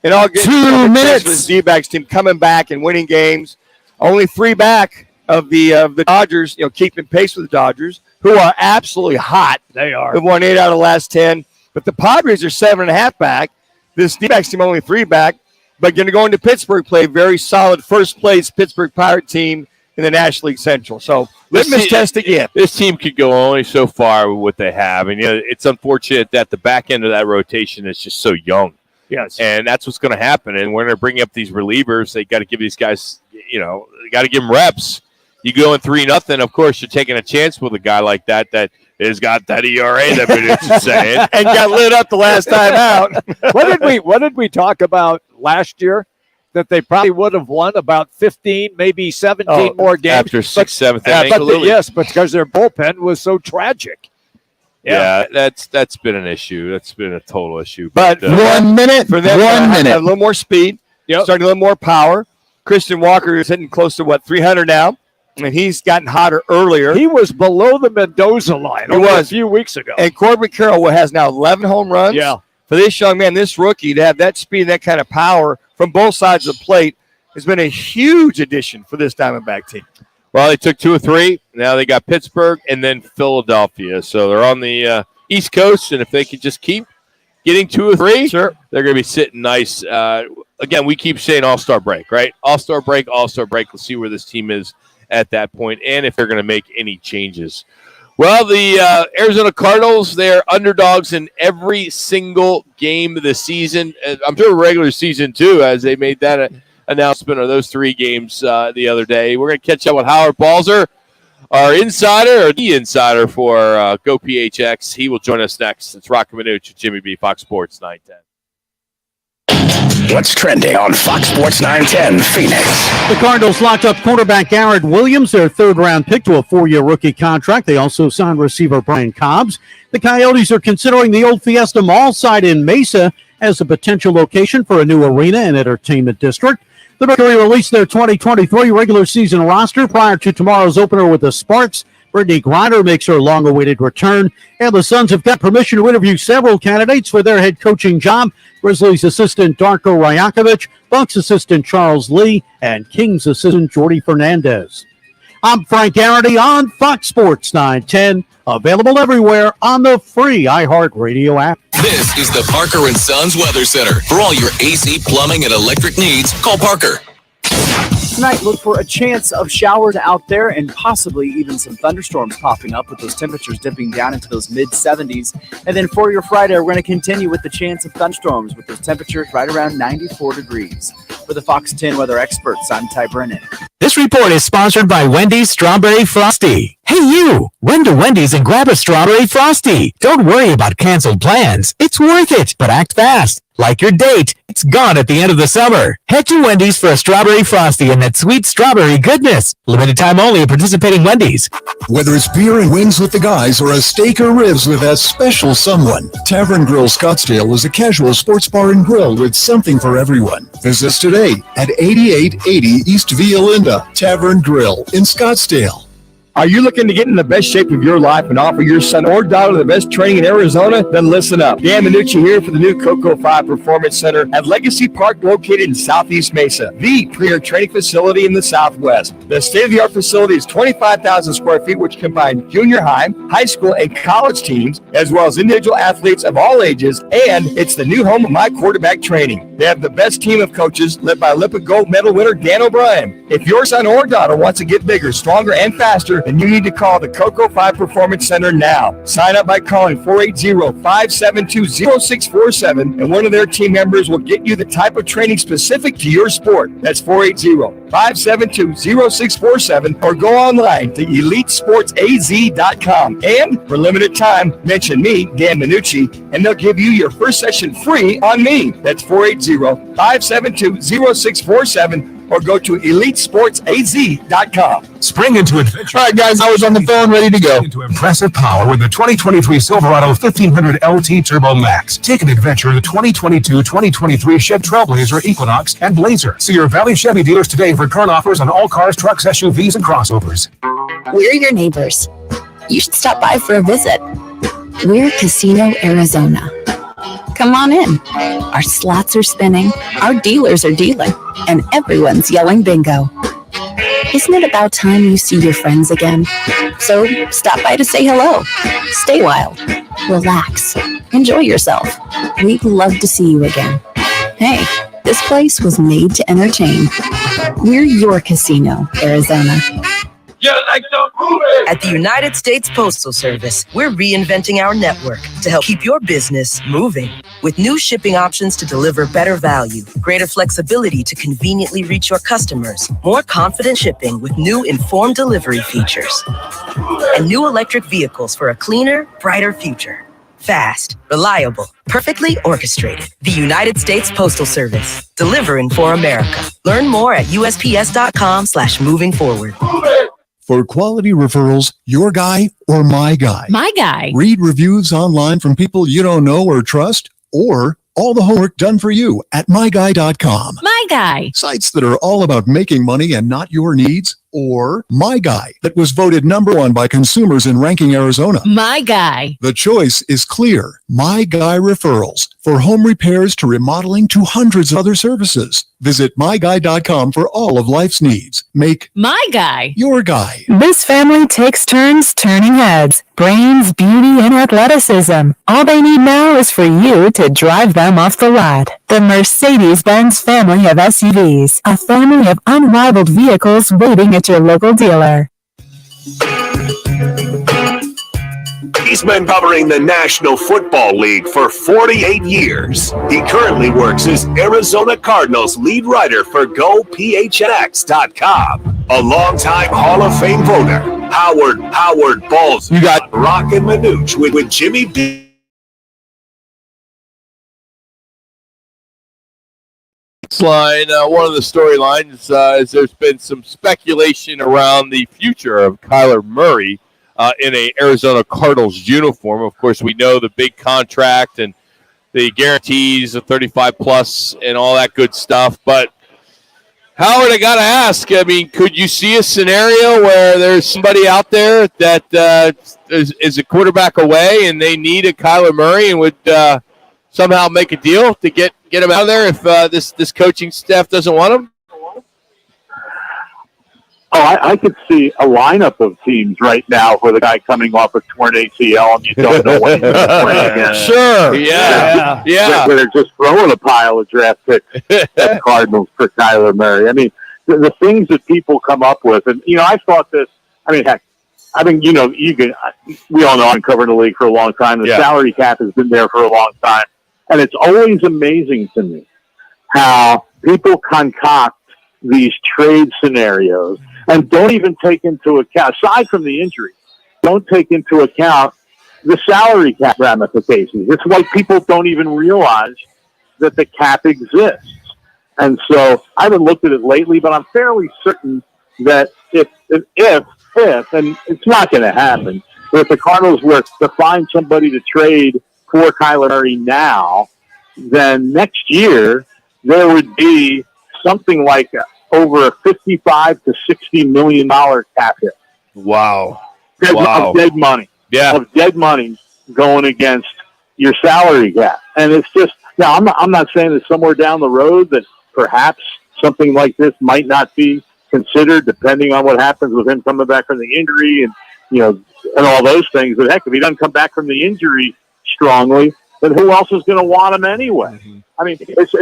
in all good 2 minutes, this D-backs team coming back and winning games. Only 3 back of the Dodgers, keeping pace with the Dodgers, who are absolutely hot. They are. They've won 8 out of the last 10. But the Padres are 7.5 back. This D-backs team only 3 back. But going to go into Pittsburgh, play a very solid first place Pittsburgh Pirate team in the National League Central. So litmus test again. This team could go only so far with what they have. And it's unfortunate that the back end of that rotation is just so young. Yes. And that's what's going to happen. And when they're bringing up these relievers, they got to give these guys, they got to give them reps. You go in 3-0, of course, you're taking a chance with a guy like that has got that ERA that Manuch is saying. And got lit up the last time out. What did we talk about last year? That they probably would have won about 15, maybe 17 more games. After 6th, 7th inning. Absolutely. Yes, but because their bullpen was so tragic. Yeah, that's been an issue. That's been a total issue. But 1 minute for them. 1 minute. A little more speed. Yep. Starting a little more power. Christian Walker is hitting close to 300 now, and he's gotten hotter earlier. He was below the Mendoza line a few weeks ago. And Corbin Carroll has now 11 home runs. Yeah. For this young man, this rookie, to have that speed and that kind of power from both sides of the plate has been a huge addition for this Diamondback team. Well, they took 2 or 3. Now they got Pittsburgh and then Philadelphia. So they're on the East Coast, and if they could just keep getting 2 or 3, sure, they're going to be sitting nice. Again, we keep saying All-Star break, right? All-Star break, All-Star break. Let's see where this team is at that point and if they're going to make any changes. Well, the Arizona Cardinals, they're underdogs in every single game of the season. I'm sure regular season, too, as they made that announcement of those 3 games the other day. We're going to catch up with Howard Balzer, our insider, or the insider for Go PHX. He will join us next. It's Roc and Manuch with Jimmy B, Fox Sports 910. What's trending on Fox Sports 910 Phoenix? The Cardinals locked up quarterback Garrett Williams, their third-round pick, to a 4-year rookie contract. They also signed receiver Brian Cobbs. The Coyotes are considering the old Fiesta Mall site in Mesa as a potential location for a new arena and entertainment district. The Mercury released their 2023 regular season roster prior to tomorrow's opener with the Sparks. Brittany Griner makes her long-awaited return, and the Suns have got permission to interview several candidates for their head coaching job. Grizzlies assistant Darko Rajakovic, Bucks assistant Charles Lee, and Kings assistant Jordy Fernandez. I'm Frank Garrity on Fox Sports 910, available everywhere on the free iHeartRadio app. This is the Parker and Sons Weather Center. For all your AC, plumbing, and electric needs, call Parker. Tonight, look for a chance of showers out there and possibly even some thunderstorms popping up with those temperatures dipping down into those mid-70s. And then for your Friday, we're going to continue with the chance of thunderstorms with those temperatures right around 94 degrees. For the Fox 10 weather experts, I'm Ty Brennan. This report is sponsored by Wendy's Strawberry Frosty. Hey you, run to Wendy's and grab a Strawberry Frosty. Don't worry about canceled plans. It's worth it, but act fast. Like your date, it's gone at the end of the summer. Head to Wendy's for a Strawberry Frosty and that sweet strawberry goodness. Limited time only at participating Wendy's. Whether it's beer and wings with the guys or a steak or ribs with that special someone, Tavern Grill Scottsdale is a casual sports bar and grill with something for everyone. Visit us today at 8880 East Via Linda, Tavern Grill in Scottsdale. Are you looking to get in the best shape of your life and offer your son or daughter the best training in Arizona? Then listen up. Dan Manuch here for the new Coco 5 Performance Center at Legacy Park located in Southeast Mesa, the premier training facility in the Southwest. The state-of-the-art facility is 25,000 square feet, which combines junior high school, and college teams, as well as individual athletes of all ages, and it's the new home of my quarterback training. They have the best team of coaches led by Olympic gold medal winner Dan O'Brien. If your son or daughter wants to get bigger, stronger, and faster, then you need to call the Coco 5 Performance Center now. Sign up by calling 480-572-0647, and one of their team members will get you the type of training specific to your sport. That's 480-572-0647, or go online to EliteSportsAZ.com. And for limited time, mention me, Dan Manucci, and they'll give you your first session free on me. That's 480-572-0647. or go to EliteSportsAZ.com. Spring into adventure. All right, guys, I was on the phone ready to go. Into impressive power with the 2023 Silverado 1500 LT Turbo Max. Take an adventure in the 2022-2023 Chevy Trailblazer, Equinox, and Blazer. See your Valley Chevy dealers today for current offers on all cars, trucks, SUVs, and crossovers. We're your neighbors. You should stop by for a visit. We're Casino Arizona. Come on in. Our slots are spinning, our dealers are dealing, and everyone's yelling bingo. Isn't it about time you see your friends again? So stop by to say hello. Stay wild. Relax. Enjoy yourself. We'd love to see you again. Hey, this place was made to entertain. We're your Casino, Arizona. At the United States Postal Service, we're reinventing our network to help keep your business moving. With new shipping options to deliver better value, greater flexibility to conveniently reach your customers, more confident shipping with new informed delivery features, and new electric vehicles for a cleaner, brighter future. Fast, reliable, perfectly orchestrated. The United States Postal Service, delivering for America. Learn more at USPS.com/moving forward. For quality referrals, your guy or my guy? My guy. Read reviews online from people you don't know or trust, or all the homework done for you at myguy.com. My guy. Sites that are all about making money and not your needs, or My Guy, that was voted #1 by consumers in Ranking Arizona. My guy. The choice is clear. My Guy Referrals, for home repairs to remodeling to hundreds of other services. Visit myguy.com for all of life's needs. Make My guy. your guy. This family takes turns turning heads. Brains, beauty, and athleticism. All they need now is for you to drive them off the lot. The Mercedes-Benz family of SUVs. A family of unrivaled vehicles waiting at your local dealer. He's been covering the National Football League for 48 years. He currently works as Arizona Cardinals lead writer for GoPHNX.com. A longtime Hall of Fame voter, Howard Balls. You got Roc and Manuch with Jimmy B. line, one of the storylines is there's been some speculation around the future of Kyler Murray in a Arizona Cardinals uniform. Of course, we know the big contract and the guarantees of 35 plus and all that good stuff. But Howard, I got to ask, I mean, could you see a scenario where there's somebody out there that is a quarterback away and they need a Kyler Murray and would somehow make a deal to get him out of there if this coaching staff doesn't want him? Oh, I could see a lineup of teams right now with a guy coming off a torn ACL and you don't know when he's going to play again. Sure. Yeah. Where they're just throwing a pile of draft picks at the Cardinals for Kyler Murray. I mean, the things that people come up with, and, I thought this, heck, we all know I'm covering the league for a long time. The salary cap has been there for a long time. And it's always amazing to me how people concoct these trade scenarios and don't even take into account, aside from the injury, don't take into account the salary cap ramifications. It's like people don't even realize that the cap exists. And so I haven't looked at it lately, but I'm fairly certain that if and it's not going to happen, but if the Cardinals were to find somebody to trade for Kyler Murray now, then next year there would be something like over a $55 to $60 million cap hit. Wow. Of dead money. Yeah. Of dead money going against your salary cap. And it's just, now I'm not saying that somewhere down the road that perhaps something like this might not be considered depending on what happens with him coming back from the injury and, and all those things. But heck, if he doesn't come back from the injury strongly, then who else is going to want him anyway? Mm-hmm. I mean, it's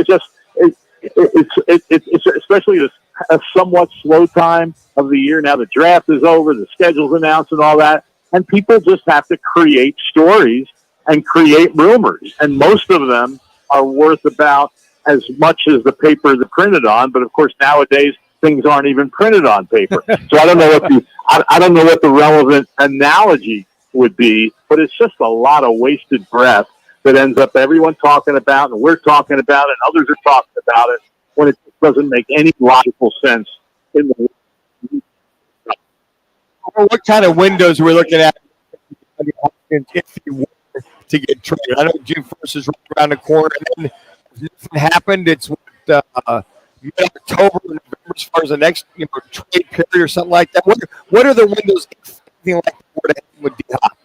especially a somewhat slow time of the year. Now the draft is over, the schedule's announced and all that, and people just have to create stories and create rumors. And most of them are worth about as much as the paper they're printed on. But of course, nowadays things aren't even printed on paper. So I don't know what the relevant analogy would be, but it's just a lot of wasted breath that ends up everyone talking about, and we're talking about it, and others are talking about it, when it doesn't make any logical sense in the world. What kind of windows are we looking at if you were to get traded? I know June 1st is right around the corner, and then if nothing happened, it's mid-October, November as far as the next trade period or something like that. What are the windows if anything like that were to happen with D-Hop?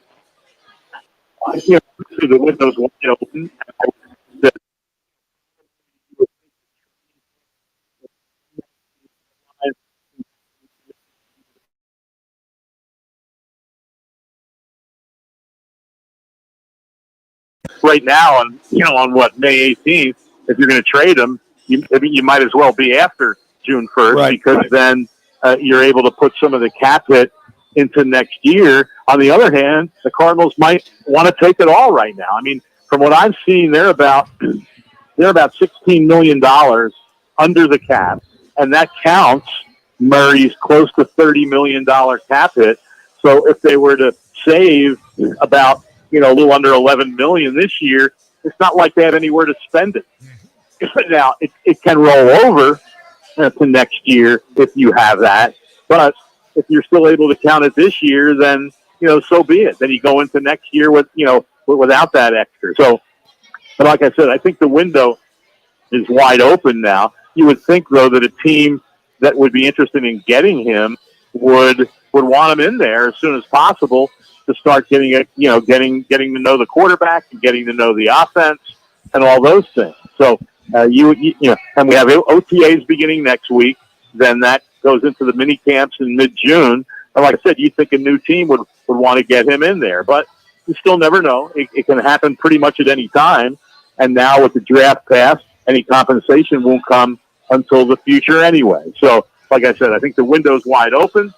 The windows wide open. Right now, on May 18th, if you're going to trade them, you might as well be after June 1st because then you're able to put some of the cap hit into next year. On the other hand, the Cardinals might want to take it all right now. I mean, from what I'm seeing, they're about $16 million under the cap, and that counts Murray's close to $30 million cap hit. So if they were to save about a little under $11 million this year, it's not like they have anywhere to spend it. Now it can roll over to next year if you have that, but if you're still able to count it this year, then so be it. Then you go into next year with without that extra. So, but like I said, I think the window is wide open now. You would think though that a team that would be interested in getting him would want him in there as soon as possible to start getting to know the quarterback and getting to know the offense and all those things. So and we have OTAs beginning next week. Then that goes into the mini camps in mid-June. And like I said, you think a new team would want to get him in there, but you still never know. It can happen pretty much at any time. And now with the draft passed, any compensation won't come until the future anyway. So, like I said, I think the window's wide open,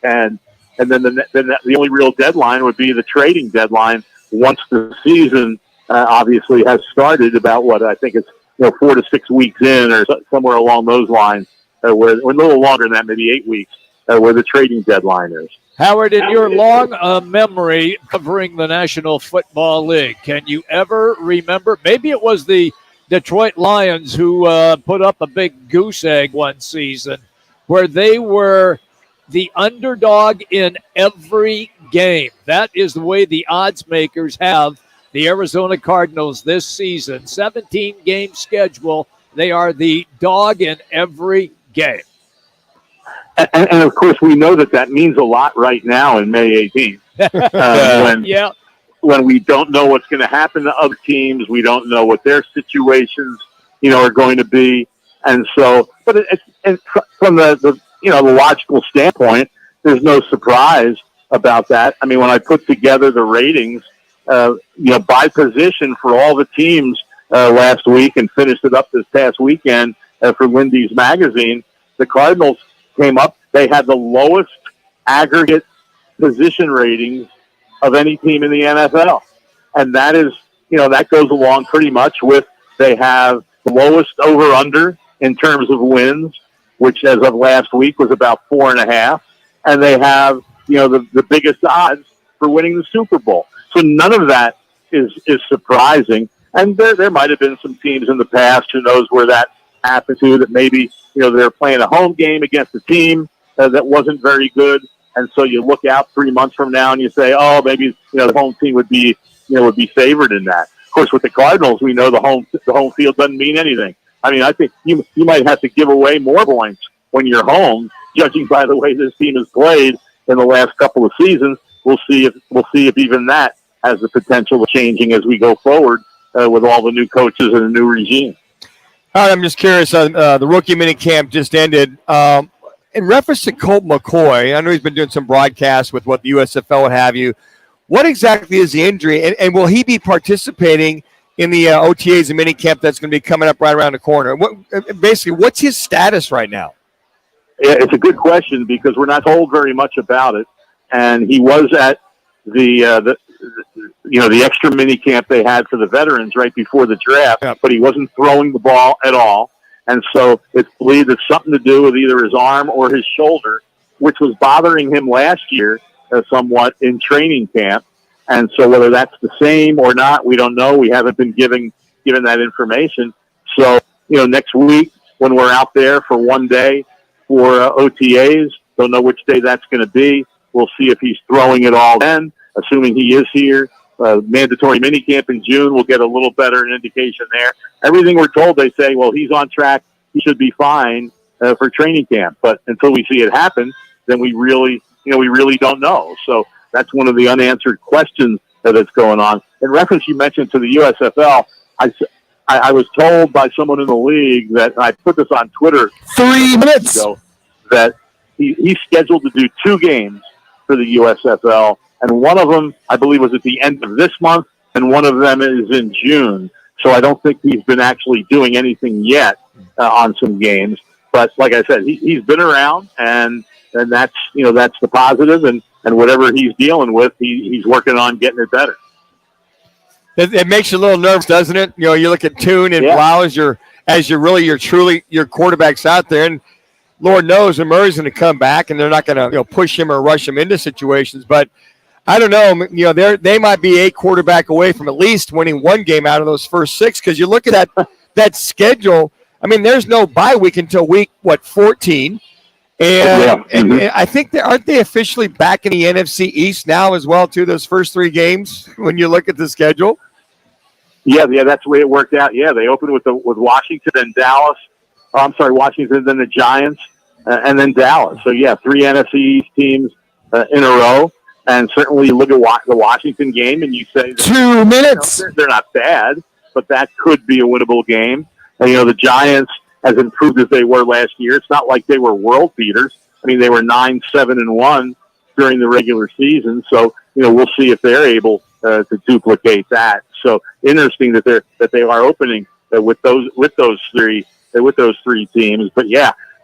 and then the only real deadline would be the trading deadline once the season obviously has started. About what I think it's 4 to 6 weeks in, or somewhere along those lines. Where a little longer than that, maybe 8 weeks, where the trading deadline is. Howard, in your long memory covering the National Football League, can you ever remember, maybe it was the Detroit Lions, who put up a big goose egg one season, where they were the underdog in every game. That is the way the odds makers have the Arizona Cardinals this season. 17-game schedule. They are the dog in every game. And of course, we know that means a lot right now in May 18th. When we don't know what's going to happen to other teams, we don't know what their situations, are going to be. And so, but from the logical standpoint, there's no surprise about that. I mean, when I put together the ratings, by position for all the teams last week and finished it up this past weekend for Lindy's magazine, the Cardinals came up. They had the lowest aggregate position ratings of any team in the NFL. And that is, that goes along pretty much with they have the lowest over-under in terms of wins, which as of last week was about 4.5. And they have, the biggest odds for winning the Super Bowl. So none of that is surprising. And there might have been some teams in the past, who knows where that happened to, that maybe, they're playing a home game against a team that wasn't very good. And so you look out 3 months from now and you say, oh, maybe, the home team would be favored in that. Of course, with the Cardinals, we know the home field doesn't mean anything. I mean, I think you might have to give away more points when you're home, judging by the way this team has played in the last couple of seasons. We'll see if even that has the potential of changing as we go forward with all the new coaches and a new regime. All right, I'm just curious. The rookie minicamp just ended. In reference to Colt McCoy, I know he's been doing some broadcasts with what the USFL would have you. What exactly is the injury, and will he be participating in the OTAs and minicamp that's going to be coming up right around the corner? Basically, what's his status right now? Yeah, it's a good question because we're not told very much about it. And he was at the extra minicamp they had for the veterans right before the draft, but he wasn't throwing the ball at all. And so it's believed it's something to do with either his arm or his shoulder, which was bothering him last year somewhat in training camp. And so whether that's the same or not, we don't know. We haven't been given that information. So, next week when we're out there for one day for OTAs, don't know which day that's going to be. We'll see if he's throwing it all then, assuming he is here. Mandatory minicamp in June, we'll get a little better indication there. Everything we're told, they say, well, he's on track. He should be fine for training camp. But until we see it happen, then we really don't know. So that's one of the unanswered questions that's going on. In reference, you mentioned to the USFL, I was told by someone in the league that, and I put this on Twitter 3 minutes ago, that he's scheduled to do 2 games for the USFL. And one of them, I believe, was at the end of this month, and one of them is in June. So I don't think he's been actually doing anything yet on some games. But like I said, he's been around, and that's the positive. And whatever he's dealing with, he's working on getting it better. It makes you a little nervous, doesn't it? You look at Tune and Blau as your quarterbacks out there, and Lord knows that Murray's going to come back, and they're not going to push him or rush him into situations, but. I don't know. They might be a quarterback away from at least winning one game out of those first 6 because you look at that schedule. I mean, there's no bye week until week 14, and I think aren't they officially back in the NFC East now as well too? Those first 3 games when you look at the schedule. Yeah, that's the way it worked out. Yeah, they opened with Washington and Dallas. Oh, I'm sorry, Washington, then the Giants, and then Dallas. So 3 NFC East teams in a row. And certainly you look at the Washington game and you say, 2 minutes. They're not bad, but that could be a winnable game. And, the Giants, as improved as they were last year, it's not like they were world beaters. I mean, they were 9-7-1 during the regular season. So, we'll see if they're able to duplicate that. So interesting that they are opening with those 3 teams. But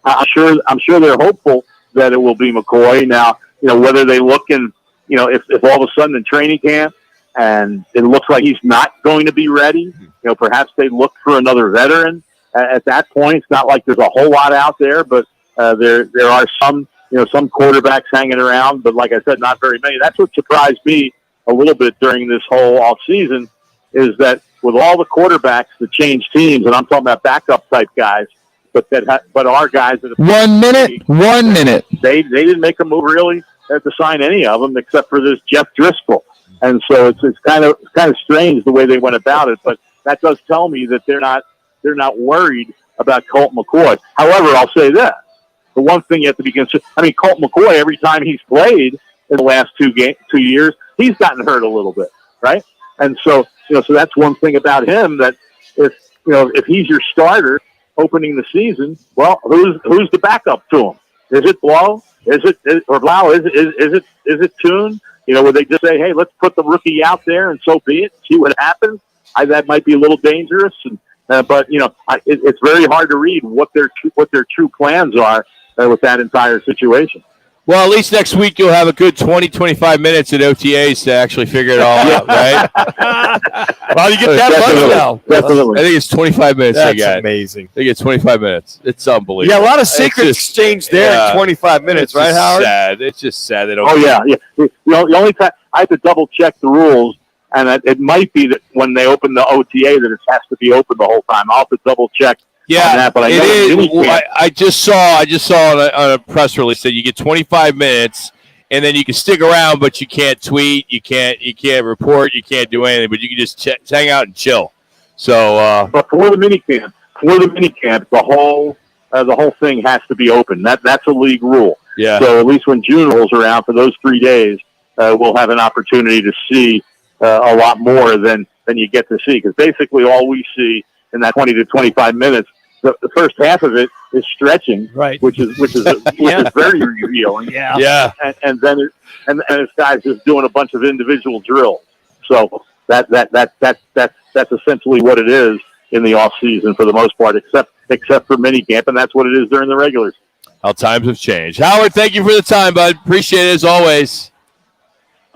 I'm sure they're hopeful that it will be McCoy. Now, whether they look in, if all of a sudden in training camp and it looks like he's not going to be ready, perhaps they look for another veteran. At that point, it's not like there's a whole lot out there, but there are some quarterbacks hanging around. But like I said, not very many. That's what surprised me a little bit during this whole off season is that with all the quarterbacks that change teams, and I'm talking about backup type guys, but are guys that 1 minute. They didn't make a move really to sign any of them except for this Jeff Driscoll, and so it's kind of strange the way they went about it. But that does tell me that they're not worried about Colt McCoy. However, I'll say this: the one thing you have to be considered. I mean, Colt McCoy, every time he's played in the last 2 years, he's gotten hurt a little bit, right? And so so that's one thing about him, that if he's your starter opening the season, well, who's the backup to him? Is it Blau? Is it Toon? Would they just say, hey, let's put the rookie out there and so be it, see what happens? That might be a little dangerous, but it's very hard to read what their true plans are with that entire situation. Well, at least next week you'll have a good 20-25 minutes at OTAs to actually figure it all out, right? Well, you get that much now. Definitely. I think it's 25 minutes they That's got. amazing. They get 25 minutes. It's unbelievable. Yeah, a lot of secret exchange there in 25 minutes, right, Howard? Sad. It's just sad they don't. Oh, yeah. The only time I have to double check the rules, and it might be that when they open the OTA that it has to be open the whole time. I'll have to double check. Yeah, that, but it is. I just saw on a press release that you get 25 minutes, and then you can stick around, but you can't tweet, you can't report, you can't do anything, but you can just hang out and chill. So, but for the minicamp, the whole thing has to be open. That's a league rule. Yeah. So at least when June rolls around for those 3 days, we'll have an opportunity to see a lot more than you get to see, because basically all we see in that 20 to 25 minutes, the first half of it is stretching, right? Which is very revealing. Yeah. And then this guy's just doing a bunch of individual drills. So that's essentially what it is in the off season for the most part, except for minicamp, and that's what it is during the regulars. How times have changed. Howard, thank you for the time, bud. Appreciate it as always.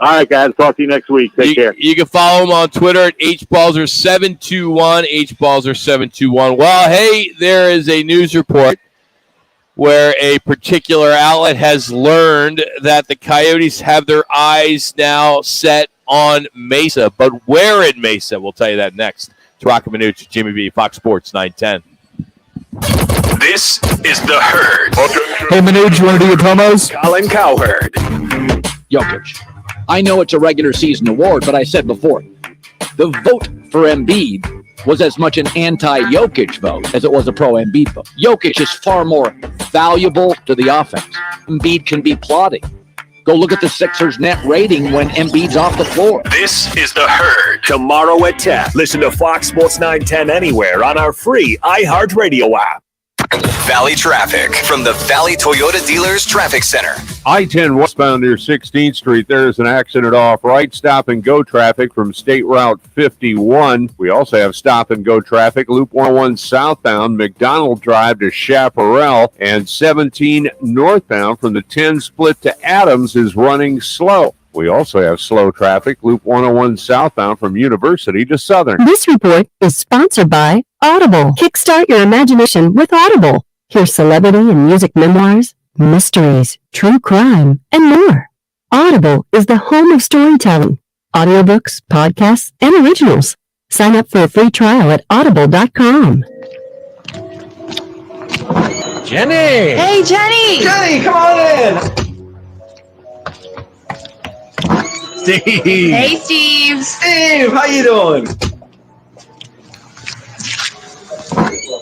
All right, guys. Talk to you next week. Take care. You can follow him on Twitter at hbalzer721, hbalzer721. Well, hey, there is a news report where a particular outlet has learned that the Coyotes have their eyes now set on Mesa. But where in Mesa? We'll tell you that next. It's Roc and Manuch, Jimmy B, Fox Sports 910. This is The Herd. Hey, Manuch, you want to do your promos? Colin Cowherd. Jokic. I know it's a regular season award, but I said before, the vote for Embiid was as much an anti-Jokic vote as it was a pro-Embiid vote. Jokic is far more valuable to the offense. Embiid can be plotting. Go look at the Sixers' net rating when Embiid's off the floor. This is The Herd. Tomorrow at 10. Listen to Fox Sports 910 anywhere on our free iHeartRadio app. Valley traffic from the Valley Toyota Dealers Traffic Center. I-10 westbound near 16th Street. There's an accident off right. Stop and go traffic from State Route 51. We also have stop and go traffic. Loop 101 southbound, McDonald Drive to Chaparral, and 17 northbound from the 10 split to Adams is running slow. We also have slow traffic, Loop 101 southbound from University to Southern. This report is sponsored by Audible. Kickstart your imagination with Audible. Hear celebrity and music memoirs, mysteries, true crime, and more. Audible is the home of storytelling, audiobooks, podcasts, and originals. Sign up for a free trial at audible.com. Jenny! Hey, Jenny! Jenny, come on in! Steve! Hey, Steve! Steve, how you doing?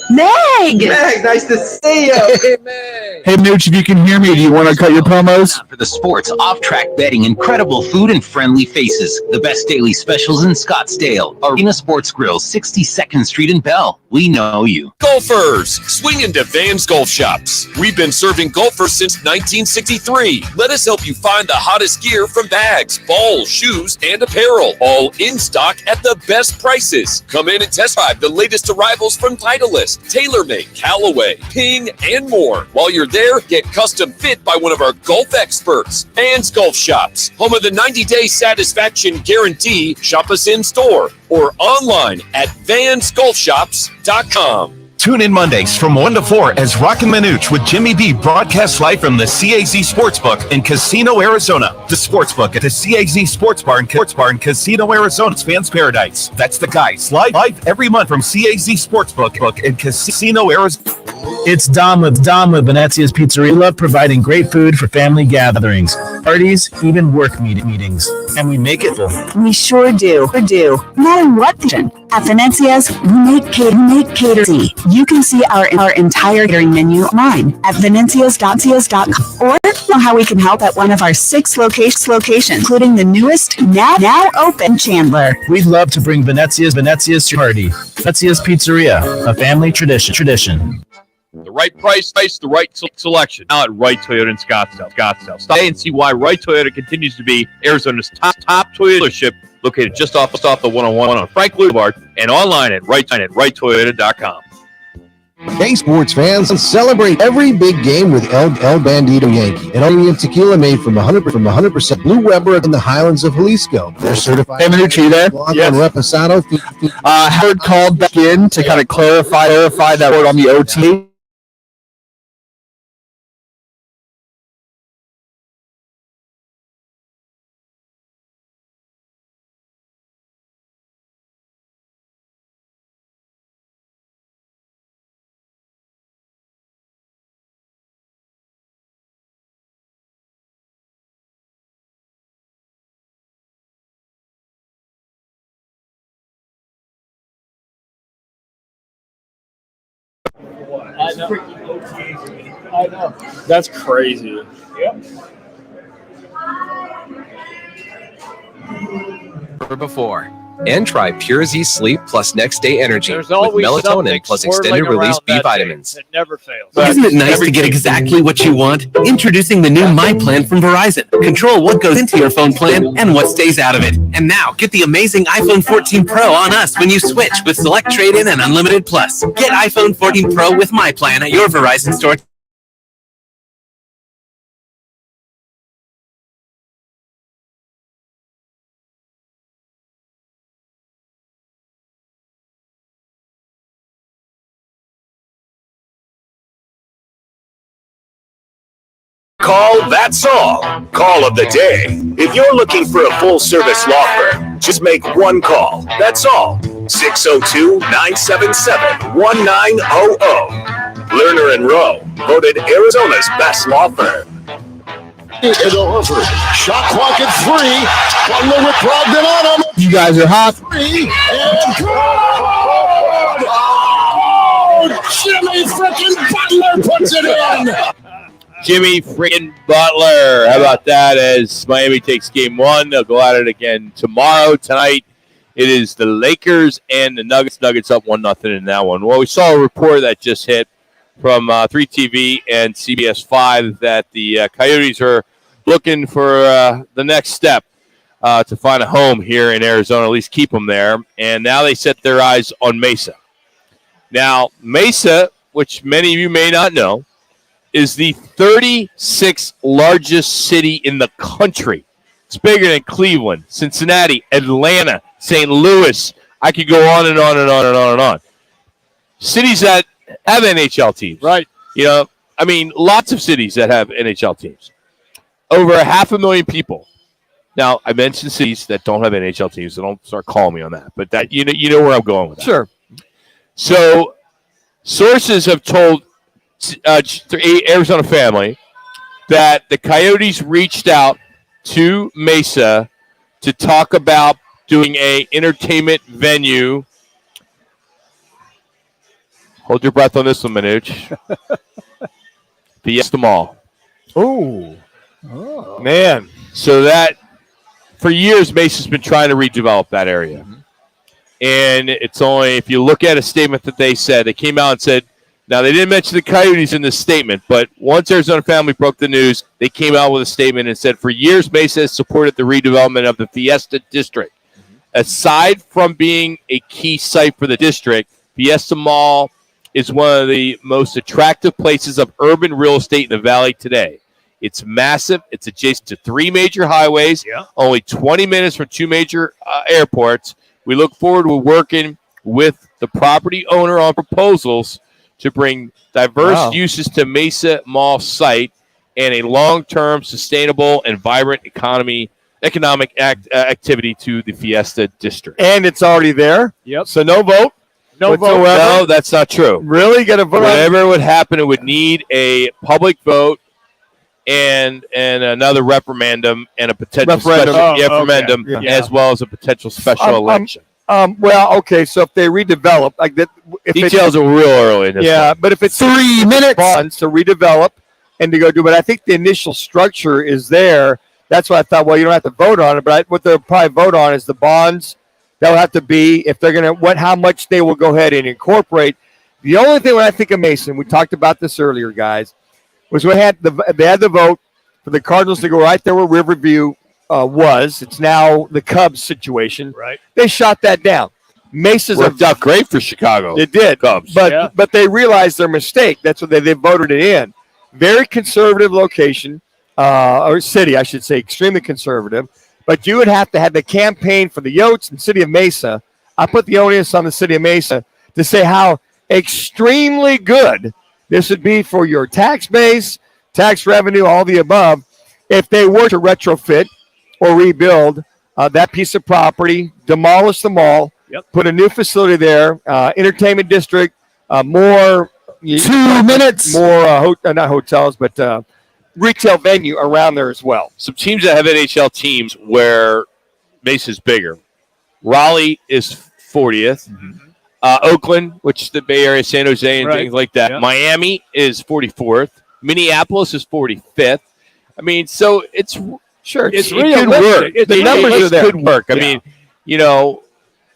Meg! Meg, nice to see you! Hey, Meg! Hey, Manuch, if you can hear me, do you want to cut your promos? For the sports, off-track betting, incredible food, and friendly faces. The best daily specials in Scottsdale. Arena Sports Grill, 62nd Street in Bell. We know you. Golfers, swing into Van's Golf Shops. We've been serving golfers since 1963. Let us help you find the hottest gear from bags, balls, shoes, and apparel. All in stock at the best prices. Come in and test drive the latest arrivals from Titleist, TaylorMade, Callaway, Ping, and more. While you're there, get custom fit by one of our golf experts. Van's Golf Shops, home of the 90-day satisfaction guarantee. Shop us in store or online at vansgolfshops.com. Tune in Mondays from 1 to 4 as Roc and Manuch with Jimmy B broadcasts live from the CAZ Sportsbook in Casino, Arizona. The Sportsbook at the CAZ Sports Bar in Casino, Arizona's fans' paradise. That's the guys live every month from CAZ Sportsbook in Casino, Arizona. It's Dom with Venezia's Pizzeria. We love providing great food for family gatherings, parties, even work meetings. And we make it full. We sure do. No matter what the at Venezia's, we make catering. You can see our entire catering menu online at venezias.com or know how we can help at one of our 6 locations, including the newest, now open Chandler. We'd love to bring Venezia's to your party. Venezia's Pizzeria, a family tradition. The right price, the right selection. Now at Wright Toyota in Scottsdale. Stop and see why Wright Toyota continues to be Arizona's top Toyota dealership, located just off the 101 on Frank Boulevard and online at wrighttoyota.com. Hey, sports fans, celebrate every big game with El Bandito Yankee, an premium tequila made from 100% Blue Weber in the Highlands of Jalisco. They're certified. Hey, Manuch, you there? Yes. Reposado. Howard called back in to kind of clarify that word on the OT. I know. That's crazy. Yep. Before. And try Pure Z Sleep plus Next Day Energy with melatonin something plus extended release B vitamins. It never fails. Isn't it nice to get exactly what you want? Introducing the new My Plan from Verizon. Control what goes into your phone plan and what stays out of it. And now, get the amazing iPhone 14 Pro on us when you switch with Select Trade-In and Unlimited Plus. Get iPhone 14 Pro with My Plan at your Verizon store. Call, that's all. Call of the day. If you're looking for a full-service law firm, just make one call. That's all. 602-977-1900. Lerner and Rowe, voted Arizona's best law firm. Into Horford. Shot clock at 3. Butler with Brogdon on him. You guys are hot. 3 and good. Oh, Jimmy frickin' Butler puts it in. Jimmy freaking Butler. How about that? As Miami takes game 1, they'll go at it again tomorrow. Tonight, it is the Lakers and the Nuggets. Nuggets up 1-0 in that one. Well, we saw a report that just hit from 3TV and CBS 5 that the Coyotes are looking for the next step to find a home here in Arizona, at least keep them there. And now they set their eyes on Mesa. Now, Mesa, which many of you may not know, is the 36th largest city in the country. It's bigger than Cleveland, Cincinnati, Atlanta, St. Louis. I could go on and on and on and on and on. Cities that have NHL teams. Right. You know, I mean, lots of cities that have NHL teams. Over 500,000 people. Now, I mentioned cities that don't have NHL teams, so don't start calling me on that. But that you know where I'm going with that. Sure. So, sources have told Arizona family that the Coyotes reached out to Mesa to talk about doing a entertainment venue. Hold your breath on this one, Manuch. Fiesta Mall. Oh, man. So that, for years, Mesa's been trying to redevelop that area. Mm-hmm. And it's only, if you look at a statement that they said, they came out and said, now, they didn't mention the Coyotes in this statement, but once Arizona family broke the news, they came out with a statement and said, for years, Mesa has supported the redevelopment of the Fiesta District. Mm-hmm. Aside from being a key site for the district, Fiesta Mall is one of the most attractive places of urban real estate in the valley today. It's massive. It's adjacent to 3 major highways, only 20 minutes from 2 major airports. We look forward to working with the property owner on proposals to bring diverse uses to Mesa Mall site and a long-term, sustainable, and vibrant economic activity to the Fiesta District. And it's already there. Yep. So no vote. No whatsoever. No, that's not true. Really? Got to vote? Whatever would happen, it would need a public vote and another referendum and a potential referendum as well as a potential special election. Well, okay. So if they redevelop, like that, details are real early. In this but if it's 3 minutes, bonds to redevelop and to go do, but I think the initial structure is there. That's why I thought, well, you don't have to vote on it, but what they'll probably vote on is the bonds. They'll have to be, if they're going to, how much they will go ahead and incorporate. The only thing when I think of Mason, we talked about this earlier, guys, was they had the vote for the Cardinals to go right there where Riverview was. It's now the Cubs situation. Right. They shot that down. Mesa's worked out great for Chicago. It did. Cubs. But they realized their mistake. That's what they voted it in. Very conservative location, or city, I should say, extremely conservative. But you would have to have the campaign for the Yotes and City of Mesa. I put the onus on the City of Mesa to say how extremely good this would be for your tax base, tax revenue, all the above, if they were to retrofit or rebuild that piece of property, demolish the mall, put a new facility there, entertainment district, more 2 minutes, more not hotels, but retail venue around there as well. Some teams that have NHL teams where Mesa's bigger. Raleigh is 40th. Oakland, which is the Bay Area, San Jose, and things like that. Miami is 44th. Minneapolis is 45th. I mean, so it's sure it could work. The numbers are there. Could work. I mean,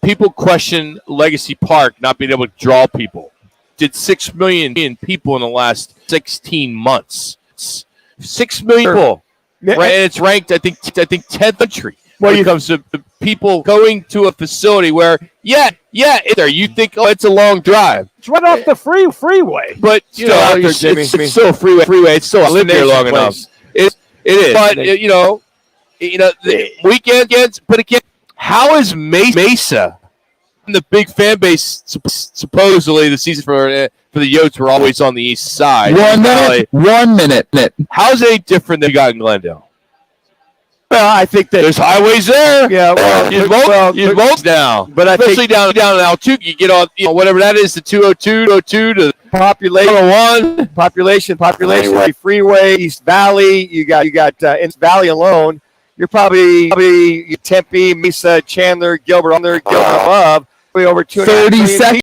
people question Legacy Park not being able to draw people. Did 6 million people in the last 16 months. 6 million people. Right, and it's ranked, I think 10th country. When it comes to people going to a facility where, there you think, it's a long drive. It's right off the freeway. But it's still a freeway. It's still lived there long enough. It is. But the weekends. But again, how is Mesa? The big fan base supposedly the season for the Yotes were always on the east side. 1 minute. How's it different than you got in Glendale? Well, I think that there's highways there. Yeah, you vote now, but especially down in Altuve, you get on whatever that is, the 202 to population, freeway, East Valley. You got East Valley alone. You're probably Tempe, Mesa, Chandler, Gilbert above. Over 230 seconds.